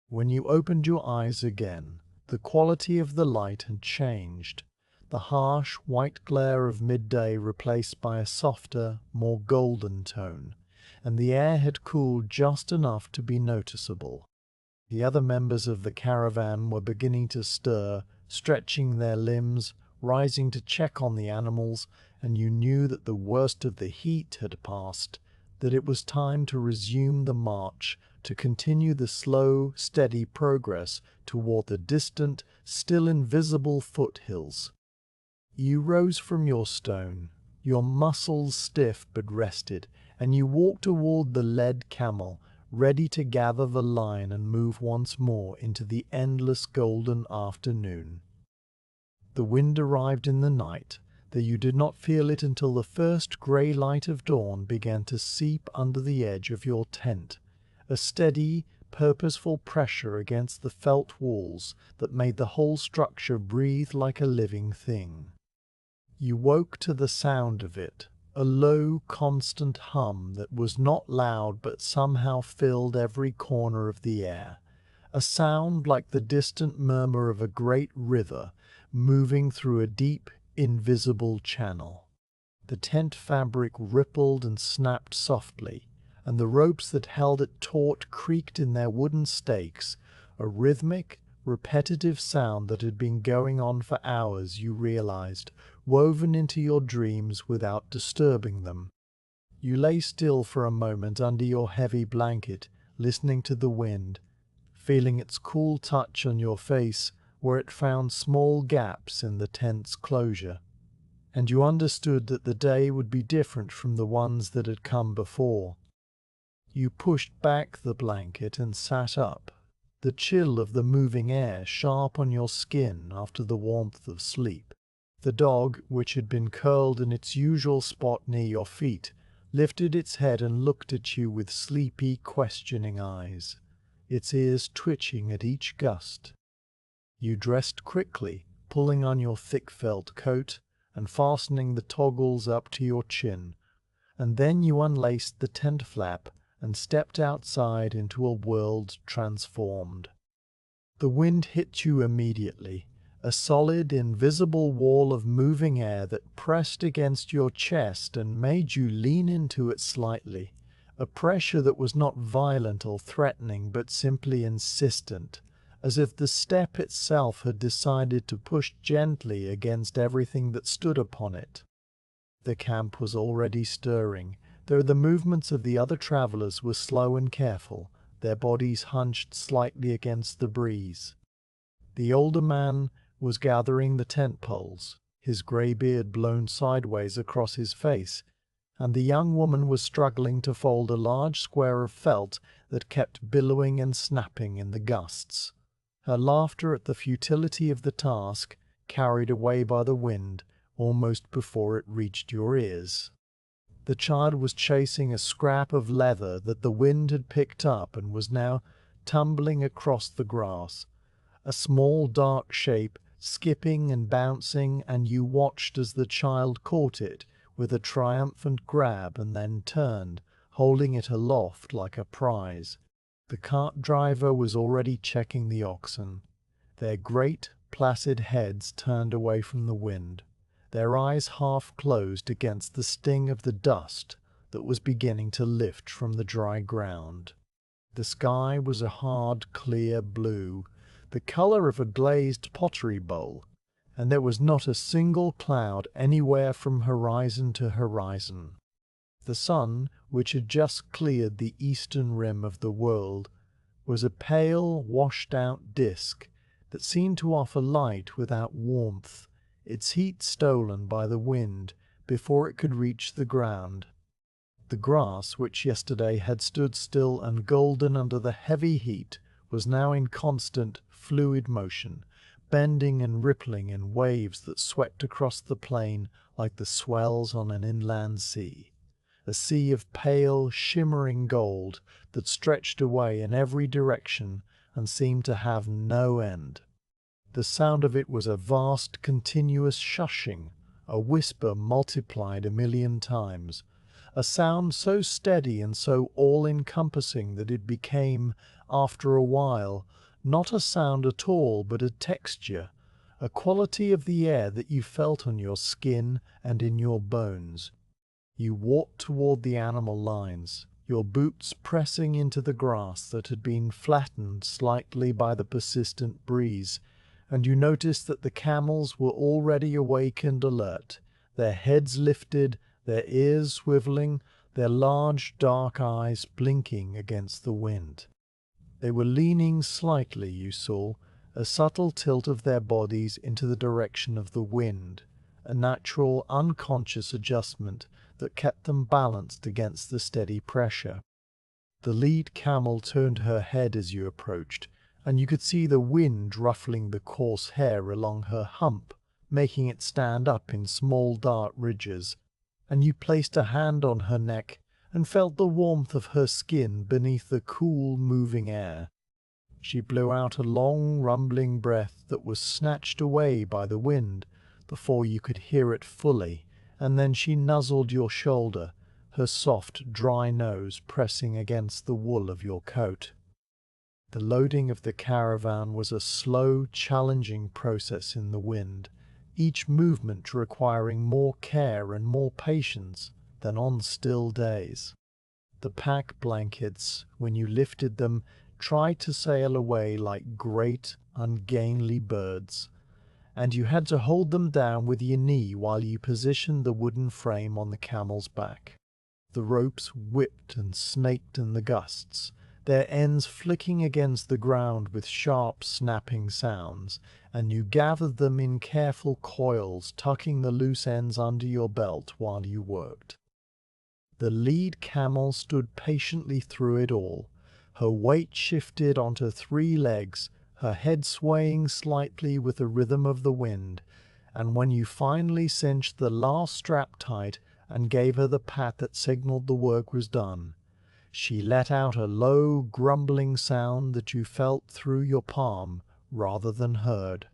When you opened your eyes again, the quality of the light had changed, the harsh white glare of midday replaced by a softer, more golden tone, and the air had cooled just enough to be noticeable. The other members of the caravan were beginning to stir, stretching their limbs, rising to check on the animals, and you knew that the worst of the heat had passed, that it was time to resume the march, to continue the slow, steady progress toward the distant, still invisible foothills. You rose from your stone, your muscles stiff but rested, and you walked toward the led camel, ready to gather the line and move once more into the endless golden afternoon. The wind arrived in the night, though you did not feel it until the first grey light of dawn began to seep under the edge of your tent, a steady, purposeful pressure against the felt walls that made the whole structure breathe like a living thing. You woke to the sound of it, a low, constant hum that was not loud but somehow filled every corner of the air, a sound like the distant murmur of a great river moving through a deep, invisible channel. The tent fabric rippled and snapped softly, and the ropes that held it taut creaked in their wooden stakes, a rhythmic, repetitive sound that had been going on for hours, you realized, woven into your dreams without disturbing them. You lay still for a moment under your heavy blanket, listening to the wind, feeling its cool touch on your face where it found small gaps in the tent's closure. And you understood that the day would be different from the ones that had come before. You pushed back the blanket and sat up, the chill of the moving air sharp on your skin after the warmth of sleep. The dog, which had been curled in its usual spot near your feet, lifted its head and looked at you with sleepy, questioning eyes, its ears twitching at each gust. You dressed quickly, pulling on your thick felt coat and fastening the toggles up to your chin, and then you unlaced the tent flap and stepped outside into a world transformed. The wind hit you immediately, a solid, invisible wall of moving air that pressed against your chest and made you lean into it slightly, a pressure that was not violent or threatening but simply insistent, as if the steppe itself had decided to push gently against everything that stood upon it. The camp was already stirring, though the movements of the other travelers were slow and careful, their bodies hunched slightly against the breeze. The older man was gathering the tent poles, his grey beard blown sideways across his face, and the young woman was struggling to fold a large square of felt that kept billowing and snapping in the gusts. Her laughter at the futility of the task, carried away by the wind, almost before it reached your ears. The child was chasing a scrap of leather that the wind had picked up and was now tumbling across the grass, a small dark shape skipping and bouncing, and you watched as the child caught it with a triumphant grab and then turned, holding it aloft like a prize. The cart driver was already checking the oxen, their great, placid heads turned away from the wind, their eyes half closed against the sting of the dust that was beginning to lift from the dry ground. The sky was a hard, clear blue, the color of a glazed pottery bowl, and there was not a single cloud anywhere from horizon to horizon. The sun, which had just cleared the eastern rim of the world, was a pale, washed-out disk that seemed to offer light without warmth, its heat stolen by the wind before it could reach the ground. The grass, which yesterday had stood still and golden under the heavy heat, was now in constant, fluid motion, bending and rippling in waves that swept across the plain like the swells on an inland sea. A sea of pale, shimmering gold that stretched away in every direction and seemed to have no end. The sound of it was a vast, continuous shushing, a whisper multiplied 1,000,000 times, a sound so steady and so all-encompassing that it became, after a while, not a sound at all but a texture, a quality of the air that you felt on your skin and in your bones. You walked toward the animal lines, your boots pressing into the grass that had been flattened slightly by the persistent breeze, and you noticed that the camels were already awake and alert, their heads lifted, their ears swiveling, their large dark eyes blinking against the wind. They were leaning slightly, you saw, a subtle tilt of their bodies into the direction of the wind, a natural, unconscious adjustment that kept them balanced against the steady pressure. The lead camel turned her head as you approached, and you could see the wind ruffling the coarse hair along her hump, making it stand up in small dark ridges, and you placed a hand on her neck and felt the warmth of her skin beneath the cool, moving air. She blew out a long, rumbling breath that was snatched away by the wind before you could hear it fully, and then she nuzzled your shoulder, her soft, dry nose pressing against the wool of your coat. The loading of the caravan was a slow, challenging process in the wind, each movement requiring more care and more patience than on still days. The pack blankets, when you lifted them, tried to sail away like great, ungainly birds, and you had to hold them down with your knee while you positioned the wooden frame on the camel's back. The ropes whipped and snaked in the gusts, their ends flicking against the ground with sharp, snapping sounds, and you gathered them in careful coils, tucking the loose ends under your belt while you worked. The lead camel stood patiently through it all, her weight shifted onto 3 legs, her head swaying slightly with the rhythm of the wind, and when you finally cinched the last strap tight and gave her the pat that signaled the work was done, she let out a low, grumbling sound that you felt through your palm rather than heard.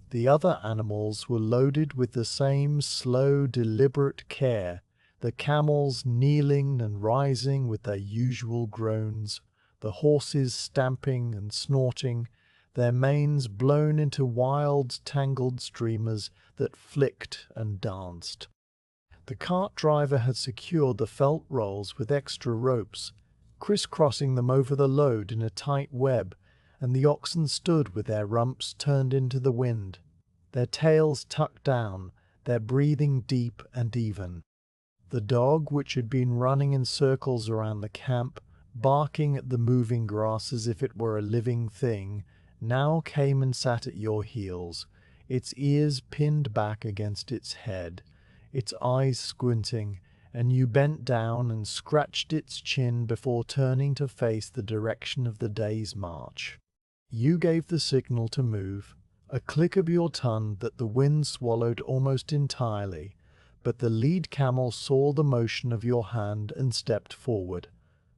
The other animals were loaded with the same slow, deliberate care, the camels kneeling and rising with their usual groans, the horses stamping and snorting, their manes blown into wild, tangled streamers that flicked and danced. The cart driver had secured the felt rolls with extra ropes, crisscrossing them over the load in a tight web, and the oxen stood with their rumps turned into the wind, their tails tucked down, their breathing deep and even. The dog, which had been running in circles around the camp, barking at the moving grass as if it were a living thing, now came and sat at your heels, its ears pinned back against its head, its eyes squinting, and you bent down and scratched its chin before turning to face the direction of the day's march. You gave the signal to move, a click of your tongue that the wind swallowed almost entirely, but the lead camel saw the motion of your hand and stepped forward,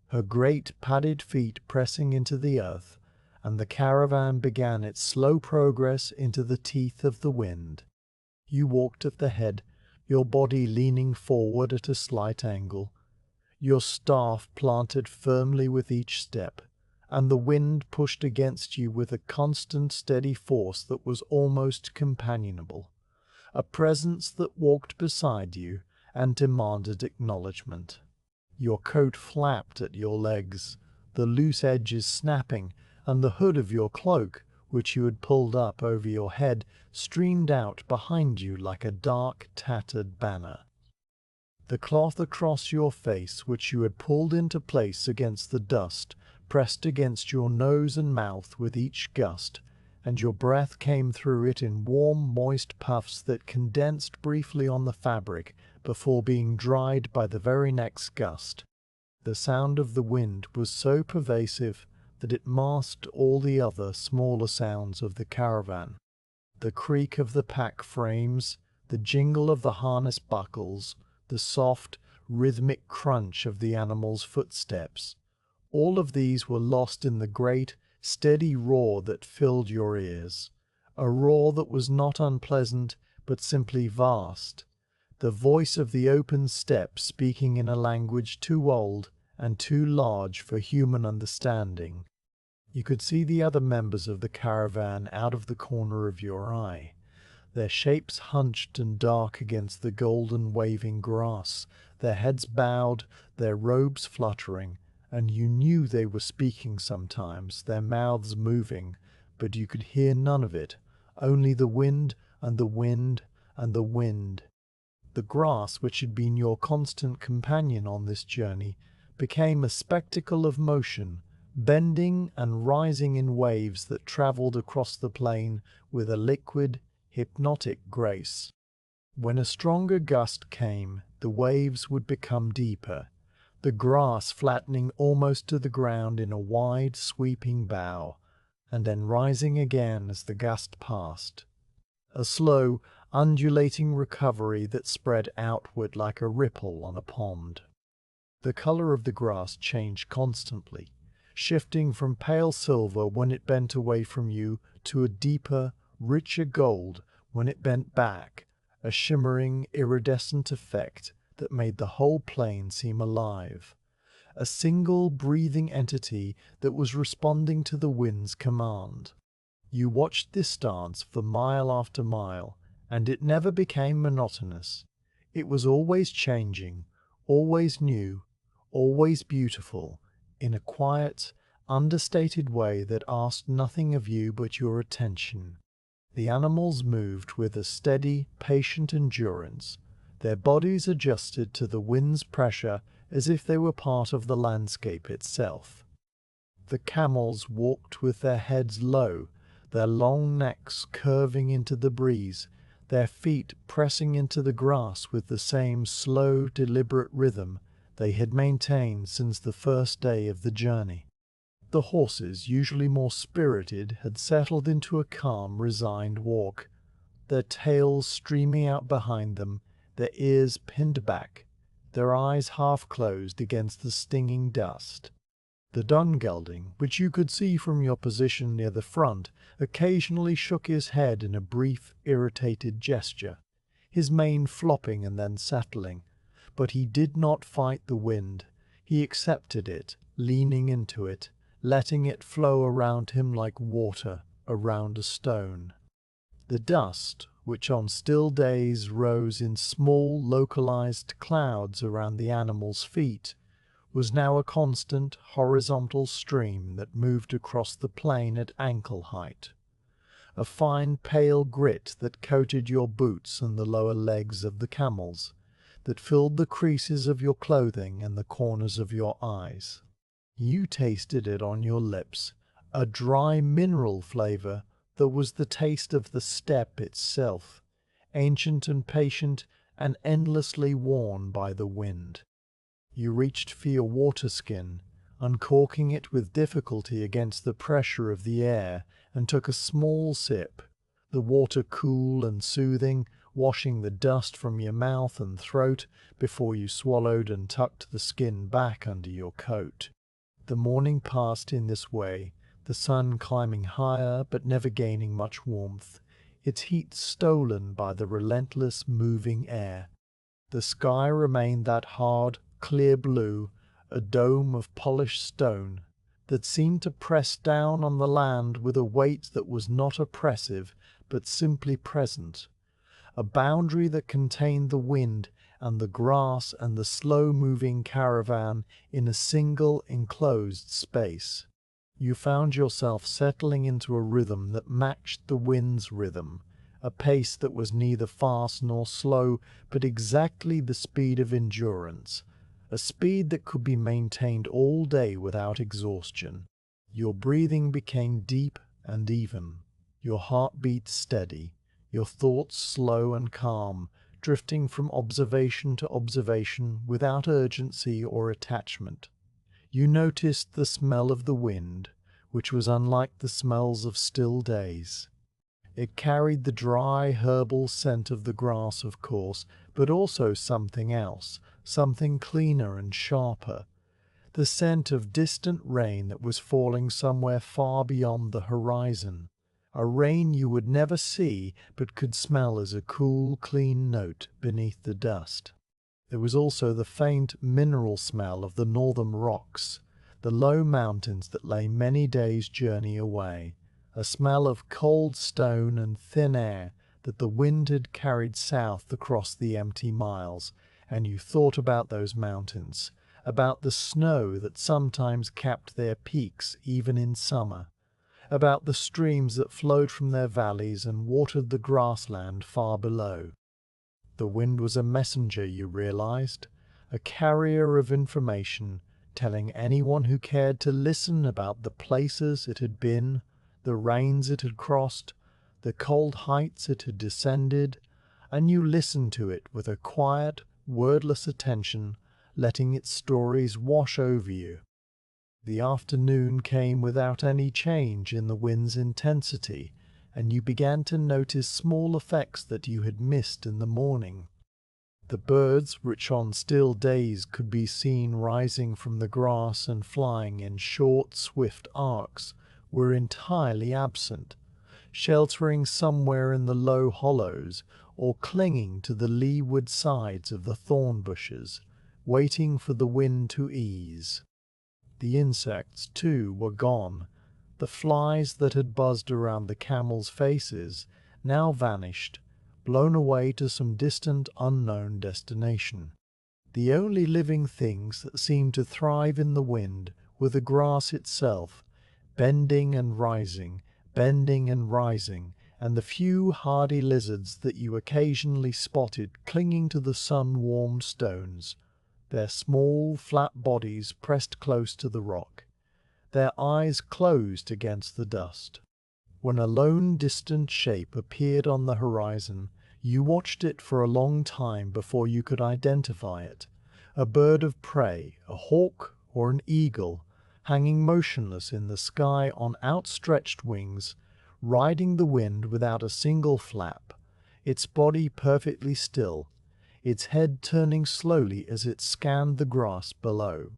her great padded feet pressing into the earth, and the caravan began its slow progress into the teeth of the wind. You walked at the head, your body leaning forward at a slight angle, your staff planted firmly with each step, and the wind pushed against you with a constant steady force that was almost companionable, a presence that walked beside you and demanded acknowledgment. Your coat flapped at your legs, the loose edges snapping, and the hood of your cloak, which you had pulled up over your head, streamed out behind you like a dark, tattered banner. The cloth across your face, which you had pulled into place against the dust, pressed against your nose and mouth with each gust, and your breath came through it in warm, moist puffs that condensed briefly on the fabric before being dried by the very next gust. The sound of the wind was so pervasive that it masked all the other smaller sounds of the caravan. The creak of the pack frames, the jingle of the harness buckles, the soft, rhythmic crunch of the animals' footsteps, all of these were lost in the great, steady roar that filled your ears, a roar that was not unpleasant, but simply vast, the voice of the open steppe speaking in a language too old and too large for human understanding. You could see the other members of the caravan out of the corner of your eye, their shapes hunched and dark against the golden waving grass, their heads bowed, their robes fluttering, and you knew they were speaking sometimes, their mouths moving, but you could hear none of it, only the wind and the wind and the wind. The grass, which had been your constant companion on this journey, became a spectacle of motion, bending and rising in waves that travelled across the plain with a liquid, hypnotic grace. When a stronger gust came, the waves would become deeper, the grass flattening almost to the ground in a wide, sweeping bow, and then rising again as the gust passed. A slow, undulating recovery that spread outward like a ripple on a pond. The color of the grass changed constantly, shifting from pale silver when it bent away from you to a deeper, richer gold when it bent back, a shimmering, iridescent effect that made the whole plain seem alive, a single breathing entity that was responding to the wind's command. You watched this dance for mile after mile, and it never became monotonous. It was always changing, always new, always beautiful, in a quiet, understated way that asked nothing of you but your attention. The animals moved with a steady, patient endurance, their bodies adjusted to the wind's pressure as if they were part of the landscape itself. The camels walked with their heads low, their long necks curving into the breeze, their feet pressing into the grass with the same slow, deliberate rhythm they had maintained since the first day of the journey. The horses, usually more spirited, had settled into a calm, resigned walk, their tails streaming out behind them, their ears pinned back, their eyes half closed against the stinging dust. The dun gelding, which you could see from your position near the front, occasionally shook his head in a brief, irritated gesture, his mane flopping and then settling, but he did not fight the wind. He accepted it, leaning into it, letting it flow around him like water around a stone. The dust, which on still days rose in small, localized clouds around the animal's feet, was now a constant, horizontal stream that moved across the plain at ankle height, a fine, pale grit that coated your boots and the lower legs of the camels, that filled the creases of your clothing and the corners of your eyes. You tasted it on your lips, a dry mineral flavor that was the taste of the steppe itself, ancient and patient and endlessly worn by the wind. You reached for your water skin, uncorking it with difficulty against the pressure of the air, and took a small sip, the water cool and soothing, washing the dust from your mouth and throat before you swallowed and tucked the skin back under your coat. The morning passed in this way, the sun climbing higher but never gaining much warmth, its heat stolen by the relentless moving air. The sky remained that hard, clear blue, a dome of polished stone, that seemed to press down on the land with a weight that was not oppressive but simply present, a boundary that contained the wind and the grass and the slow-moving caravan in a single enclosed space. You found yourself settling into a rhythm that matched the wind's rhythm, a pace that was neither fast nor slow, but exactly the speed of endurance, a speed that could be maintained all day without exhaustion. Your breathing became deep and even, your heartbeat steady, your thoughts slow and calm, drifting from observation to observation without urgency or attachment. You noticed the smell of the wind, which was unlike the smells of still days. It carried the dry herbal scent of the grass, of course, but also something else, something cleaner and sharper, the scent of distant rain that was falling somewhere far beyond the horizon, a rain you would never see but could smell as a cool, clean note beneath the dust. There was also the faint mineral smell of the northern rocks, the low mountains that lay many days' journey away, a smell of cold stone and thin air that the wind had carried south across the empty miles, and you thought about those mountains, about the snow that sometimes capped their peaks even in summer, about the streams that flowed from their valleys and watered the grassland far below. The wind was a messenger, you realized, a carrier of information, telling anyone who cared to listen about the places it had been, the rains it had crossed, the cold heights it had descended, and you listened to it with a quiet, wordless attention, letting its stories wash over you. The afternoon came without any change in the wind's intensity, and you began to notice small effects that you had missed in the morning. The birds, which on still days could be seen rising from the grass and flying in short, swift arcs, were entirely absent, sheltering somewhere in the low hollows or clinging to the leeward sides of the thorn bushes, waiting for the wind to ease. The insects, too, were gone. The flies that had buzzed around the camels' faces now vanished, blown away to some distant, unknown destination. The only living things that seemed to thrive in the wind were the grass itself, bending and rising, and the few hardy lizards that you occasionally spotted clinging to the sun-warmed stones, their small, flat bodies pressed close to the rock, their eyes closed against the dust. When a lone, distant shape appeared on the horizon, you watched it for a long time before you could identify it. A bird of prey, a hawk or an eagle, hanging motionless in the sky on outstretched wings, riding the wind without a single flap, its body perfectly still, its head turning slowly as it scanned the grass below.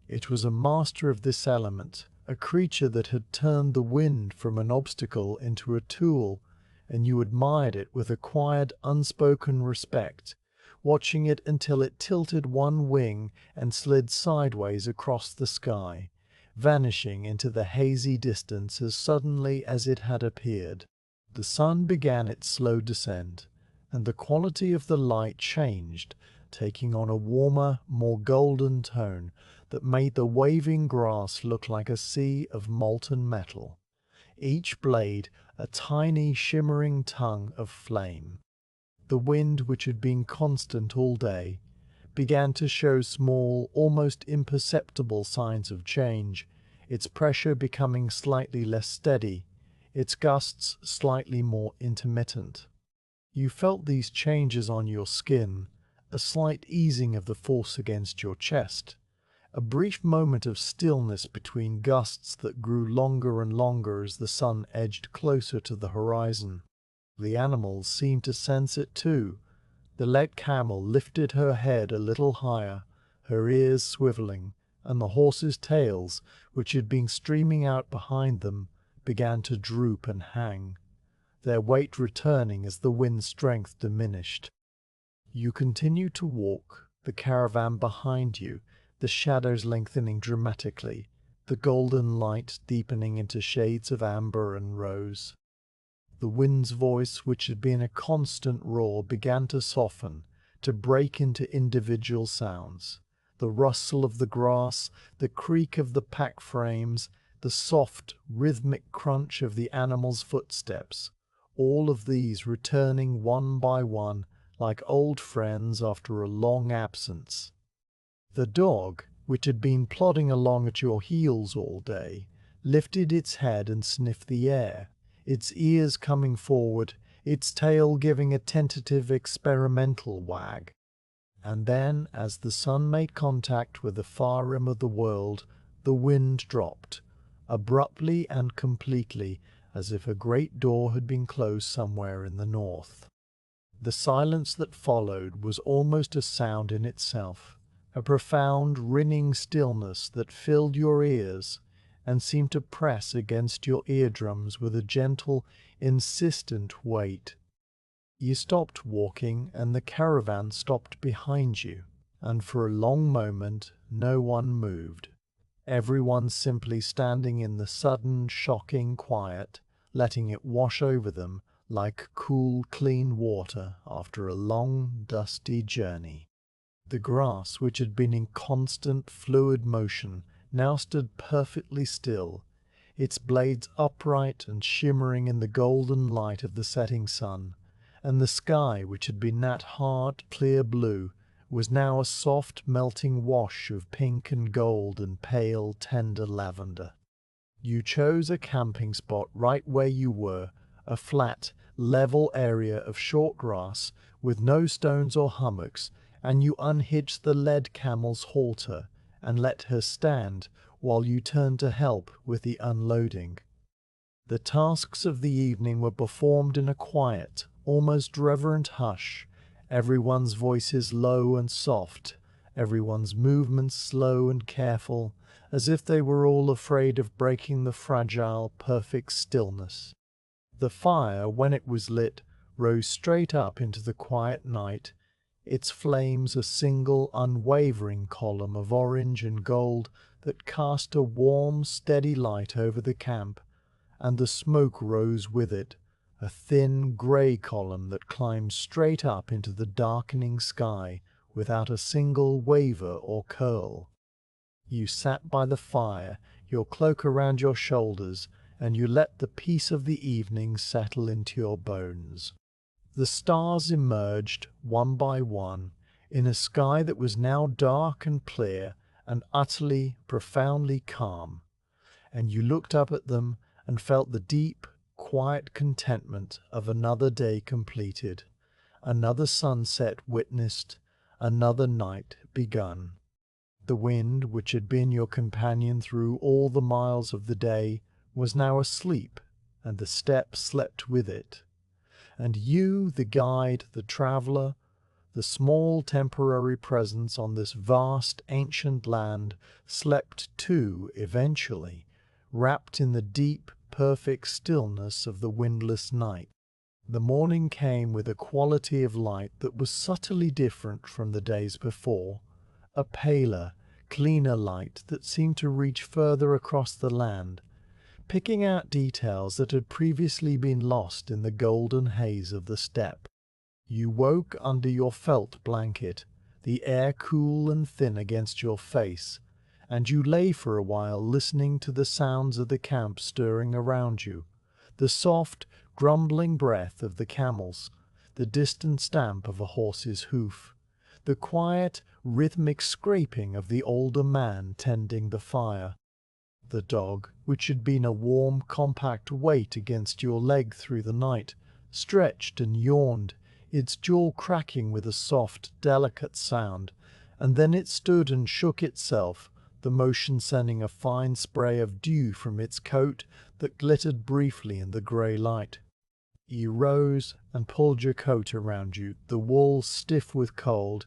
It was a master of this element, a creature that had turned the wind from an obstacle into a tool, and you admired it with a quiet, unspoken respect, watching it until it tilted one wing and slid sideways across the sky, vanishing into the hazy distance as suddenly as it had appeared. The sun began its slow descent, and the quality of the light changed, taking on a warmer, more golden tone that made the waving grass look like a sea of molten metal, each blade a tiny shimmering tongue of flame. The wind, which had been constant all day, began to show small, almost imperceptible signs of change, its pressure becoming slightly less steady, its gusts slightly more intermittent. You felt these changes on your skin, a slight easing of the force against your chest, a brief moment of stillness between gusts that grew longer and longer as the sun edged closer to the horizon. The animals seemed to sense it too. The led camel lifted her head a little higher, her ears swiveling, and the horses' tails, which had been streaming out behind them, began to droop and hang, their weight returning as the wind's strength diminished. You continued to walk, the caravan behind you, the shadows lengthening dramatically, the golden light deepening into shades of amber and rose. The wind's voice, which had been a constant roar, began to soften, to break into individual sounds. The rustle of the grass, the creak of the pack frames, the soft, rhythmic crunch of the animals' footsteps, all of these returning one by one like old friends after a long absence. The dog, which had been plodding along at your heels all day, lifted its head and sniffed the air, its ears coming forward, its tail giving a tentative experimental wag. And then, as the sun made contact with the far rim of the world, the wind dropped, abruptly and completely, as if a great door had been closed somewhere in the north. The silence that followed was almost a sound in itself, a profound, ringing stillness that filled your ears and seemed to press against your eardrums with a gentle, insistent weight. You stopped walking, and the caravan stopped behind you, and for a long moment no one moved, everyone simply standing in the sudden, shocking quiet, letting it wash over them like cool, clean water after a long, dusty journey. The grass, which had been in constant, fluid motion, now stood perfectly still, its blades upright and shimmering in the golden light of the setting sun, and the sky, which had been that hard, clear blue, was now a soft, melting wash of pink and gold and pale, tender lavender. You chose a camping spot right where you were, a flat, level area of short grass with no stones or hummocks, and you unhitched the led camel's halter and let her stand while you turned to help with the unloading. The tasks of the evening were performed in a quiet, almost reverent hush, everyone's voices low and soft, everyone's movements slow and careful, as if they were all afraid of breaking the fragile, perfect stillness. The fire, when it was lit, rose straight up into the quiet night, its flames a single, unwavering column of orange and gold that cast a warm, steady light over the camp, and the smoke rose with it, a thin, grey column that climbed straight up into the darkening sky without a single waver or curl. You sat by the fire, your cloak around your shoulders, and you let the peace of the evening settle into your bones. The stars emerged, one by one, in a sky that was now dark and clear and utterly, profoundly calm, and you looked up at them and felt the deep, quiet contentment of another day completed, another sunset witnessed, another night begun. The wind, which had been your companion through all the miles of the day, was now asleep, and the steppe slept with it. And you, the guide, the traveller, the small temporary presence on this vast ancient land, slept too eventually, wrapped in the deep, perfect stillness of the windless night. The morning came with a quality of light that was subtly different from the days before, a paler, cleaner light that seemed to reach further across the land, picking out details that had previously been lost in the golden haze of the steppe. You woke under your felt blanket, the air cool and thin against your face, and you lay for a while listening to the sounds of the camp stirring around you, the soft, grumbling breath of the camels, the distant stamp of a horse's hoof, the quiet, rhythmic scraping of the older man tending the fire. The dog, which had been a warm, compact weight against your leg through the night, stretched and yawned, its jaw cracking with a soft, delicate sound, and then it stood and shook itself, the motion sending a fine spray of dew from its coat that glittered briefly in the grey light. You rose and pulled your coat around you, the wool stiff with cold,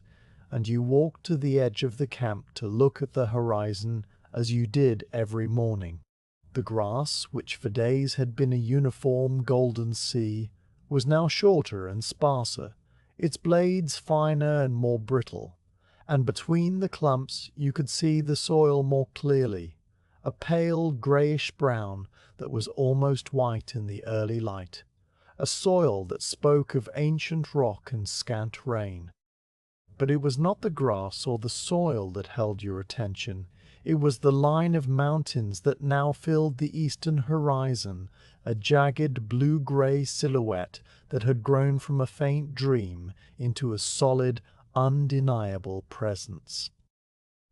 and you walked to the edge of the camp to look at the horizon as you did every morning. The grass, which for days had been a uniform golden sea, was now shorter and sparser, its blades finer and more brittle, and between the clumps you could see the soil more clearly, a pale greyish-brown that was almost white in the early light, a soil that spoke of ancient rock and scant rain. But it was not the grass or the soil that held your attention. It was the line of mountains that now filled the eastern horizon, a jagged blue-gray silhouette that had grown from a faint dream into a solid, undeniable presence.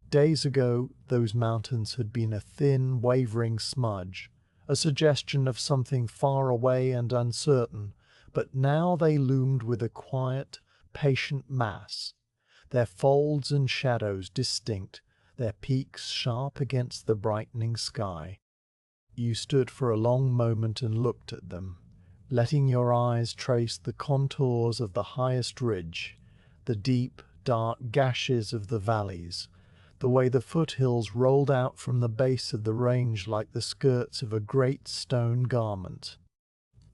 Days ago, those mountains had been a thin, wavering smudge, a suggestion of something far away and uncertain, but now they loomed with a quiet, patient mass, their folds and shadows distinct, their peaks sharp against the brightening sky. You stood for a long moment and looked at them, letting your eyes trace the contours of the highest ridge, the deep, dark gashes of the valleys, the way the foothills rolled out from the base of the range like the skirts of a great stone garment.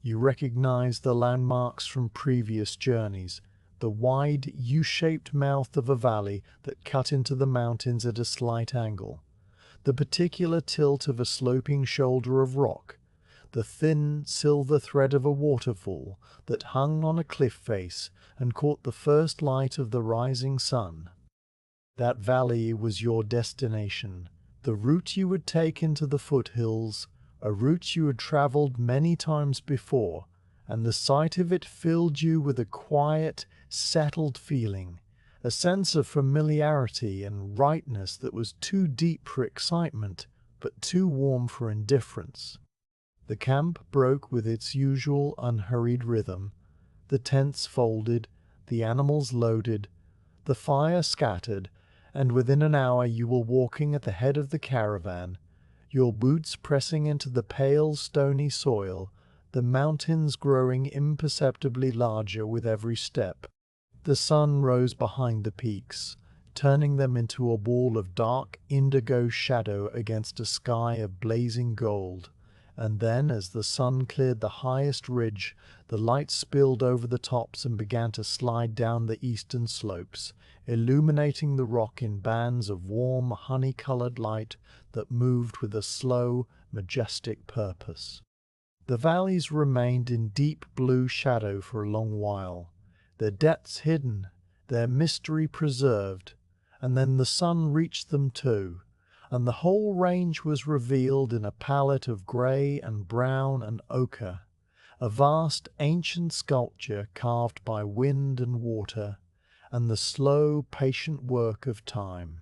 You recognized the landmarks from previous journeys, the wide U-shaped mouth of a valley that cut into the mountains at a slight angle, the particular tilt of a sloping shoulder of rock, the thin silver thread of a waterfall that hung on a cliff face and caught the first light of the rising sun. That valley was your destination, the route you would take into the foothills, a route you had traveled many times before, and the sight of it filled you with a quiet, settled feeling, a sense of familiarity and rightness that was too deep for excitement, but too warm for indifference. The camp broke with its usual unhurried rhythm, the tents folded, the animals loaded, the fire scattered, and within an hour you were walking at the head of the caravan, your boots pressing into the pale stony soil, the mountains growing imperceptibly larger with every step. The sun rose behind the peaks, turning them into a wall of dark indigo shadow against a sky of blazing gold, and then as the sun cleared the highest ridge, the light spilled over the tops and began to slide down the eastern slopes, illuminating the rock in bands of warm, honey-colored light that moved with a slow, majestic purpose. The valleys remained in deep blue shadow for a long while, their depths hidden, their mystery preserved, and then the sun reached them too, and the whole range was revealed in a palette of grey and brown and ochre, a vast ancient sculpture carved by wind and water, and the slow, patient work of time.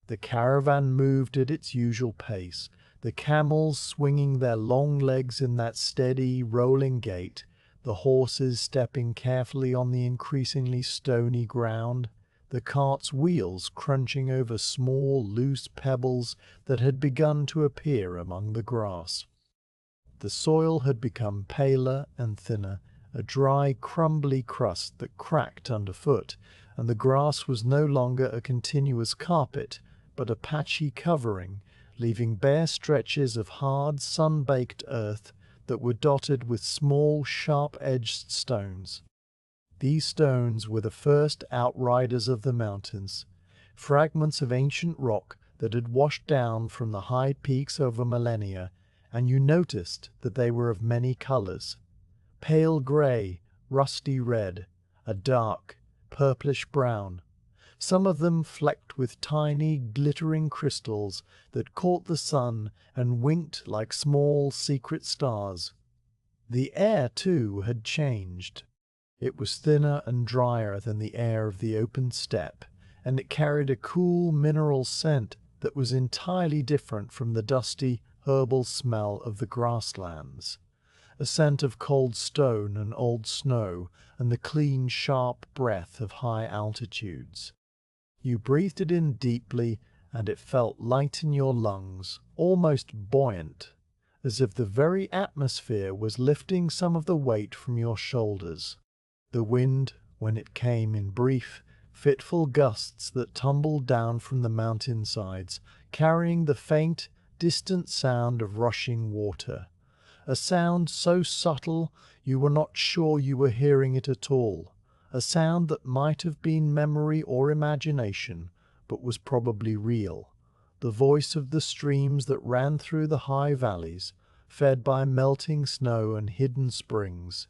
The caravan moved at its usual pace, the camels swinging their long legs in that steady, rolling gait, the horses stepping carefully on the increasingly stony ground, the cart's wheels crunching over small, loose pebbles that had begun to appear among the grass. The soil had become paler and thinner, a dry, crumbly crust that cracked underfoot, and the grass was no longer a continuous carpet, but a patchy covering, leaving bare stretches of hard, sun-baked earth that were dotted with small, sharp-edged stones. These stones were the first outriders of the mountains, fragments of ancient rock that had washed down from the high peaks over millennia, and you noticed that they were of many colors: pale gray, rusty red, a dark, purplish brown, some of them flecked with tiny, glittering crystals that caught the sun and winked like small, secret stars. The air, too, had changed. It was thinner and drier than the air of the open steppe, and it carried a cool mineral scent that was entirely different from the dusty, herbal smell of the grasslands, a scent of cold stone and old snow, and the clean, sharp breath of high altitudes. You breathed it in deeply, and it felt light in your lungs, almost buoyant, as if the very atmosphere was lifting some of the weight from your shoulders. The wind, when it came in brief, fitful gusts that tumbled down from the mountain-sides, carrying the faint, distant sound of rushing water, a sound so subtle you were not sure you were hearing it at all, a sound that might have been memory or imagination, but was probably real, the voice of the streams that ran through the high valleys, fed by melting snow and hidden springs.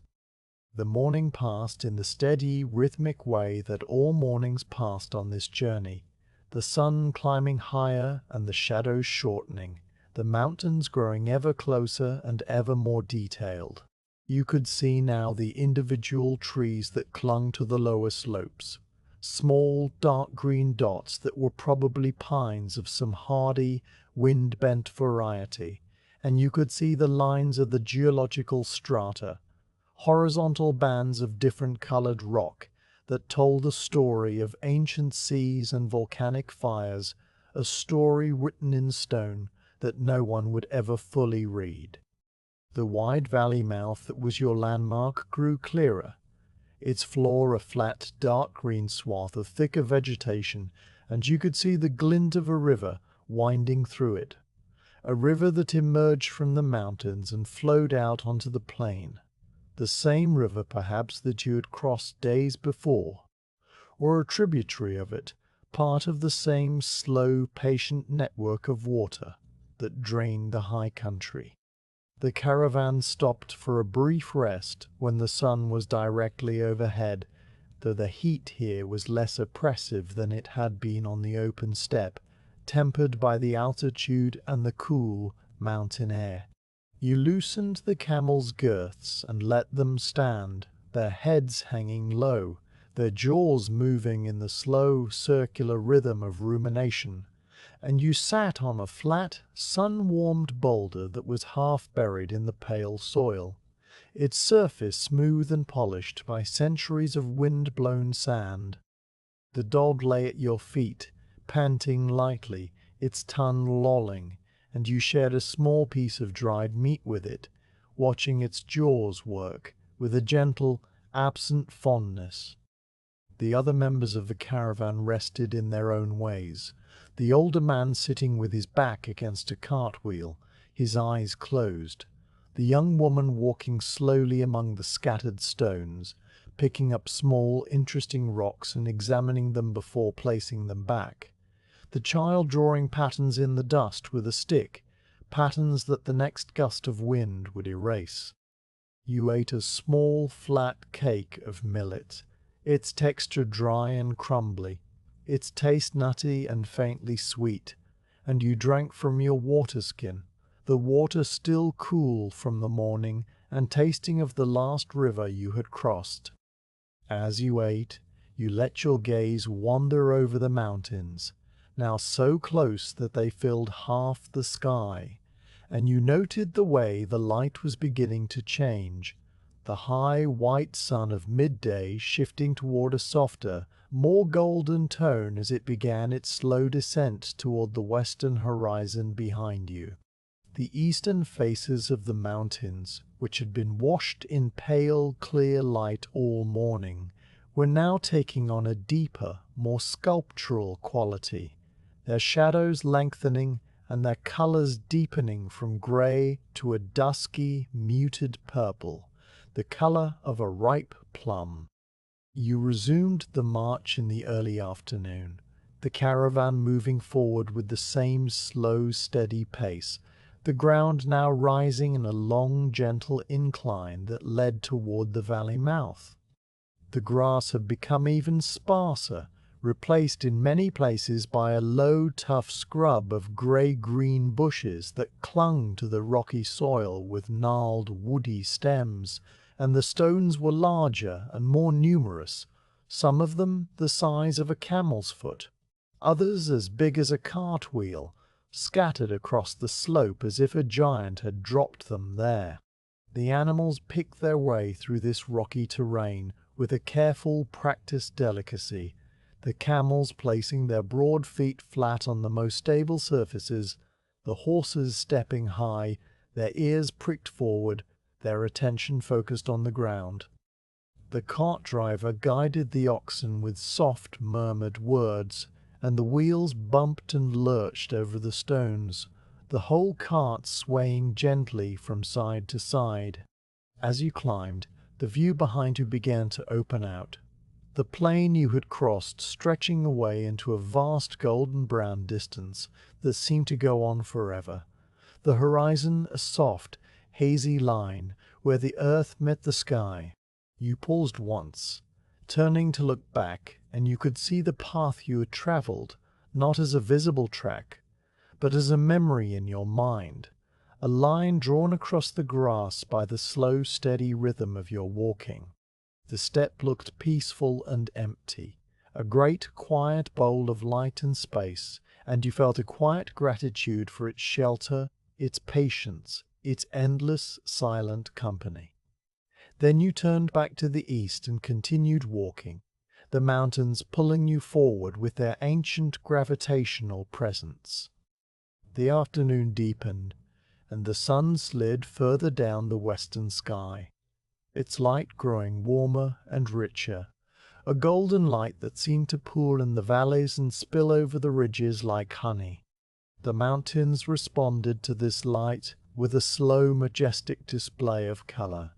The morning passed in the steady, rhythmic way that all mornings passed on this journey. the sun climbing higher and the shadows shortening, the mountains growing ever closer and ever more detailed. You could see now the individual trees that clung to the lower slopes, small dark green dots that were probably pines of some hardy, wind-bent variety, and you could see the lines of the geological strata, horizontal bands of different colored rock that told a story of ancient seas and volcanic fires, a story written in stone that no one would ever fully read. The wide valley mouth that was your landmark grew clearer, its floor a flat, dark green swath of thicker vegetation, and you could see the glint of a river winding through it, a river that emerged from the mountains and flowed out onto the plain, the same river perhaps that you had crossed days before, or a tributary of it, part of the same slow, patient network of water that drained the high country. The caravan stopped for a brief rest when the sun was directly overhead, though the heat here was less oppressive than it had been on the open steppe, tempered by the altitude and the cool mountain air. You loosened the camels' girths and let them stand, their heads hanging low, their jaws moving in the slow circular rhythm of rumination, and you sat on a flat, sun-warmed boulder that was half buried in the pale soil, its surface smooth and polished by centuries of wind-blown sand. The dog lay at your feet, panting lightly, its tongue lolling, and you shared a small piece of dried meat with it, watching its jaws work with a gentle, absent fondness. The other members of the caravan rested in their own ways, the older man sitting with his back against a cartwheel, his eyes closed, the young woman walking slowly among the scattered stones, picking up small, interesting rocks and examining them before placing them back, the child drawing patterns in the dust with a stick, patterns that the next gust of wind would erase. You ate a small, flat cake of millet, its texture dry and crumbly, its taste nutty and faintly sweet, and you drank from your water skin, the water still cool from the morning and tasting of the last river you had crossed. As you ate, you let your gaze wander over the mountains, now so close that they filled half the sky, and you noted the way the light was beginning to change, the high white sun of midday shifting toward a softer, more golden tone as it began its slow descent toward the western horizon behind you. The eastern faces of the mountains, which had been washed in pale, clear light all morning, were now taking on a deeper, more sculptural quality, their shadows lengthening and their colors deepening from gray to a dusky, muted purple, the color of a ripe plum. You resumed the march in the early afternoon, the caravan moving forward with the same slow, steady pace, the ground now rising in a long, gentle incline that led toward the valley mouth. The grass had become even sparser, replaced in many places by a low, tough scrub of grey-green bushes that clung to the rocky soil with gnarled, woody stems, and the stones were larger and more numerous, some of them the size of a camel's foot, others as big as a cartwheel, scattered across the slope as if a giant had dropped them there. The animals picked their way through this rocky terrain with a careful, practiced delicacy, the camels placing their broad feet flat on the most stable surfaces, the horses stepping high, their ears pricked forward, their attention focused on the ground. The cart driver guided the oxen with soft, murmured words, and the wheels bumped and lurched over the stones, the whole cart swaying gently from side to side. As you climbed, the view behind you began to open out, the plain you had crossed stretching away into a vast golden-brown distance that seemed to go on forever, the horizon a soft, hazy line where the earth met the sky. You paused once, turning to look back, and you could see the path you had traveled, not as a visible track, but as a memory in your mind, a line drawn across the grass by the slow, steady rhythm of your walking. The steppe looked peaceful and empty, a great, quiet bowl of light and space, and you felt a quiet gratitude for its shelter, its patience, its endless, silent company. Then you turned back to the east and continued walking, the mountains pulling you forward with their ancient gravitational presence. The afternoon deepened, and the sun slid further down the western sky, its light growing warmer and richer, a golden light that seemed to pool in the valleys and spill over the ridges like honey. The mountains responded to this light with a slow, majestic display of color,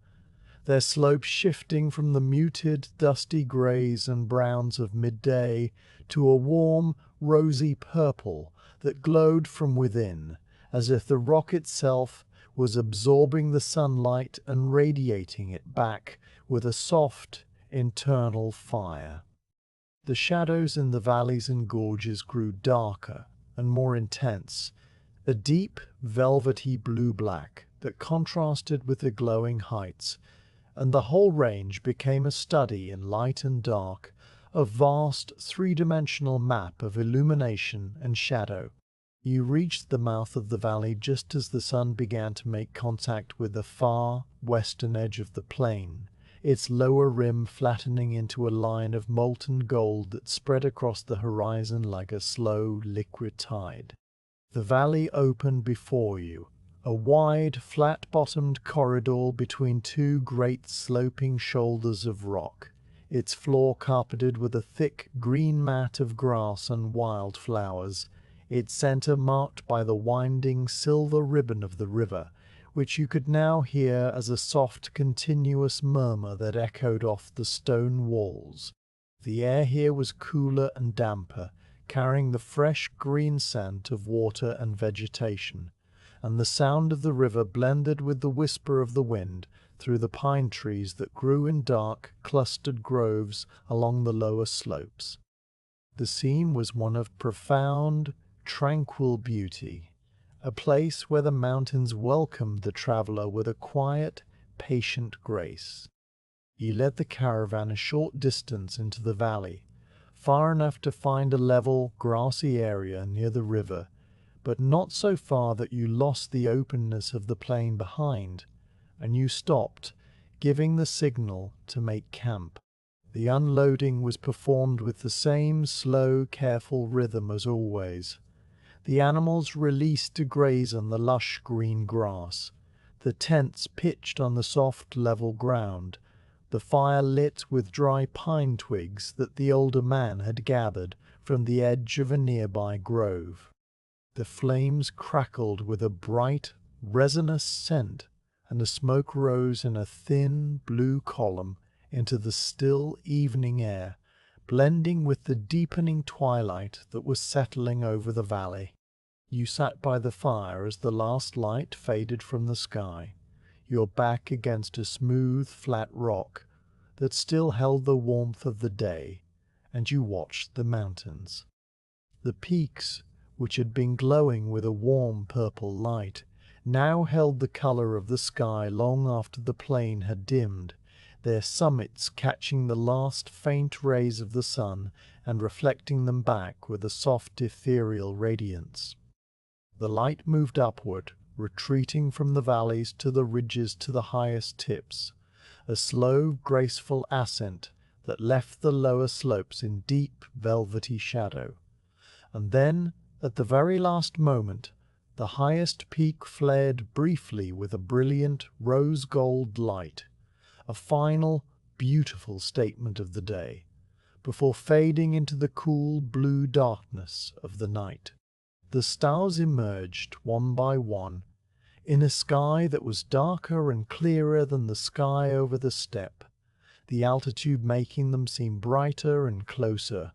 their slopes shifting from the muted, dusty grays and browns of midday to a warm, rosy purple that glowed from within, as if the rock itself was absorbing the sunlight and radiating it back with a soft, internal fire. The shadows in the valleys and gorges grew darker and more intense, a deep, velvety blue-black that contrasted with the glowing heights, and the whole range became a study in light and dark, a vast three-dimensional map of illumination and shadow. You reached the mouth of the valley just as the sun began to make contact with the far western edge of the plain, its lower rim flattening into a line of molten gold that spread across the horizon like a slow, liquid tide. The valley opened before you, a wide, flat-bottomed corridor between two great sloping shoulders of rock, its floor carpeted with a thick green mat of grass and wildflowers, its center marked by the winding silver ribbon of the river, which you could now hear as a soft, continuous murmur that echoed off the stone walls. The air here was cooler and damper, carrying the fresh green scent of water and vegetation, and the sound of the river blended with the whisper of the wind through the pine trees that grew in dark, clustered groves along the lower slopes. The scene was one of profound, tranquil beauty, a place where the mountains welcomed the traveler with a quiet, patient grace. You led the caravan a short distance into the valley, far enough to find a level, grassy area near the river, but not so far that you lost the openness of the plain behind, and you stopped, giving the signal to make camp. The unloading was performed with the same slow, careful rhythm as always. The animals released to graze on the lush green grass, the tents pitched on the soft, level ground, the fire lit with dry pine twigs that the older man had gathered from the edge of a nearby grove. The flames crackled with a bright, resinous scent, and the smoke rose in a thin, blue column into the still evening air, blending with the deepening twilight that was settling over the valley. You sat by the fire as the last light faded from the sky, your back against a smooth, flat rock that still held the warmth of the day, and you watched the mountains. The peaks, which had been glowing with a warm purple light, now held the color of the sky long after the plain had dimmed, their summits catching the last faint rays of the sun and reflecting them back with a soft ethereal radiance. The light moved upward, retreating from the valleys to the ridges to the highest tips, a slow, graceful ascent that left the lower slopes in deep, velvety shadow. And then, at the very last moment, the highest peak flared briefly with a brilliant rose-gold light, a final, beautiful statement of the day, before fading into the cool blue darkness of the night. The stars emerged, one by one, in a sky that was darker and clearer than the sky over the steppe, the altitude making them seem brighter and closer,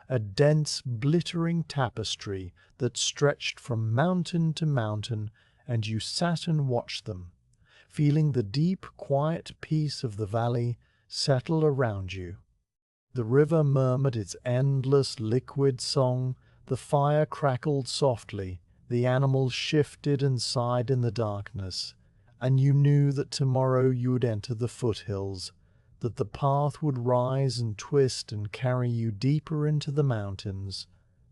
a dense, glittering tapestry that stretched from mountain to mountain, and you sat and watched them, feeling the deep, quiet peace of the valley settle around you. The river murmured its endless, liquid song The fire crackled softly, the animals shifted and sighed in the darkness, and you knew that tomorrow you would enter the foothills, that the path would rise and twist and carry you deeper into the mountains.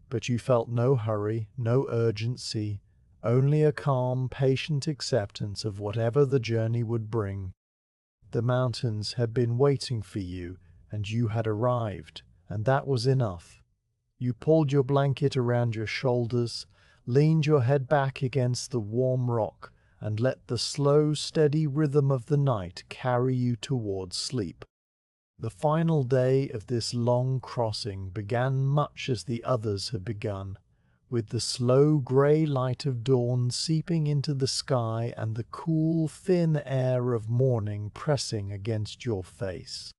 But you felt no hurry, no urgency, only a calm, patient acceptance of whatever the journey would bring. The mountains had been waiting for you, and you had arrived, and that was enough. You pulled your blanket around your shoulders, leaned your head back against the warm rock, and let the slow, steady rhythm of the night carry you towards sleep. The final day of this long crossing began much as the others had begun, with the slow grey light of dawn seeping into the sky and the cool, thin air of morning pressing against your face.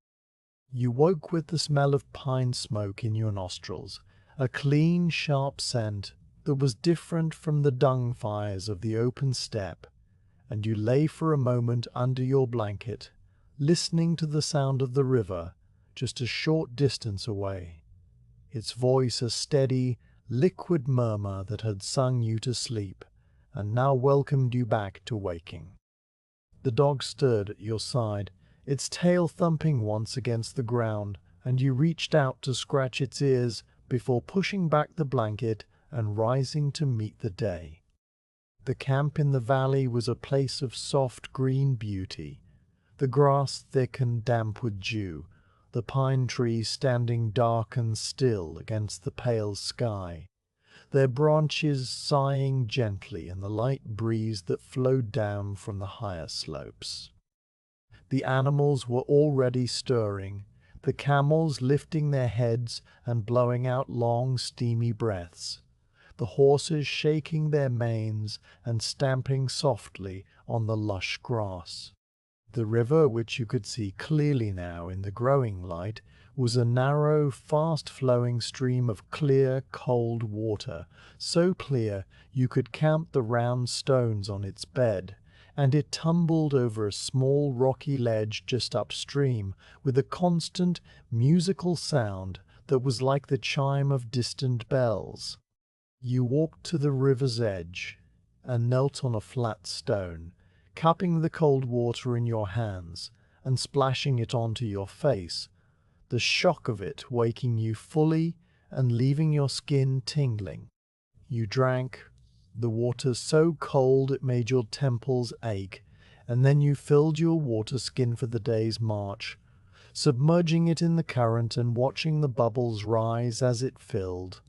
You woke with the smell of pine smoke in your nostrils, a clean, sharp scent that was different from the dung fires of the open steppe, and you lay for a moment under your blanket, listening to the sound of the river just a short distance away, its voice a steady, liquid murmur that had sung you to sleep and now welcomed you back to waking. The dog stirred at your side, its tail thumping once against the ground, and you reached out to scratch its ears before pushing back the blanket and rising to meet the day. The camp in the valley was a place of soft green beauty, the grass thick and damp with dew, the pine trees standing dark and still against the pale sky, their branches sighing gently in the light breeze that flowed down from the higher slopes. The animals were already stirring, the camels lifting their heads and blowing out long, steamy breaths, the horses shaking their manes and stamping softly on the lush grass. The river, which you could see clearly now in the growing light, was a narrow, fast-flowing stream of clear, cold water, so clear you could count the round stones on its bed, and it tumbled over a small rocky ledge just upstream with a constant, musical sound that was like the chime of distant bells. You walked to the river's edge and knelt on a flat stone, cupping the cold water in your hands and splashing it onto your face, the shock of it waking you fully and leaving your skin tingling. You drank, the water so cold it made your temples ache, and then you filled your water skin for the day's march, submerging it in the current and watching the bubbles rise as it filled.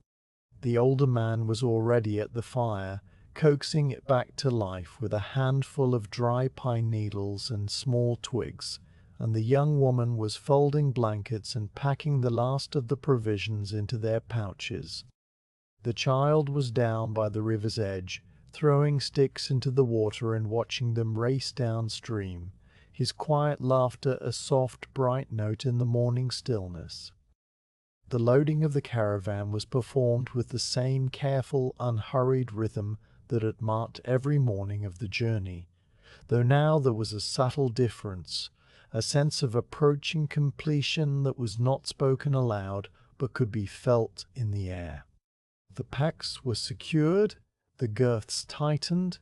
The older man was already at the fire, coaxing it back to life with a handful of dry pine needles and small twigs, and the young woman was folding blankets and packing the last of the provisions into their pouches. The child was down by the river's edge, throwing sticks into the water and watching them race downstream, his quiet laughter a soft, bright note in the morning stillness. The loading of the caravan was performed with the same careful, unhurried rhythm that had marked every morning of the journey, though now there was a subtle difference, a sense of approaching completion that was not spoken aloud but could be felt in the air. The packs were secured, the girths tightened,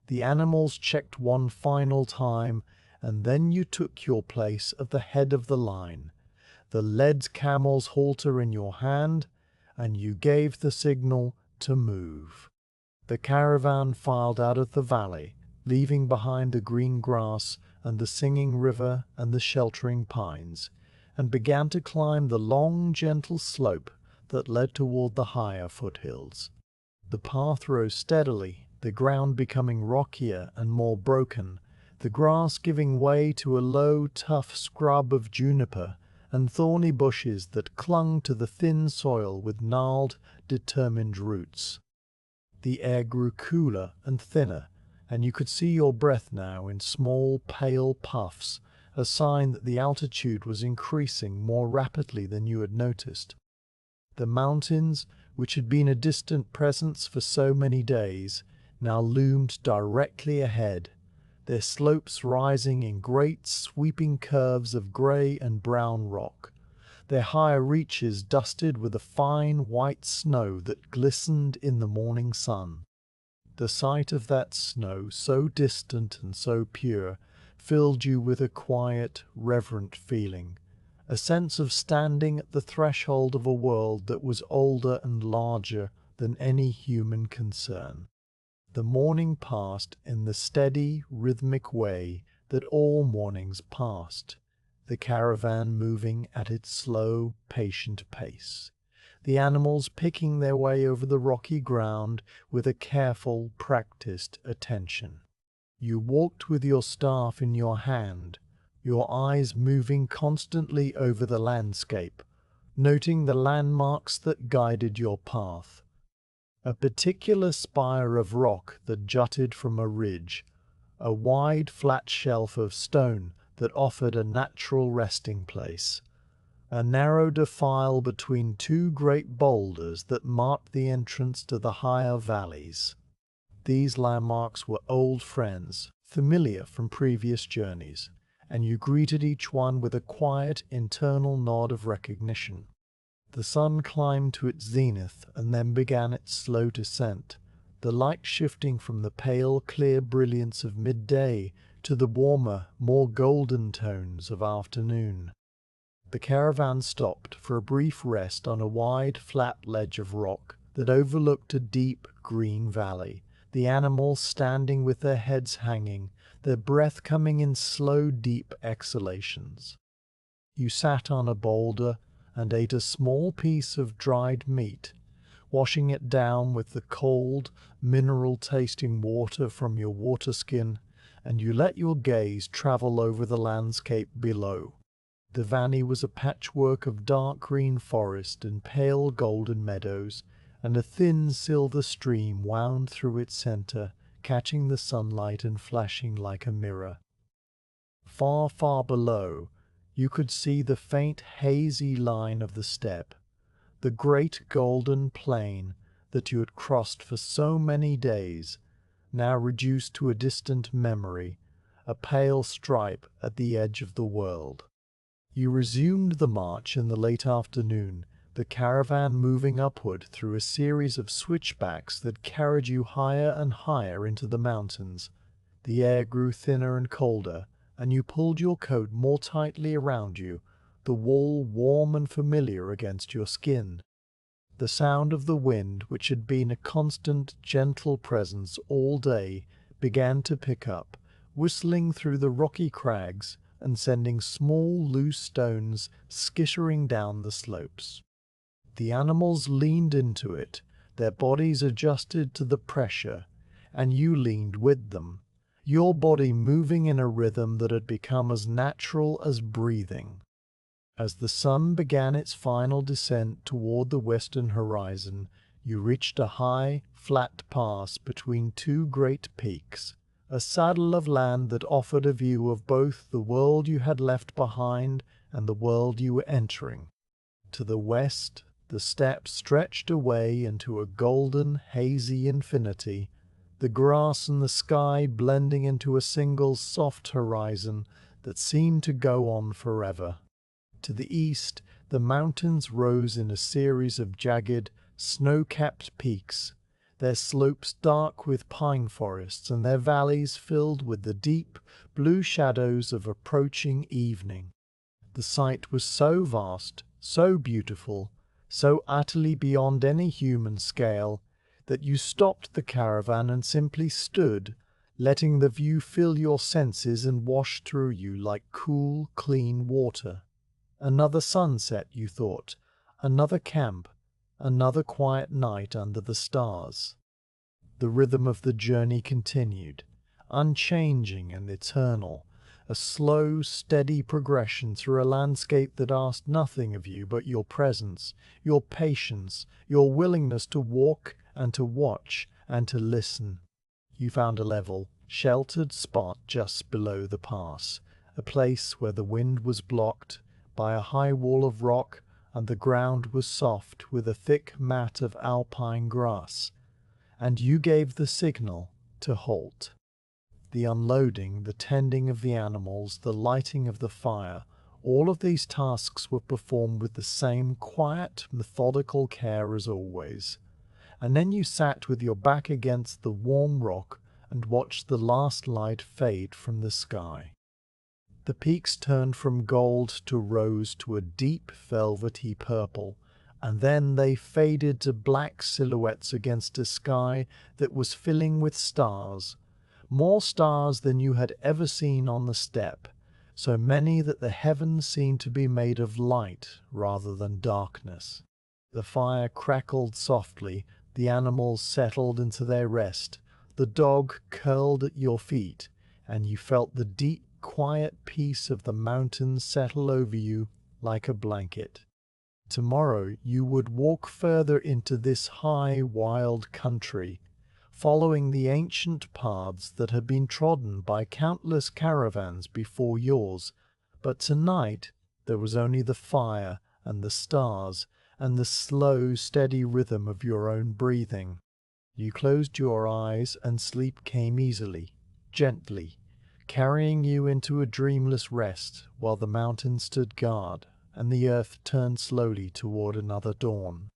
the animals checked one final time, and then you took your place at the head of the line, the led camel's halter in your hand, and you gave the signal to move. The caravan filed out of the valley, leaving behind the green grass and the singing river and the sheltering pines, and began to climb the long, gentle slope that led toward the higher foothills. The path rose steadily, the ground becoming rockier and more broken, the grass giving way to a low, tough scrub of juniper and thorny bushes that clung to the thin soil with gnarled, determined roots. The air grew cooler and thinner, and you could see your breath now in small, pale puffs, a sign that the altitude was increasing more rapidly than you had noticed. The mountains, which had been a distant presence for so many days, now loomed directly ahead, their slopes rising in great sweeping curves of grey and brown rock, their higher reaches dusted with a fine white snow that glistened in the morning sun. The sight of that snow, so distant and so pure, filled you with a quiet, reverent feeling, a sense of standing at the threshold of a world that was older and larger than any human concern. The morning passed in the steady, rhythmic way that all mornings passed, the caravan moving at its slow, patient pace, the animals picking their way over the rocky ground with a careful, practiced attention. You walked with your staff in your hand, your eyes moving constantly over the landscape, noting the landmarks that guided your path. A particular spire of rock that jutted from a ridge, a wide flat shelf of stone that offered a natural resting place, a narrow defile between two great boulders that marked the entrance to the higher valleys. These landmarks were old friends, familiar from previous journeys, and you greeted each one with a quiet internal nod of recognition. The sun climbed to its zenith and then began its slow descent, the light shifting from the pale, clear brilliance of midday to the warmer, more golden tones of afternoon. The caravan stopped for a brief rest on a wide, flat ledge of rock that overlooked a deep, green valley, the animals standing with their heads hanging, their breath coming in slow, deep exhalations. You sat on a boulder and ate a small piece of dried meat, washing it down with the cold, mineral-tasting water from your water skin, and you let your gaze travel over the landscape below. The valley was a patchwork of dark green forest and pale golden meadows, and a thin silver stream wound through its center, catching the sunlight and flashing like a mirror. Far, far below, you could see the faint hazy line of the steppe, the great golden plain that you had crossed for so many days, now reduced to a distant memory, a pale stripe at the edge of the world. You resumed the march in the late afternoon, the caravan moving upward through a series of switchbacks that carried you higher and higher into the mountains. The air grew thinner and colder, and you pulled your coat more tightly around you, the wool warm and familiar against your skin. The sound of the wind, which had been a constant, gentle presence all day, began to pick up, whistling through the rocky crags and sending small, loose stones skittering down the slopes. The animals leaned into it, their bodies adjusted to the pressure, and you leaned with them, your body moving in a rhythm that had become as natural as breathing. As the sun began its final descent toward the western horizon, you reached a high, flat pass between two great peaks, a saddle of land that offered a view of both the world you had left behind and the world you were entering. To the west, the steppe stretched away into a golden, hazy infinity, the grass and the sky blending into a single soft horizon that seemed to go on forever. To the east, the mountains rose in a series of jagged, snow-capped peaks, their slopes dark with pine forests and their valleys filled with the deep, blue shadows of approaching evening. The sight was so vast, so beautiful, so utterly beyond any human scale, that you stopped the caravan and simply stood, letting the view fill your senses and wash through you like cool, clean water. Another sunset, you thought, another camp, another quiet night under the stars. The rhythm of the journey continued, unchanging and eternal, a slow, steady progression through a landscape that asked nothing of you but your presence, your patience, your willingness to walk and to watch and to listen. You found a level, sheltered spot just below the pass, a place where the wind was blocked by a high wall of rock and the ground was soft with a thick mat of alpine grass, and you gave the signal to halt. The unloading, the tending of the animals, the lighting of the fire, All of these tasks were performed with the same quiet, methodical care as always. And then you sat with your back against the warm rock and watched the last light fade from the sky. The peaks turned from gold to rose to a deep velvety purple, and then they faded to black silhouettes against a sky that was filling with stars, more stars than you had ever seen on the steppe, so many that the heavens seemed to be made of light rather than darkness. The fire crackled softly, the animals settled into their rest, the dog curled at your feet, and you felt the deep, quiet peace of the mountains settle over you like a blanket. Tomorrow you would walk further into this high, wild country, following the ancient paths that had been trodden by countless caravans before yours, but tonight there was only the fire and the stars and the slow, steady rhythm of your own breathing. You closed your eyes and sleep came easily, gently, carrying you into a dreamless rest while the mountains stood guard and the earth turned slowly toward another dawn.